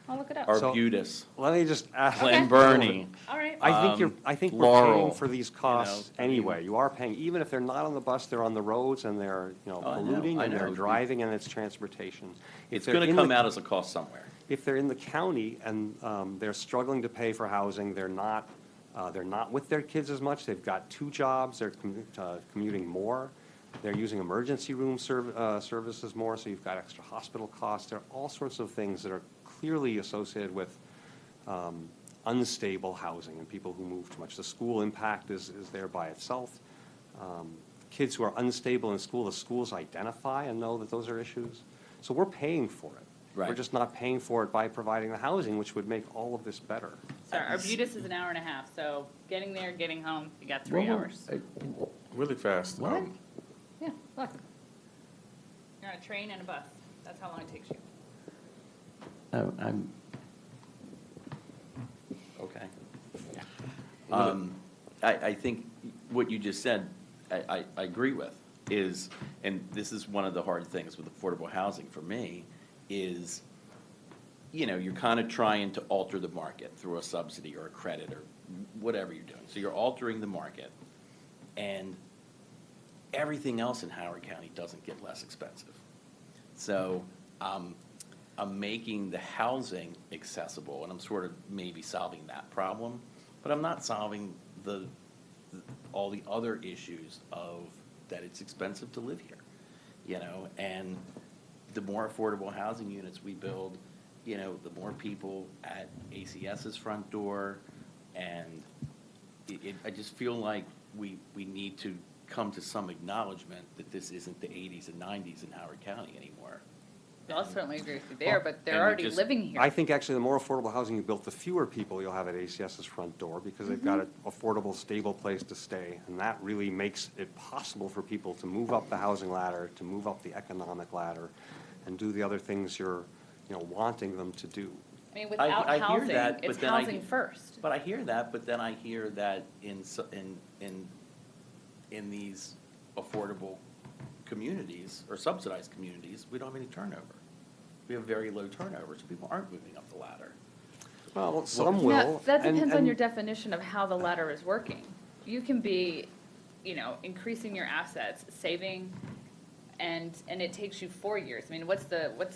I'll look it up. So- Arbutus, Let me just ask. Glen Burnie. All right. I think we're Laurel, paying for these costs I mean- anyway. You are paying, even if they're not on the bus, they're on the roads and they're, Oh, I know, polluting I and they're know. driving and it's transportation. If It's they're gonna in the- come out as a cost somewhere. If they're in the county and they're struggling to pay for housing, they're not with their kids as much, they've got 2 jobs, they're commuting more, they're using emergency room services more, so you've got extra hospital costs. There are all sorts of things that are clearly associated with unstable housing and people who move too much. The school impact is there by itself. Kids who are unstable in school, the schools identify and know that those are issues. So we're paying for it. We're Right. just not paying for it by providing the housing, which would make all of this better. Sorry, Arbutus is an hour and a half, so getting there, getting home, you got 3 hours. Really fast. What? Yeah, look. You're on a train and a bus. That's how long it takes you. I'm, okay. I think what you just said, I agree with, is, and this is one of the hard things with affordable housing for me, is, you're kind of trying to alter the market through a subsidy or a credit or whatever you're doing. So you're altering the market, and everything else in Howard County doesn't get less expensive. So I'm making the housing accessible, and I'm sort of maybe solving that problem, but I'm not solving all the other issues of that it's expensive to live here, and the more affordable housing units we build, the more people at ACS's front door, and I just feel like we need to come to some acknowledgement that this isn't the 80s and 90s in Howard County anymore. I'll certainly agree with you there, but they're and we already just- living here. I think actually the more affordable housing you build, the fewer people you'll have at ACS's front door because they've got an affordable, stable place to stay. And that really makes it possible for people to move up the housing ladder, to move up the economic ladder, and do the other things you're, wanting them to do. I mean, without I hear housing, that, it's but then I housing hear- first. But I hear that, but then I hear that in these affordable communities or subsidized communities, we don't have any turnover. We have very low turnover, so people aren't moving up the ladder. Well, some Now, will. that and- depends on and- your definition of how the ladder is working. You can be, increasing your assets, saving, and it takes you 4 years. I mean,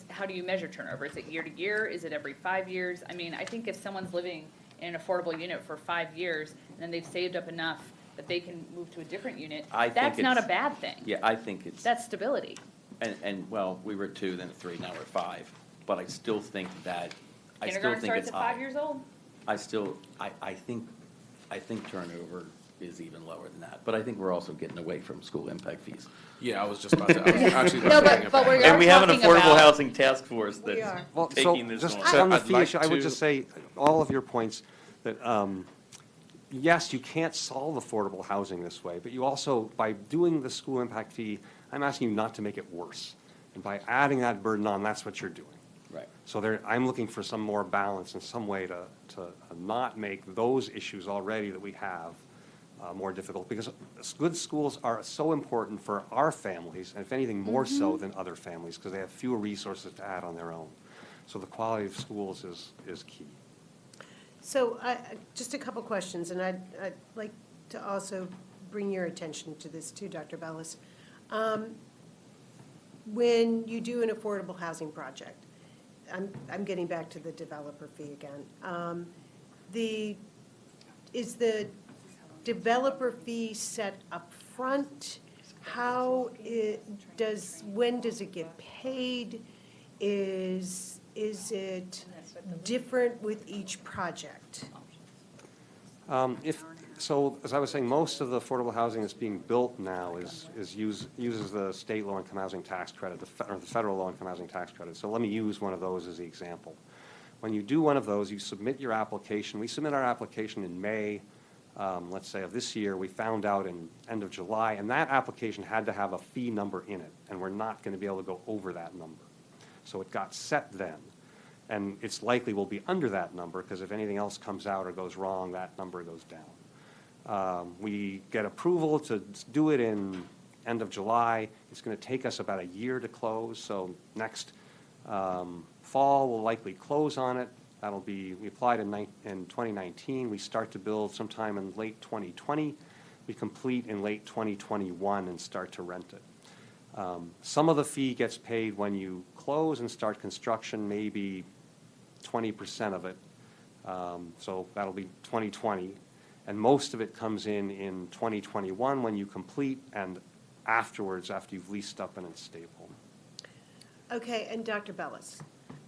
how do you measure turnover? Is it year to year? Is it every 5 years? I mean, I think if someone's living in an affordable unit for 5 years, and then they've saved up enough that they can move to a different unit, I think that's not a it's- bad thing. Yeah, I think it's, That's stability. well, we were at 2, then at 3, now we're at 5, but I still think that, Kindergarten starts it's at 5 high. years old. I think turnover is even lower than that, but I think we're also getting away from school impact fees. Yeah, I was just about to, I was actually No, saying but we're about. And we have an talking affordable about- housing task force We that's are. Well, so taking this just on. on the I'd fee like issue, I would to- just say, all of your points, that, yes, you can't solve affordable housing this way, but you also, by doing the school impact fee, I'm asking you not to make it worse. And by adding that burden on, that's what you're doing. Right. So there, I'm looking for some more balance and some way to not make those issues already that we have more difficult, because good schools are so important for our families, and if anything, more so than other families, because they have fewer resources to add on their own. So the quality of schools is key. So just a couple questions, and I'd like to also bring your attention to this too, Dr. Bellis. When you do an affordable housing project, I'm getting back to the developer fee again. Is the developer fee set up front? When does it get paid? Is it different with each project? So, as I was saying, most of the affordable housing that's being built now uses the state low-income housing tax credit, or the federal low-income housing tax credit. So let me use one of those as the example. When you do one of those, you submit your application. We submit our application in May, let's say, of this year. We found out in end of July, and that application had to have a fee number in it, and we're not going to be able to go over that number. So it got set then. And it's likely we'll be under that number, because if anything else comes out or goes wrong, that number goes down. We get approval to do it in end of July. It's going to take us about a year to close, so next fall, we'll likely close on it. That'll be, we applied in 2019. We start to build sometime in late 2020. We complete in late 2021 and start to rent it. Some of the fee gets paid when you close and start construction, maybe 20% of it. So that'll be 2020. And most of it comes in 2021 when you complete, and afterwards, after you've leased up and it's stable. Okay, and Dr. Bellis,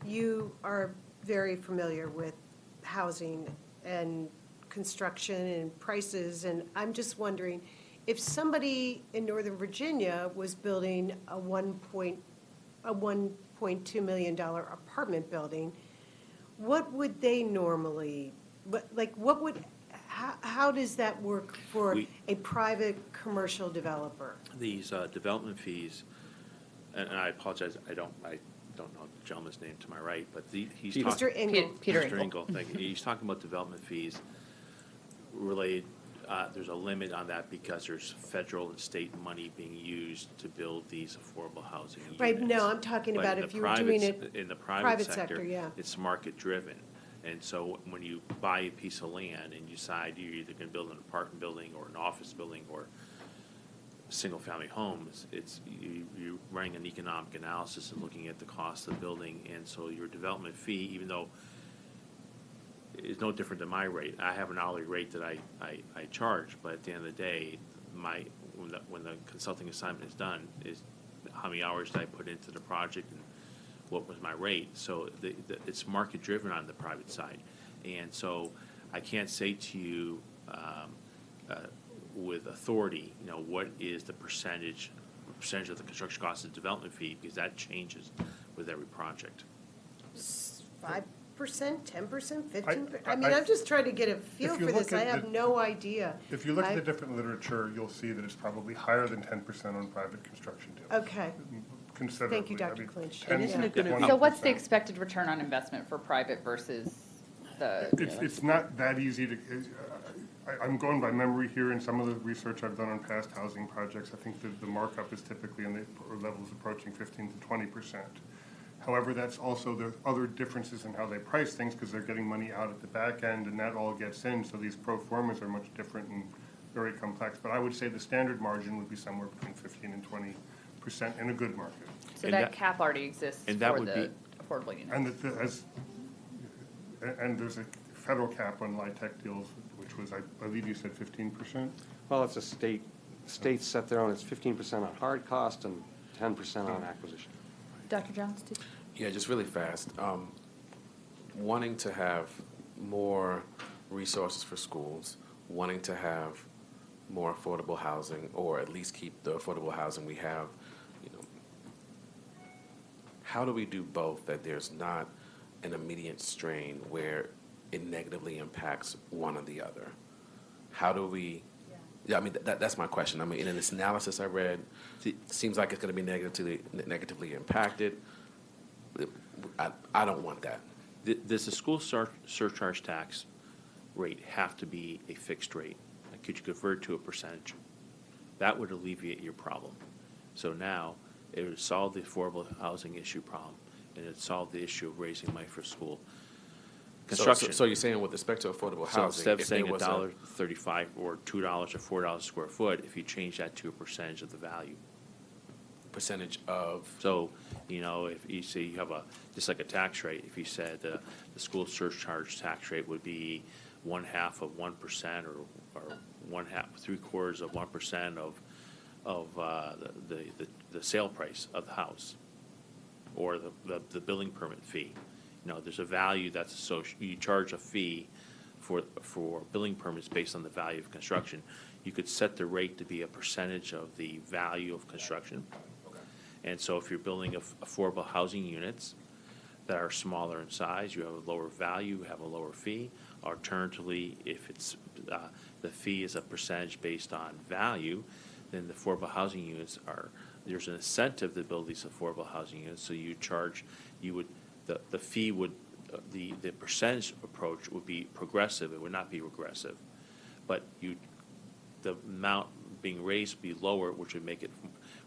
you are very familiar with housing and construction and prices, and I'm just wondering, if somebody in Northern Virginia was building a $1.2 million apartment building, what would they normally, how does that work for a private commercial developer? These development fees, and I apologize, I don't know the gentleman's name to my right, but he's talking. Mr. Engel. Peter Mr. Engel. Engel, thank you. He's talking about development fees related, there's a limit on that because there's federal and state money being used to build these affordable housing units. Right, no, I'm talking But about in if the you were private doing s- it In the private private sector, sector, yeah. it's market-driven. And so when you buy a piece of land and you decide you're either gonna build an apartment building or an office building or single-family homes, you're running an economic analysis and looking at the cost of the building. And so your development fee, even though it's no different than my rate, I have an hourly rate that I charge, but at the end of the day, when the consulting assignment is done, is how many hours did I put into the project and what was my rate? So it's market-driven on the private side. And so I can't say to you with authority, what is the percentage of the construction cost of the development fee, because that changes with every project. 5%, 10%, 15%? I- I mean, I'm just trying to get a feel If you for this. look I at have the- no idea. If you look at I- the different literature, you'll see that it's probably higher than 10% on private construction deals. Okay, Considerably. Thank you, Dr. I mean, Clinch. 10 And isn't to it gonna 20%. So what's the expected return on investment for private versus the? It's not that easy to, I'm going by memory here, in some of the research I've done on past housing projects, I think the markup is typically in the levels approaching 15 to 20%. However, that's also, there's other differences in how they price things, because they're getting money out at the back end, and that all gets in, so these pro formas are much different and very complex. But I would say the standard margin would be somewhere between 15 and 20% in a good market. So And that that- cap already exists and that for would the be- affordable units. And there's a federal cap on LIHTC deals, which was, I believe you said 15%? Well, it's a states set their own, it's 15% on hard cost and 10% on acquisition. Dr. Jones, did Yeah, just really fast. Wanting to have more resources for schools, wanting to have more affordable housing, or at least keep the affordable housing we have, you know, how do we do both, that there's not an immediate strain where it negatively impacts one or the other? How do we, yeah, I mean, that's my question. I mean, in this analysis I read, it seems like it's gonna be negatively impacted. I don't want that. Does the school surcharge tax rate have to be a fixed rate? Like, could you convert to a percentage? That would alleviate your problem. So now, it would solve the affordable housing issue problem, and it'd solve the issue of raising money for school construction. So you're saying with respect to affordable So housing, instead of if there saying was $1.35 or $2 or $4 a square foot, if you change that to a percentage of the value. percentage of, So, you know, if you say you have just like a tax rate, if you said the school surcharge tax rate would be 1/2 of 1% or 1/2, 3/4 of 1% of the sale price of the house, or the building permit fee. You know, there's a value that's associated, you charge a fee for building permits based on the value of construction. You could set the rate to be a percentage of the value of construction. And so if you're building affordable housing units that are smaller in size, you have a lower value, you have a lower fee. Alternatively, if it's, the fee is a percentage based on value, then the affordable housing units there's an incentive to build these affordable housing units, so the fee would, the percentage approach would be progressive, it would not be regressive. But the amount being raised would be lower, which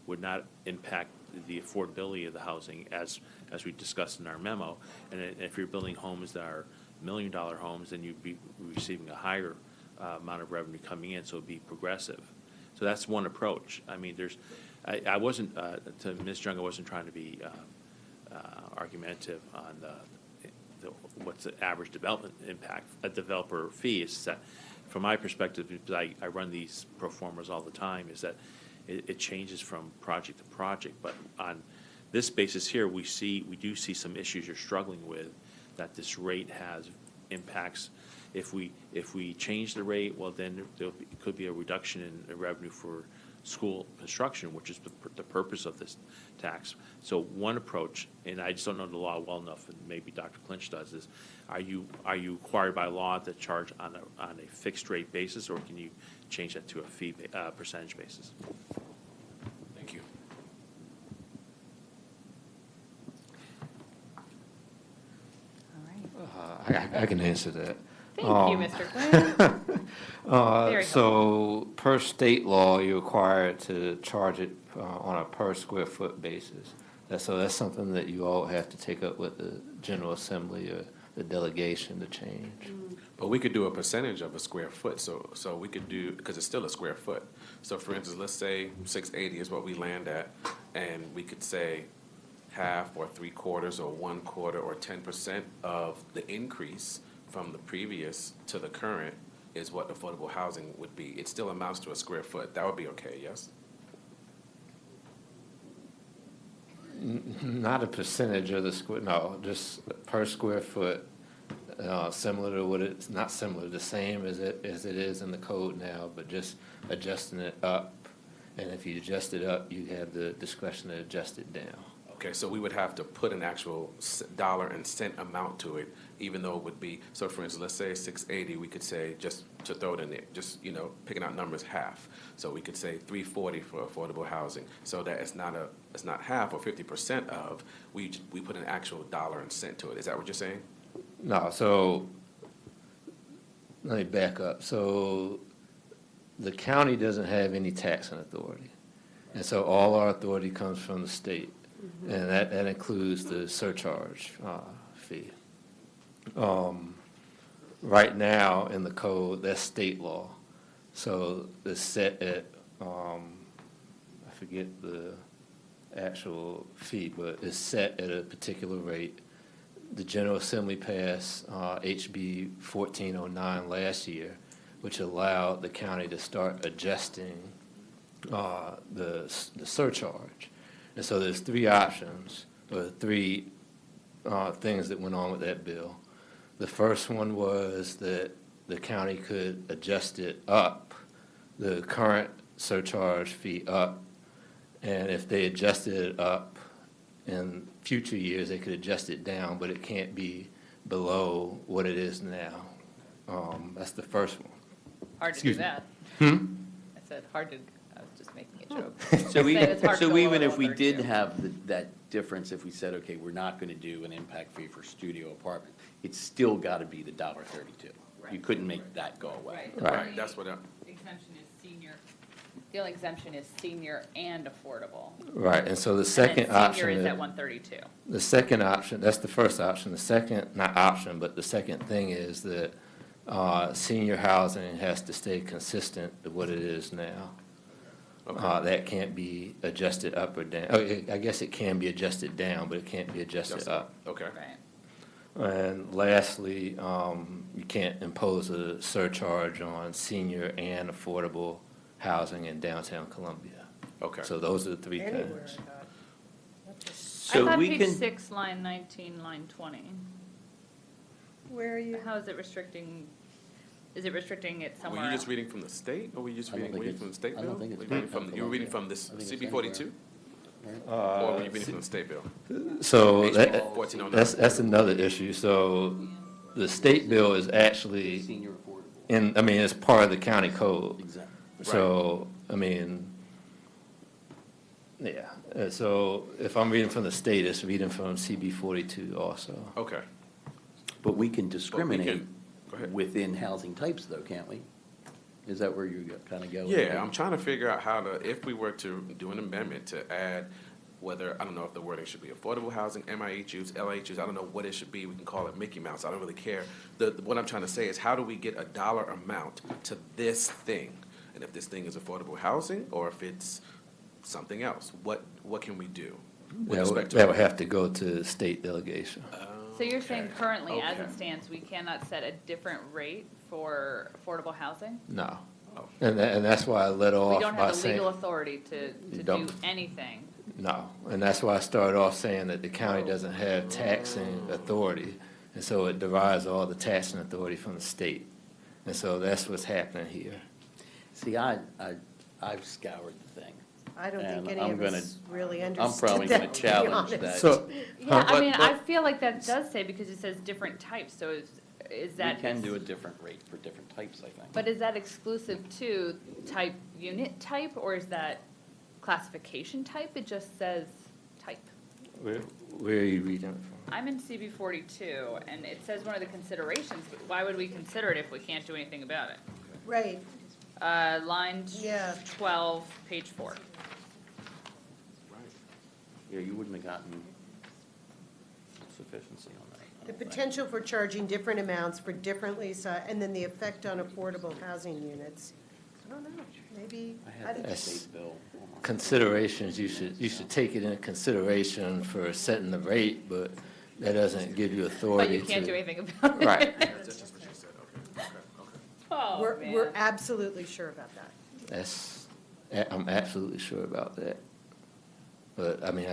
would not impact the affordability of the housing as we discussed in our memo. And if you're building homes that are $1 million homes, then you'd be receiving a higher amount of revenue coming in, so it'd be progressive. So that's one approach. I mean, I wasn't, to Ms. Young, I wasn't trying to be argumentative on what's the average development impact, a developer fee. Is that, from my perspective, because I run these pro formas all the time, is that it changes from project to project. But on this basis here, we do see some issues you're struggling with, that this rate has impacts. If we change the rate, well, then it could be a reduction in revenue for school construction, which is the purpose of this tax. So one approach, and I just don't know the law well enough, and maybe Dr. Clinch does, is are you required by law to charge on a fixed rate basis, or can you change that to a fee percentage basis? thank you. all right. I can answer that. Thank you, Mr. Quinn. Very So, per state law, you're required to charge it on a per square foot basis. So that's something that you all have to take up with the General Assembly or the delegation to change. But we could do a percentage of a square foot, so we could do, because it's still a square foot. So for instance, let's say 680 is what we land at, and we could say half or 3/4 or 1/4 or 10% of the increase from the previous to the current is what affordable housing would be. It still amounts to a square foot. That would be okay, yes? Not a percentage of the square, no, just per square foot, similar to what it's, not similar, the same as it is in the code now, but just adjusting it up. And if you adjust it up, you have the discretion to adjust it down. Okay, so we would have to put an actual dollar and cent amount to it, even though it would be, so for instance, let's say 680, we could say, just to throw it in there, just, picking out numbers, half. So we could say 340 for affordable housing, so that it's not half or 50% of, we put an actual dollar and cent to it. Is that what you're saying? No, so let me back up. So the county doesn't have any taxing authority. And so all our authority comes from the state. And that includes the surcharge fee. Right now in the code, that's state law. So it's set at, I forget the actual fee, but it's set at a particular rate. The General Assembly passed HB 1409 last year, which allowed the county to start adjusting the surcharge. And so there's three options, or three things that went on with that bill. The first one was that the county could adjust it up, the current surcharge fee up, and if they adjusted it up in future years, they could adjust it down, but it can't be below what it is now. That's the first one. Hard to do Excuse me. that. Hmm? I said hard to, I was just making a joke. So Saying it's hard to so go even lower if we than did 32. have that difference, if we said, okay, we're not gonna do an impact fee for studio apartment, it's still gotta be the $1.32. You Right. couldn't make that go away. Right. Right. That's what Exemption is senior, the only exemption is senior and affordable. Right, and so the And second then option. senior is is- at 132. The second option, that's the first option. The second, not option, but the second thing is that senior housing has to stay consistent with what it is now. That can't be adjusted up or down. Oh, I guess it can be adjusted down, but it can't be adjusted up. Okay. Right. And lastly, you can't impose a surcharge on senior and affordable housing in downtown Columbia. Okay. So those are the three Anywhere, things. I So thought we page can, 6, line 19, line 20. Where are you? How is it restricting, is it restricting it Were somewhere you else? just reading from the state, or were you just I don't reading, think were you it's- from the state I bill? don't think it's Were you reading from from, you were reading from Columbia. this I think it's CB-42? anywhere. Or were you reading from the state bill? So HB that, 1409. that's another issue. So the state bill is actually Senior affordable, in, I mean, it's part of the county code. exempt. So, I mean, yeah, so if I'm reading from the state, it's reading from CB-42 also. Okay. But we can But we discriminate can- Go ahead. within housing types though, can't we? Is that where you're kind of going? Yeah, I'm trying to figure out how to, if we were to do an amendment to add whether, I don't know if the wording should be affordable housing, MIHUs, LHUs, I don't know what it should be, we can call it Mickey Mouse, I don't really care. What I'm trying to say is, how do we get a dollar amount to this thing? And if this thing is affordable housing, or if it's something else, what can we do? with respect to- That would have to go to state delegation. So you're saying currently, as it Okay. stands, we cannot set a different rate for affordable housing? No. Oh. And that's why I let We off don't by have the saying, legal authority to do don't. anything. no. And that's why I started off saying that the county doesn't have taxing authority. And so it derives all the taxing authority from the state. And so that's what's happening here. See, I've scoured the thing. I don't think And any I'm of gonna- us really I'm understood probably gonna that, to be challenge honest. that. So, Yeah, I But- mean, I but- feel like that does say, because it says different types, so is We that? can do a different rate for different types, I think. But is that exclusive to type, unit type, or is that classification type? It just says type. where are you reading it from? I'm in CB 42, and it says one of the considerations, but why would we consider it if we can't do anything about it? Right, Line Yeah. 12, page 4. Yeah, you wouldn't have gotten sufficiency on that. I the don't think. potential for charging different amounts for differently and then the effect on affordable housing units. I don't know, maybe, I I had don't- that Yes. state bill. Considerations, you should take it into consideration for setting the rate, but that doesn't give you But authority you to. can't do anything about it. Right. That's just what she said, okay. Oh, we're man. absolutely sure about that. I'm absolutely sure about that. But, I mean,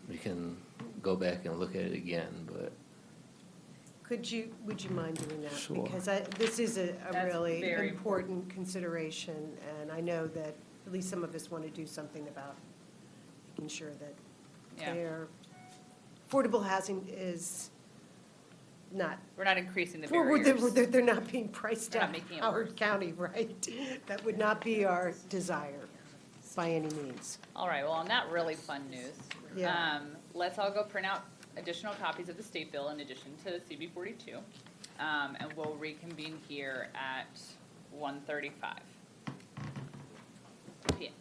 we can go back and look at it again, but Would you mind doing that? Sure. Because this is a That's really very important consideration, and I know that at least some of us want to do something about making sure that Yeah. affordable housing is not, We're not increasing the Well, barriers. they're not being priced They're not out of making it Howard worse. County, right? That would not be our desire by any means. All right, well, on that really fun news, Yeah. let's all go print out additional copies of the state bill in addition to CB 42. and we'll reconvene here at 1:35 p.m.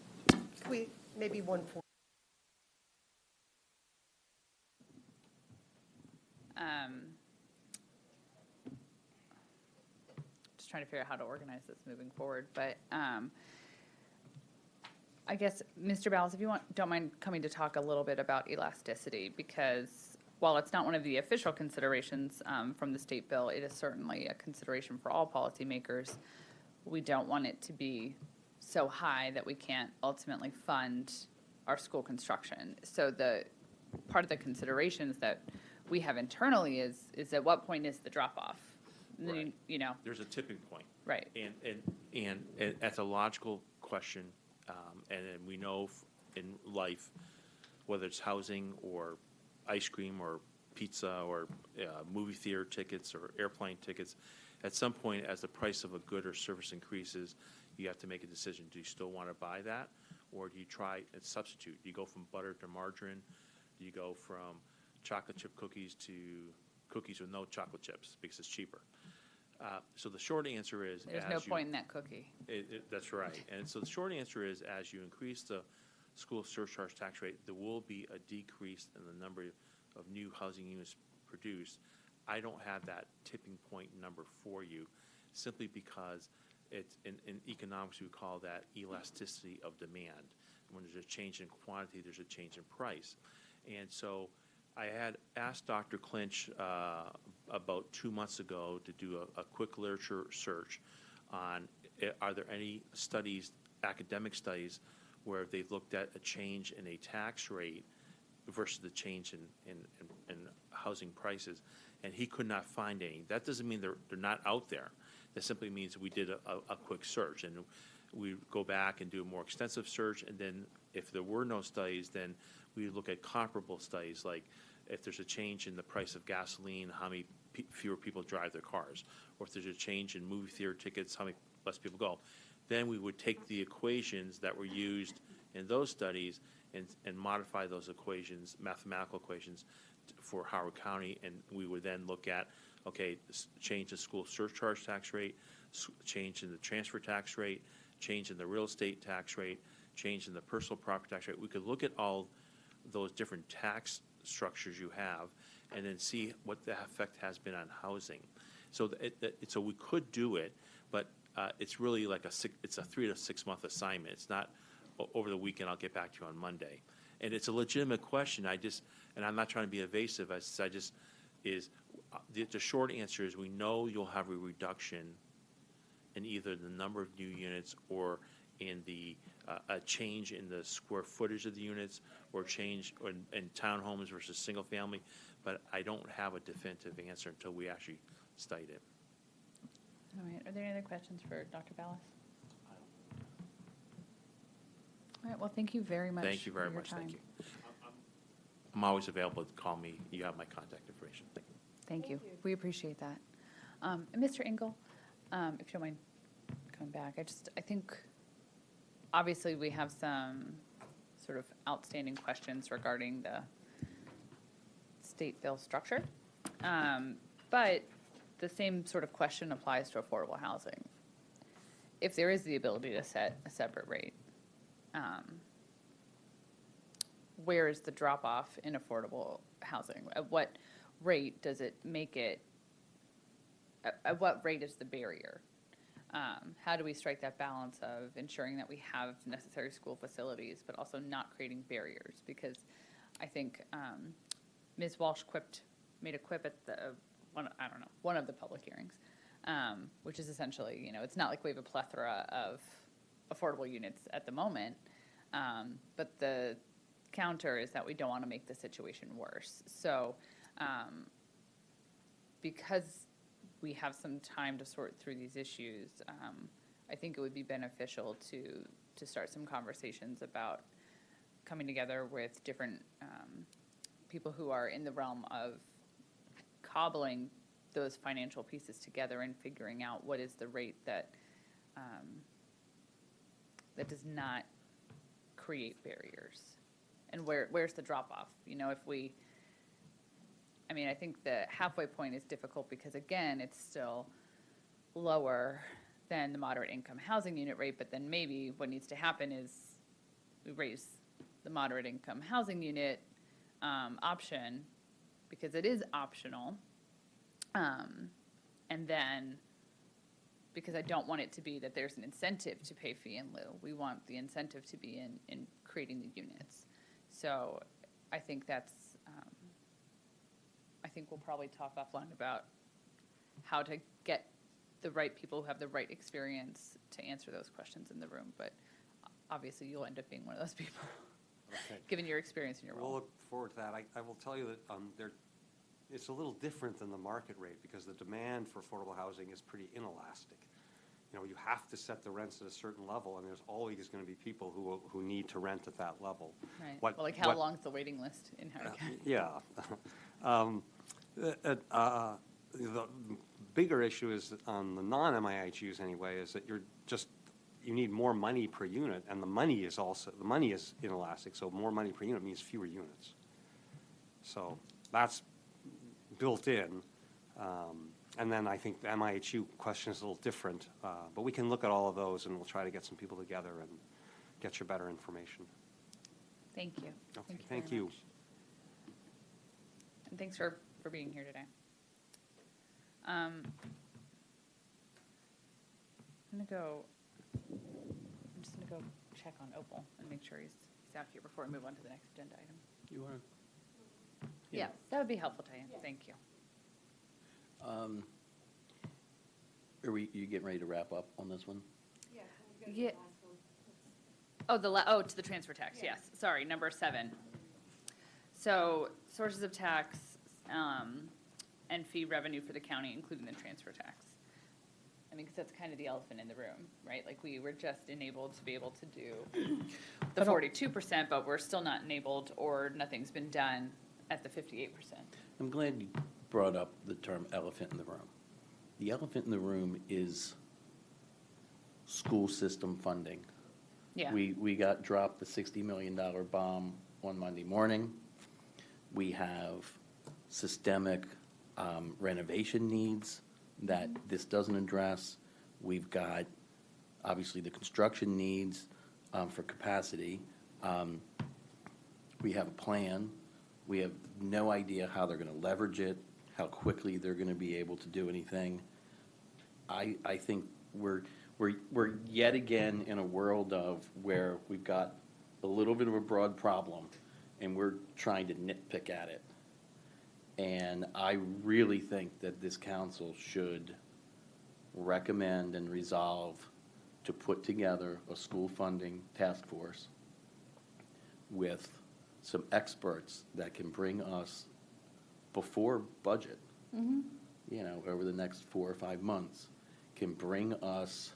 We, maybe 1:40. Just trying to figure out how to organize this moving forward, but I guess, Mr. Ballas, if you don't mind coming to talk a little bit about elasticity, because while it's not one of the official considerations from the state bill, it is certainly a consideration for all policymakers. We don't want it to be so high that we can't ultimately fund our school construction. So the part of the considerations that we have internally is at what point is the drop-off? And then, Right. you know, There's a tipping point. right. And that's a logical question, and then we know in life, whether it's housing or ice cream or pizza or movie theater tickets or airplane tickets, at some point, as the price of a good or service increases, you have to make a decision. Do you still want to buy that, or do you try and substitute? Do you go from butter to margarine? Do you go from chocolate chip cookies to cookies with no chocolate chips because it's cheaper? So the short answer is, There's no point in that cookie. That's right. And so the short answer is, as you increase the school surcharge tax rate, there will be a decrease in the number of new housing units produced. I don't have that tipping point number for you, simply because it's, in economics, we call that elasticity of demand. When there's a change in quantity, there's a change in price. And so I had asked Dr. Clinch about 2 months ago to do a quick literature search on, are there any studies, academic studies, where they've looked at a change in a tax rate versus the change in housing prices, and he could not find any. That doesn't mean they're not out there. That simply means we did a quick search, and we go back and do a more extensive search, and then if there were no studies, then we look at comparable studies, like if there's a change in the price of gasoline, how many fewer people drive their cars, or if there's a change in movie theater tickets, how many less people go. Then we would take the equations that were used in those studies and modify those equations, mathematical equations, for Howard County, and we would then look at, okay, change the school surcharge tax rate, change in the transfer tax rate, change in the real estate tax rate, change in the personal property tax rate. We could look at all those different tax structures you have and then see what the effect has been on housing. So so we could do it, but it's really like it's a 3 to 6 month assignment. It's not over the weekend, I'll get back to you on Monday. And it's a legitimate question. And I'm not trying to be evasive. The short answer is, we know you'll have a reduction in either the number of new units or in the a change in the square footage of the units, or change in townhomes versus single family. But I don't have a definitive answer until we actually studied it. All right, are there any other questions for Dr. Ballas? All right, well, thank you very much. Thank you very for your much. Thank time. you. I'm always available to call me. You have my contact information. Thank you. Thank you. We appreciate that. And Mr. Engel, if you don't mind coming back, I think, obviously, we have some sort of outstanding questions regarding the state bill structure. But the same sort of question applies to affordable housing. If there is the ability to set a separate rate, where is the drop-off in affordable housing? At what rate does it make it, at what rate is the barrier? How do we strike that balance of ensuring that we have necessary school facilities, but also not creating barriers? Because I think Ms. Walsh made a quip at one of the public hearings, which is essentially, it's not like we have a plethora of affordable units at the moment, but the counter is that we don't want to make the situation worse. So because we have some time to sort through these issues, I think it would be beneficial to start some conversations about coming together with different people who are in the realm of cobbling those financial pieces together and figuring out what is the rate that that does not create barriers, and where's the drop off. mean, I think the halfway point is difficult because, again, it's still lower than the moderate income housing unit rate, but then maybe what needs to happen is we raise the moderate income housing unit option, because it is optional. And then, because I don't want it to be that there's an incentive to pay fee in lieu. We want the incentive to be in creating the units. So I think that's, I think we'll probably talk offline about how to get the right people who have the right experience to answer those questions in the room. But obviously, you'll end up being one of those people, Okay. given your experience in your We'll role. look forward to that. I will tell you that it's a little different than the market rate because the demand for affordable housing is pretty inelastic. You know, you have to set the rents at a certain level, and there's always going to be people who need to rent at that level. Right. What- Well, like how what- long's the waiting list in Howard County? Yeah. The bigger issue is that on the non-MIHUs anyway, is that you need more money per unit, and the money is inelastic, so more money per unit means fewer units. So that's built in. And then I think the MIHU question is a little different, but we can look at all of those and we'll try to get some people together and get you better information. Thank you. Okay, very thank you. much. And thanks for being here today. I'm just gonna go check on Opal and make sure he's out here before we move on to the next agenda item. You want Yeah, that would be helpful, Diane. Thank you. Are you getting ready to wrap up on this one? Yeah. Oh, to the transfer tax, yes. Sorry, number 7. So sources of tax and fee revenue for the county, including the transfer tax. I mean, because that's kind of the elephant in the room, right? Like, we were just enabled to be able to do the 42%, but we're still not enabled, or nothing's been done at the 58%. I'm glad you brought up the term elephant in the room. The elephant in the room is school system funding. Yeah. We got dropped the $60 million bomb on Monday morning. We have systemic renovation needs that this doesn't address. We've got, obviously, the construction needs for capacity. We have a plan. We have no idea how they're going to leverage it, how quickly they're going to be able to do anything. I think we're yet again in a world of where we've got a little bit of a broad problem, and we're trying to nitpick at it. And I really think that this council should recommend and resolve to put together a school funding task force with some experts that can bring us before budget, you know, over the next 4 or 5 months, can bring us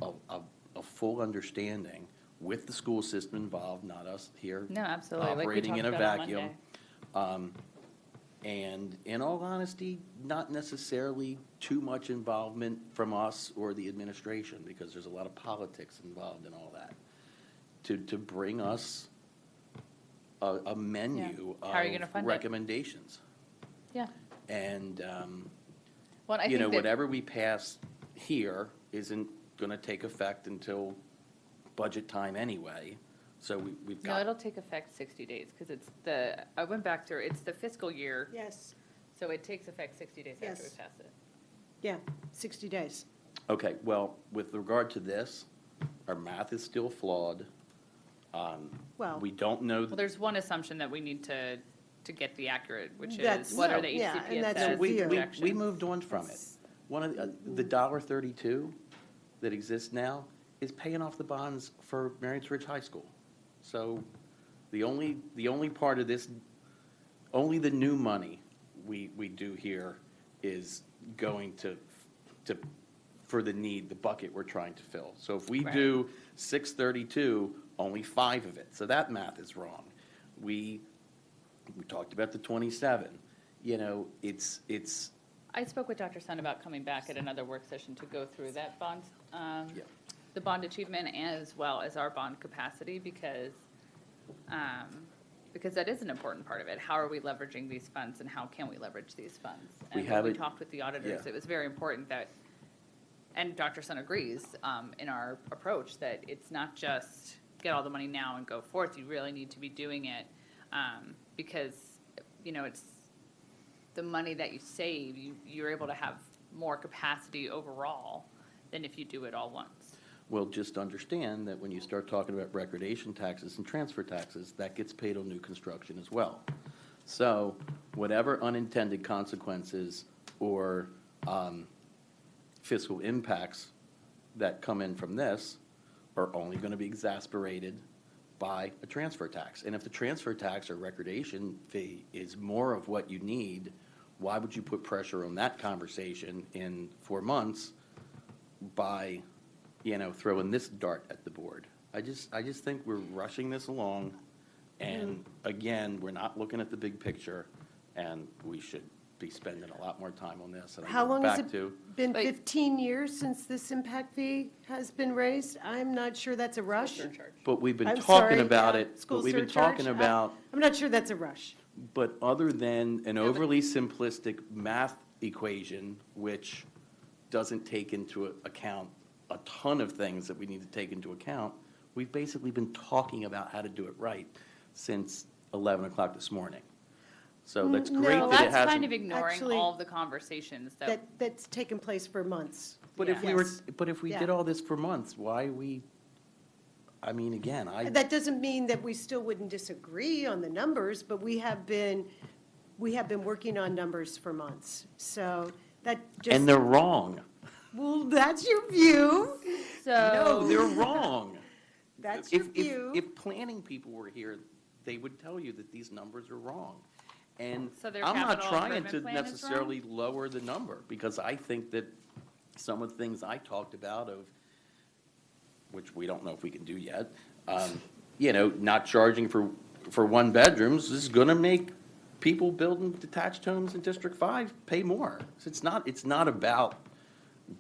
a full understanding with the school system involved, not us here No, absolutely. Like we operating talked in a about on vacuum. And in all honesty, not necessarily too much involvement from us or the administration, because there's a lot of politics involved in all that, to bring us a menu How are you gonna of fund it? recommendations. Yeah. And, Well, I you think know, that- whatever we pass here isn't going to take effect until budget time anyway. So we've No, got. it'll take effect 60 days, because I went back through, it's the fiscal year, Yes, so it takes effect 60 days after we Yes. pass it. yeah, 60 days. Okay, well, with regard to this, our math is still flawed. Well- We don't know. Well, there's one assumption that we need to get the accurate, which That's- is what are the yeah, and HCPSS that's a We fear. we moved on from it. One of the $1.32 that exists now is paying off the bonds for Marion's Ridge High School. So the only part of this, only the new money we do here is going to for the need, the bucket we're trying to fill. So if we do 632, only 5 of it. So that math is wrong. We talked about the 27. You know, it's. I spoke with Dr. Sun about coming back at another work session to go through that bond, Yeah. the bond achievement as well as our bond capacity, because because that is an important part of it. How are we leveraging these funds and how can we leverage these funds? We And have when we it- talked with the auditors, yeah. it was very important that, and Dr. Sun agrees, in our approach, that it's not just get all the money now and go forth. You really need to be doing it, because, it's the money that you save, you're able to have more capacity overall than if you do it all once. Well, just understand that when you start talking about recordation taxes and transfer taxes, that gets paid on new construction as well. So whatever unintended consequences or fiscal impacts that come in from this are only going to be exacerbated by a transfer tax. And if the transfer tax or recordation fee is more of what you need, why would you put pressure on that conversation in 4 months by, throwing this dart at the board? I just think we're rushing this along, and again, we're not looking at the big picture, and we should be spending a lot more time on this. And I How go long has back to, it been, Wait. 15 years since this impact fee has been raised? I'm not sure that's a rush. Surcharge. but we've been I'm talking sorry, about yeah, it, school but we've been surcharge. talking about, I'm not sure that's a rush. but other than an overly simplistic math equation, which doesn't take into account a ton of things that we need to take into account, we've basically been talking about how to do it right since 11 o'clock this morning. So that's No, great Well, that it that's kind hasn't. of ignoring Actually, all of the conversations that, That's taken place for months. But if we were, Yes. but if we Yeah. did all this for months, why again, That doesn't mean that we still wouldn't disagree on the numbers, but we have been working on numbers for months. So that just. and they're wrong. Well, that's your view. No, so, they're wrong. That's your If view. planning people were here, they would tell you that these numbers are wrong. And So their I'm not capital trying to improvement plan is necessarily lower the number, because I think that some of the things I talked about which we don't know if we can do yet, not charging for one bedrooms is gonna make people building detached homes in District 5 pay more. So it's not about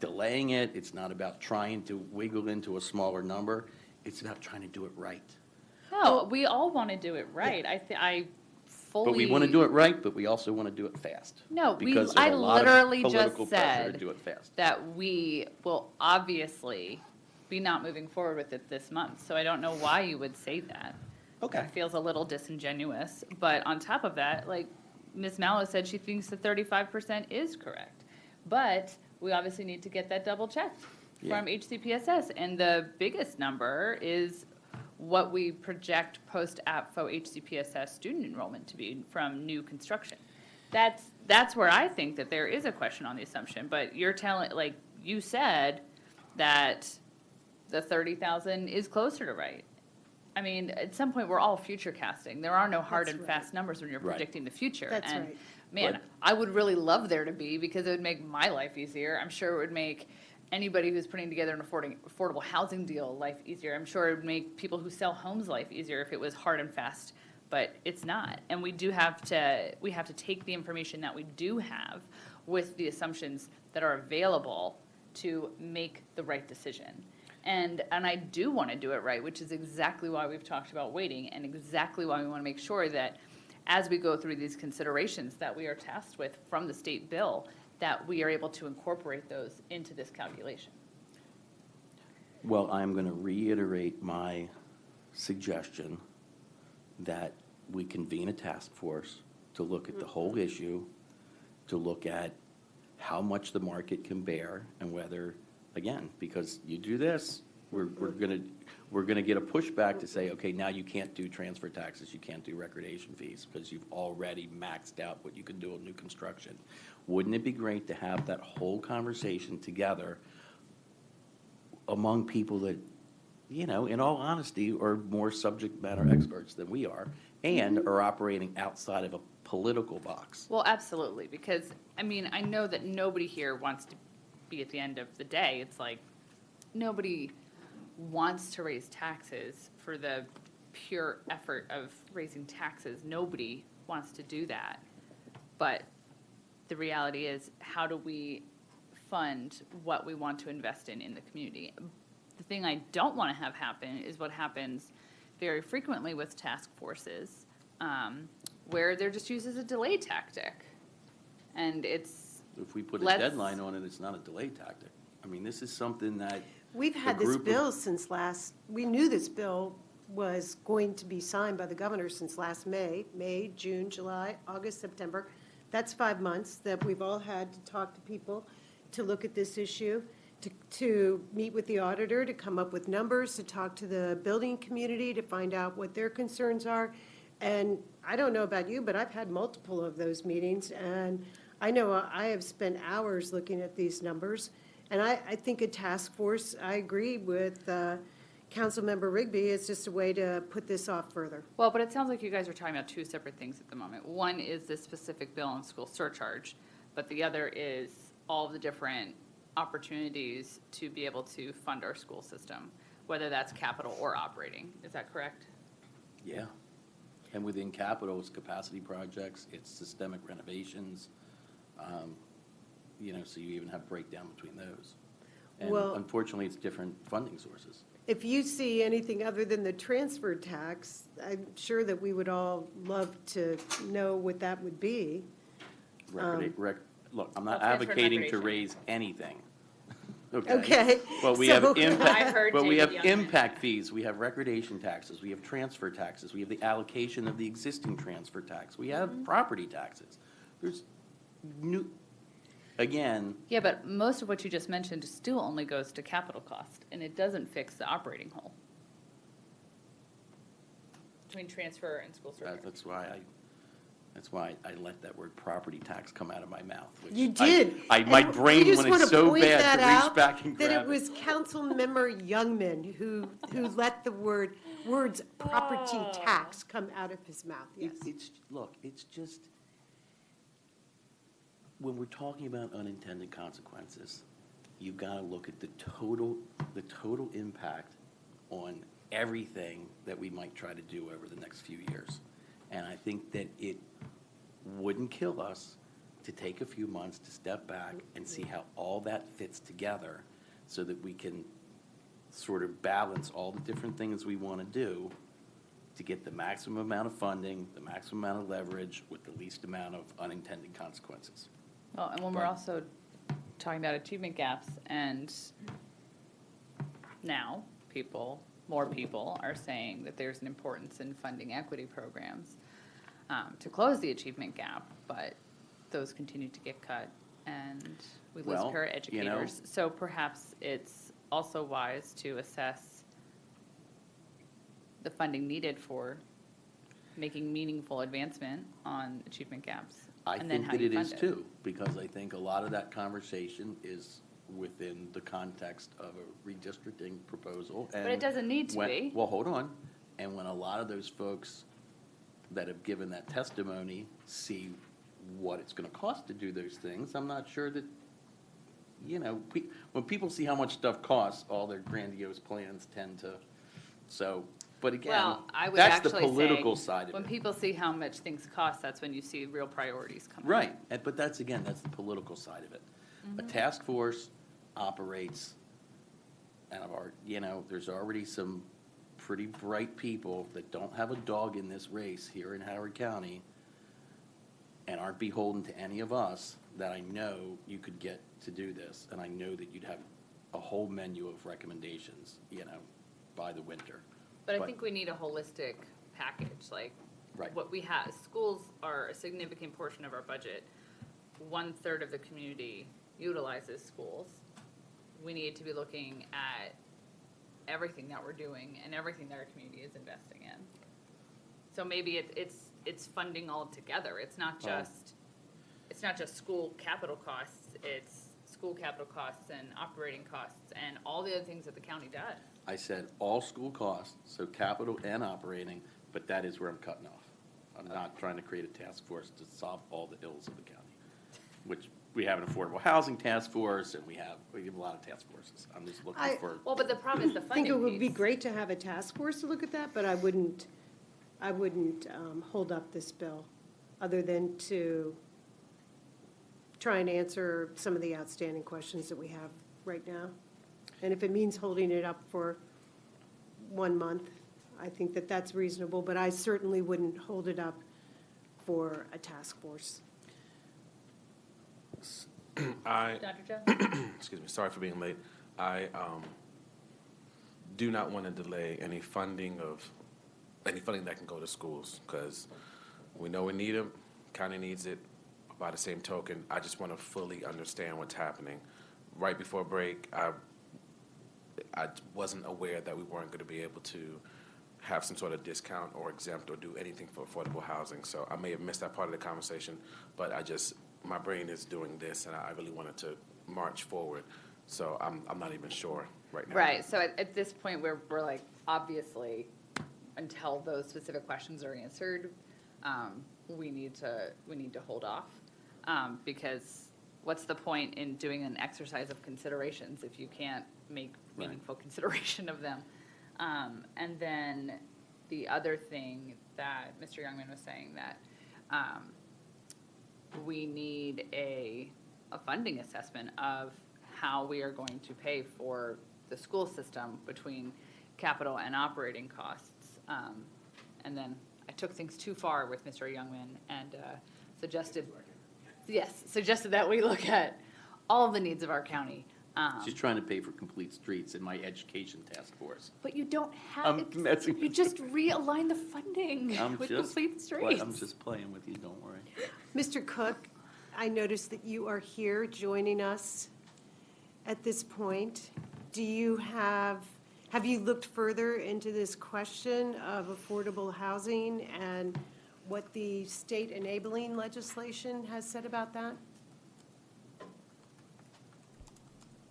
delaying it, it's not about trying to wiggle into a smaller number, it's about trying to do it right. no, we all want to do it right. I fully. But we want to do it right, but we also want to do it fast. No, because there's I a lot of literally political just pressure to said do it fast. that we will obviously be not moving forward with it this month. So I don't know why you would say that. Okay. That feels a little disingenuous. But on top of that, like Ms. Mallow said, she thinks that 35% is correct. But we obviously need to get that double checked Yeah. from HCPSS. And the biggest number is what we project post-APFO HCPSS student enrollment to be from new construction. That's where I think that there is a question on the assumption. But you're telling, like you said, that the 30,000 is closer to right. I mean, at some point, we're all future casting. There are no hard That's and right. fast numbers when you're Right. predicting the future. That's And right. man, But- I would really love there to be, because it would make my life easier. I'm sure it would make anybody who's putting together an affordable housing deal life easier. I'm sure it would make people who sell homes life easier if it was hard and fast, but it's not. And we have to take the information that we do have with the assumptions that are available to make the right decision. And I do want to do it right, which is exactly why we've talked about waiting, and exactly why we want to make sure that as we go through these considerations that we are tasked with from the state bill, that we are able to incorporate those into this calculation. Well, I'm going to reiterate my suggestion that we convene a task force to look at the whole issue, to look at how much the market can bear, and whether, again, because you do this, we're gonna get a pushback to say, okay, now you can't do transfer taxes, you can't do recordation fees, because you've already maxed out what you can do on new construction. Wouldn't it be great to have that whole conversation together among people that, in all honesty, are more subject matter experts than we are, and are operating outside of a political box? Well, absolutely, because, I mean, I know that nobody here wants to be at the end of the day. It's like, nobody wants to raise taxes for the pure effort of raising taxes. Nobody wants to do that. But the reality is, how do we fund what we want to invest in the community? The thing I don't want to have happen is what happens very frequently with task forces, where they're just used as a delay tactic. And it's, If we put a Let's- deadline on it, it's not a delay tactic. I mean, this is something that. We've had a this group of- bill since we knew this bill was going to be signed by the governor since last May, June, July, August, September. That's 5 months that we've all had to talk to people, to look at this issue, to meet with the auditor, to come up with numbers, to talk to the building community, to find out what their concerns are. And I don't know about you, but I've had multiple of those meetings, and I know I have spent hours looking at these numbers. And I think a task force, I agree with Councilmember Rigby, it's just a way to put this off further. well, but it sounds like you guys are talking about two separate things at the moment. One is this specific bill on school surcharge, but the other is all of the different opportunities to be able to fund our school system, whether that's capital or operating. Is that correct? Yeah. And within capital, it's capacity projects, it's systemic renovations, so you even have breakdown between those. And Well- unfortunately, it's different funding sources. If you see anything other than the transfer tax, I'm sure that we would all love to know what that would be. Look, I'm not Well, transfer advocating to recreation. raise anything. Okay, But we have so- I've heard but we have David Young. impact fees, we have recordation taxes, we have transfer taxes, we have the allocation of the existing transfer tax, we have property taxes. There's new, again, Yeah, but most of what you just mentioned still only goes to capital cost, and it doesn't fix the operating hole between transfer and school surcharge. that's why I let that word property tax come out of my mouth. which You I- did. my And brain we just wanted wanna so point bad that to reach out, back and that grab it was Councilmember Youngman who let the words property tax come out of his mouth, yes. Look, it's just, when we're talking about unintended consequences, you've got to look at the total impact on everything that we might try to do over the next few years. And I think that it wouldn't kill us to take a few months to step back and see how all that fits together so that we can sort of balance all the different things we want to do to get the maximum amount of funding, the maximum amount of leverage with the least amount of unintended consequences. Well, and when we're But- also talking about achievement gaps, and now more people are saying that there's an importance in funding equity programs to close the achievement gap, but those continue to get cut, and we lose Well, paraeducators. So perhaps it's also wise to assess the funding needed for making meaningful advancement on achievement gaps. I and then think how that you it is fund too, because I think a lot of that conversation is within the context of a redistricting proposal. But it doesn't need to be. Well, hold on. And when a lot of those folks that have given that testimony see what it's gonna cost to do those things, I'm not sure that, when people see how much stuff costs, all their grandiose plans tend to, but again, Well, I would that's the actually say, political side of when it. people see how much things cost, that's when you see real priorities come out. Right, but that's the political side of it. A task force operates, and there's already some pretty bright people that don't have a dog in this race here in Howard County and aren't beholden to any of us, that I know you could get to do this, and I know that you'd have a whole menu of recommendations, by the winter. But I think we need a holistic package, like Right. what we have. Schools are a significant portion of our budget. 1/3 of the community utilizes schools. We need to be looking at everything that we're doing and everything that our community is investing in. So maybe it's funding all together. It's not just school capital costs. It's school capital costs and operating costs and all the other things that the county does. I said all school costs, so capital and operating, but that is where I'm cutting off. I'm not trying to create a task force to solve all the ills of the county, which we have an affordable housing task force, and we have a lot of task forces. I'm just looking for. Well, but the problem is the I think funding it would be piece. great to have a task force to look at that, but I wouldn't hold up this bill, other than to try and answer some of the outstanding questions that we have right now. And if it means holding it up for 1 month, I think that that's reasonable, but I certainly wouldn't hold it up for a task force. I, Dr. Joe? excuse me, sorry for being late. I do not want to delay any funding that can go to schools, because we know we need them, county needs it. By the same token, I just want to fully understand what's happening. Right before break, I wasn't aware that we weren't going to be able to have some sort of discount or exempt or do anything for affordable housing. So I may have missed that part of the conversation, but my brain is doing this, and I really wanted to march forward. So I'm not even sure right now. Right, so at this point, we're like, obviously, until those specific questions are answered, we need to hold off. Because what's the point in doing an exercise of considerations if you can't make meaningful consideration of them? And then the other thing that Mr. Youngman was saying, that we need a funding assessment of how we are going to pay for the school system between capital and operating costs. And then I took things too far with Mr. Youngman and suggested that we look at all of the needs of our county. She's trying to pay for complete streets in my education task force. But you don't have, I'm messing you just realign the funding with complete streets. I'm just playing with you, don't worry. Mr. Cook, I noticed that you are here joining us at this point. Have you looked further into this question of affordable housing and what the state enabling legislation has said about that?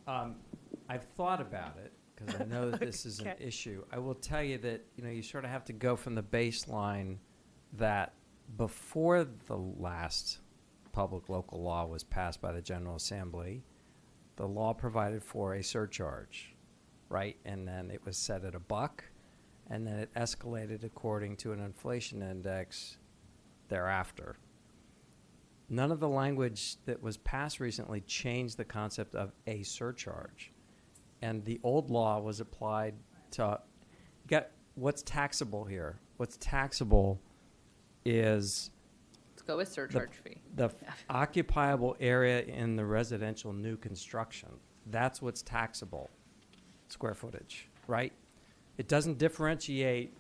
I've thought about it, because I know that this is an Okay. issue. I will tell you that, you sort of have to go from the baseline that before the last public local law was passed by the General Assembly, the law provided for a surcharge, right? And then it was set at $1, and then it escalated according to an inflation index thereafter. None of the language that was passed recently changed the concept of a surcharge. And the old law was applied to, you got what's taxable here. What's taxable is Let's go with surcharge fee. the occupiable area in the residential new construction. That's what's taxable, square footage, right? It doesn't differentiate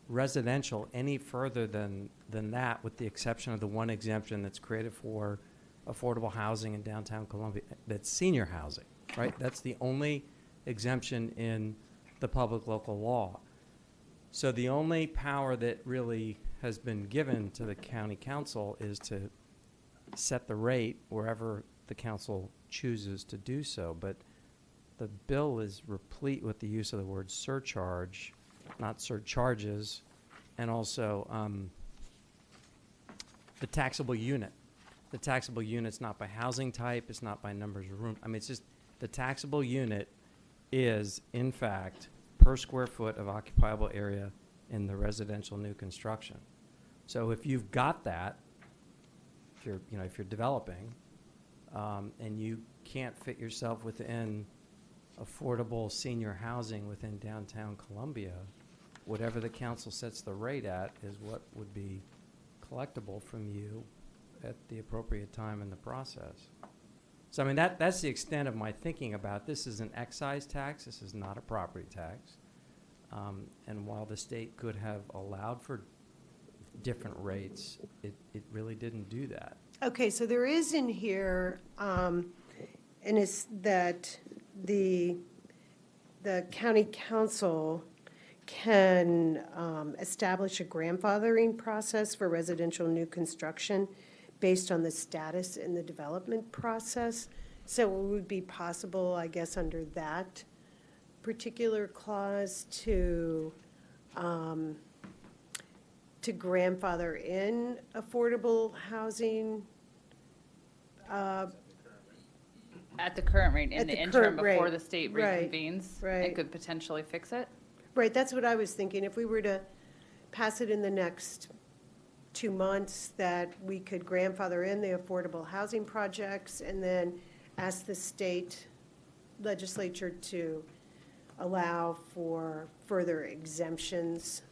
residential any further than that, with the exception of the one exemption that's created for affordable housing in downtown Columbia, that's senior housing, right? That's the only exemption in the public local law. So the only power that really has been given to the county council is to set the rate wherever the council chooses to do so. But the bill is replete with the use of the word surcharge, not surcharges, and also the taxable unit. The taxable unit's not by housing type, it's not by numbers of room. I mean, it's just the taxable unit is, in fact, per square foot of occupiable area in the residential new construction. So if you've got that, if you're developing, and you can't fit yourself within affordable senior housing within downtown Columbia, whatever the council sets the rate at is what would be collectible from you at the appropriate time in the process. So I mean, that's the extent of my thinking about this. Is an excise tax. This is not a property tax. And while the state could have allowed for different rates, it really didn't do that. Okay, so there is in here, and it's that the county council can establish a grandfathering process for residential new construction based on the status in the development process. So it would be possible, I guess, under that particular clause to grandfather in affordable housing. At the current rate, in At the the interim, current before rate. the state Right, reconvenes, right. it could potentially fix it. Right, that's what I was thinking. If we were to pass it in the next 2 months, that we could grandfather in the affordable housing projects and then ask the state legislature to allow for further exemptions,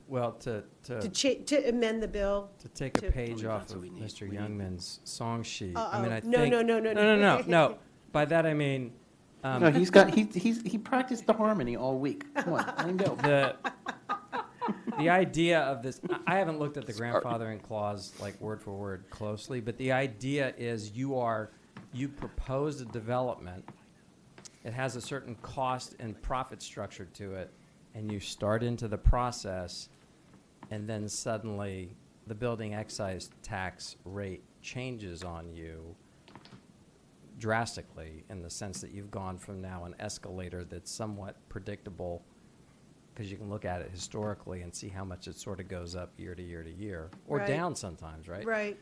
Well, to to amend the bill. take a to- page off That's of what we need. Mr. We need- Youngman's song sheet, I mean, Uh-oh. I No, think. no, no, no, No, no. By that I mean, No, he practiced the harmony all week. Come on, let him go. the idea of this, I haven't looked at the grandfathering clause like word for word closely, but the idea is you propose a development, it has a certain cost and profit structure to it, and you start into the process, and then suddenly the building excise tax rate changes on you drastically, in the sense that you've gone from now an escalator that's somewhat predictable, because you can look at it historically and see how much it sort of goes up year to year to year, or Right. down sometimes, right? Right,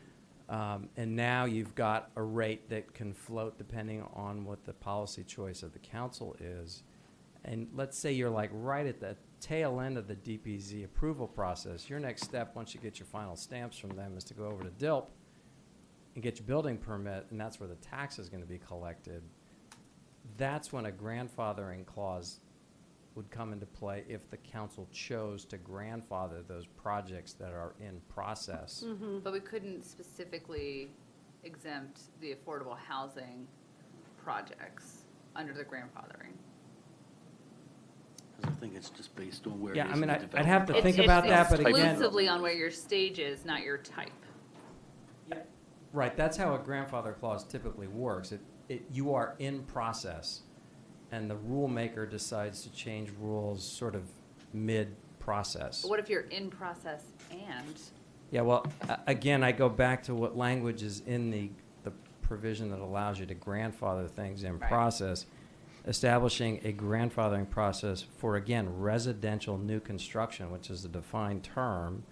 And now you've got a rate that can float depending on what the policy choice of the council is. And let's say you're like right at the tail end of the DPZ approval process. Your next step, once you get your final stamps from them, is to go over to DILP and get your building permit, and that's where the tax is going to be collected. That's when a grandfathering clause would come into play if the council chose to grandfather those projects that are in process. But we couldn't specifically exempt the affordable housing projects under the grandfathering. I think it's just based on where it Yeah, is I in mean, the I'd development have to process. think about that, but It's again. exclusively on where your stage is, not your type. Right, that's how a grandfather clause typically works. You are in process, and the rule maker decides to change rules sort of mid-process. But what if you're in process and? Yeah, well, again, I go back to what language is in the provision that allows you to grandfather things in Right. process. Establishing a grandfathering process for, again, residential new construction, which is a defined term,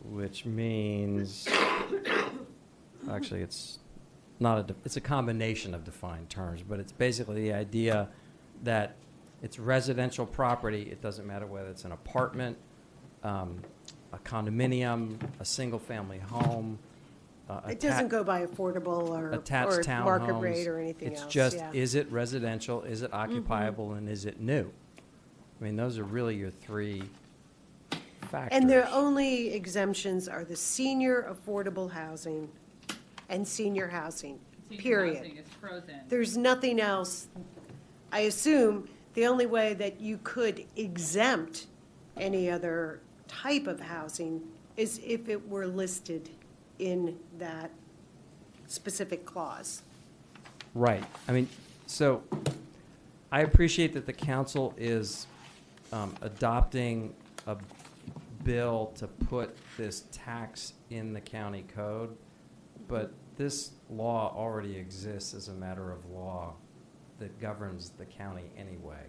which means, actually, it's not it's a combination of defined terms, but it's basically the idea that it's residential property. It doesn't matter whether it's an apartment, a condominium, a single-family home. it doesn't go by affordable or Attached market townhomes. rate or anything else, It's just, yeah. is it residential, is it occupiable, and is it new? I mean, those are really your three factors. And their only exemptions are the senior affordable housing and senior housing, period. Housing is frozen. There's nothing else. I assume the only way that you could exempt any other type of housing is if it were listed in that specific clause. Right. I mean, so I appreciate that the council is adopting a bill to put this tax in the county code, but this law already exists as a matter of law that governs the county anyway.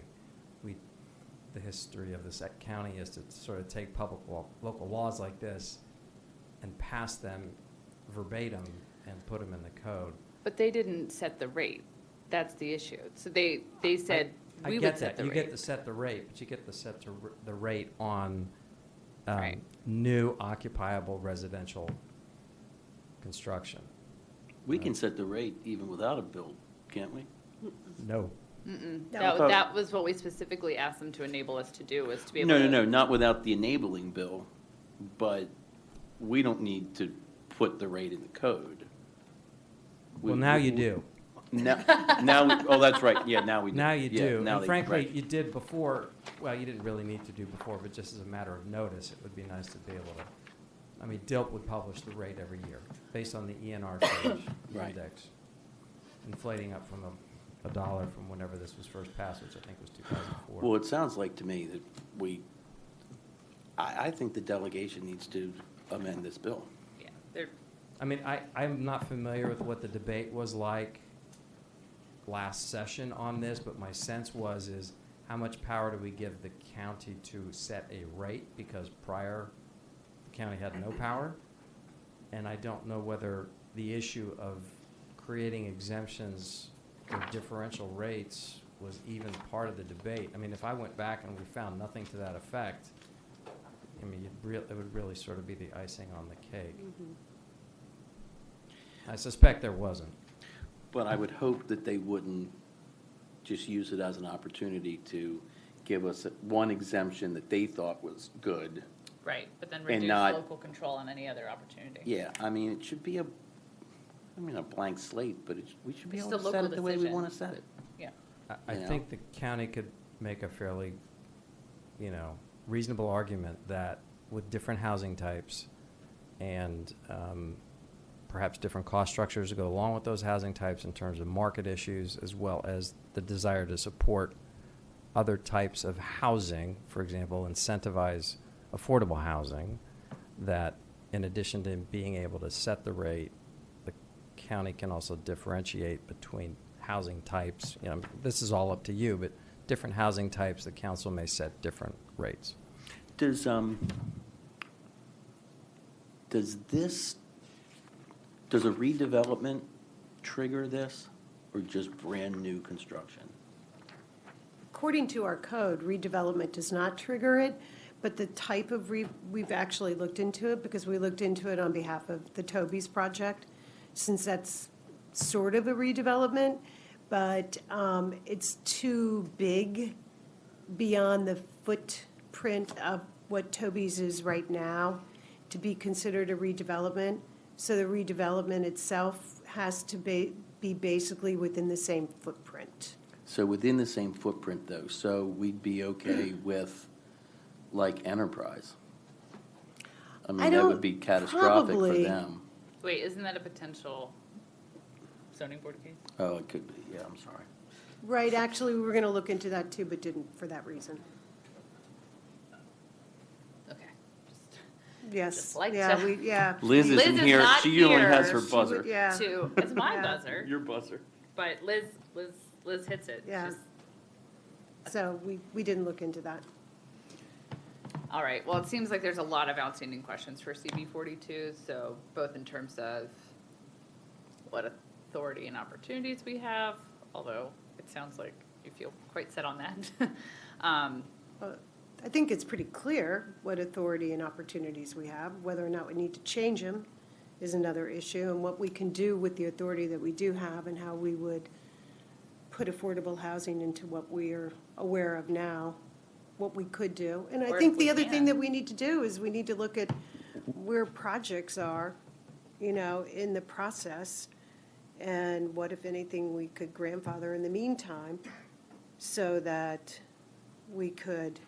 The history of this county is to sort of take local laws like this and pass them verbatim and put them in the code. But they didn't set the rate. That's the issue. So they said I we get would set that. the You rate. get to set the rate, but you get to set the rate on Right. new occupiable residential construction. We can set the rate even without a bill, can't we? No. That was what we specifically asked them to enable us to do, was to be able to. No, not without the enabling bill, but we don't need to put the rate in the code. Well, now you do. Now, that's right, yeah, now we do. Now you Yeah, do. now And they- frankly, right. you did before, well, you didn't really need to do before, but just as a matter of notice, it would be nice to be able to, I mean, DILP would publish the rate every year, based on the ENR surge Right. index, inflating up from a dollar from whenever this was first passed, which I think was 2004. Well, it sounds like to me that I think the delegation needs to amend this bill. Yeah, they're, I mean, I'm not familiar with what the debate was like last session on this, but my sense is how much power do we give the county to set a rate? Because prior, the county had no power. And I don't know whether the issue of creating exemptions or differential rates was even part of the debate. I mean, if I went back and we found nothing to that effect, I mean, it would really sort of be the icing on the cake. I suspect there wasn't. But I would hope that they wouldn't just use it as an opportunity to give us one exemption that they thought was good. Right, but then And reduce not- local control on any other opportunity. Yeah, I mean, it should be a blank slate, but we should be It's able a to set local it the way we decision. want to set it. Yeah. I You know? think the county could make a fairly, reasonable argument that with different housing types and perhaps different cost structures to go along with those housing types in terms of market issues, as well as the desire to support other types of housing, for example, incentivize affordable housing, that in addition to being able to set the rate, the county can also differentiate between housing types. This is all up to you, but different housing types, the council may set different rates. Does a redevelopment trigger this, or just brand-new construction? According to our code, redevelopment does not trigger it, but the type of we've actually looked into it, because we looked into it on behalf of the Toby's project, since that's sort of a redevelopment, but it's too big beyond the footprint of what Toby's is right now to be considered a redevelopment. So the redevelopment itself has to be basically within the same footprint. So within the same footprint, though, so we'd be okay with, like, Enterprise? I mean, that would be catastrophic for probably. them. Wait, isn't that a potential zoning board case? Oh, it could be, yeah, I'm sorry. Right, actually, we were going to look into that too, but didn't for that reason. Okay. Yes. Just like Yeah, to- Liz Liz isn't is here, not she usually has here. her She would- buzzer. Yeah. To, it's my Yeah. buzzer, Your buzzer. but Liz hits it. Yeah. Just- So we didn't look into that. All right, well, it seems like there's a lot of outstanding questions for CB-42, so both in terms of what authority and opportunities we have, although it sounds like you feel quite set on that. I think it's pretty clear what authority and opportunities we have. Whether or not we need to change them is another issue, and what we can do with the authority that we do have and how we would put affordable housing into what we are aware of now, what we could do. And I Or think if we the other can. thing that we need to do is we need to look at where projects are, in the process, and what, if anything, we could grandfather in the meantime, so that we could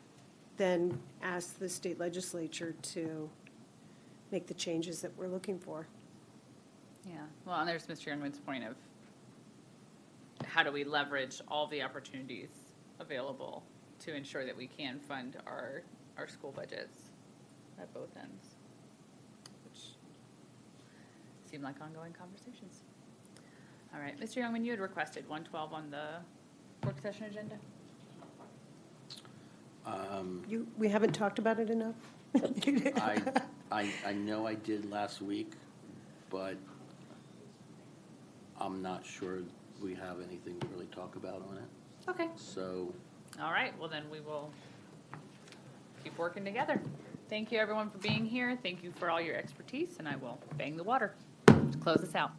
then ask the state legislature to make the changes that we're looking for. Yeah, well, and there's Mr. Unwin's point of how do we leverage all the opportunities available to ensure that we can fund our school budgets at both ends, which seem like ongoing conversations. All right, Mr. Youngman, you had requested 112 on the work session agenda? We haven't talked about it enough? I know I did last week, but I'm not sure we have anything to really talk about on it. Okay. So, All right, well then we will keep working together. Thank you everyone for being here. Thank you for all your expertise, and I will bang the water to close us out.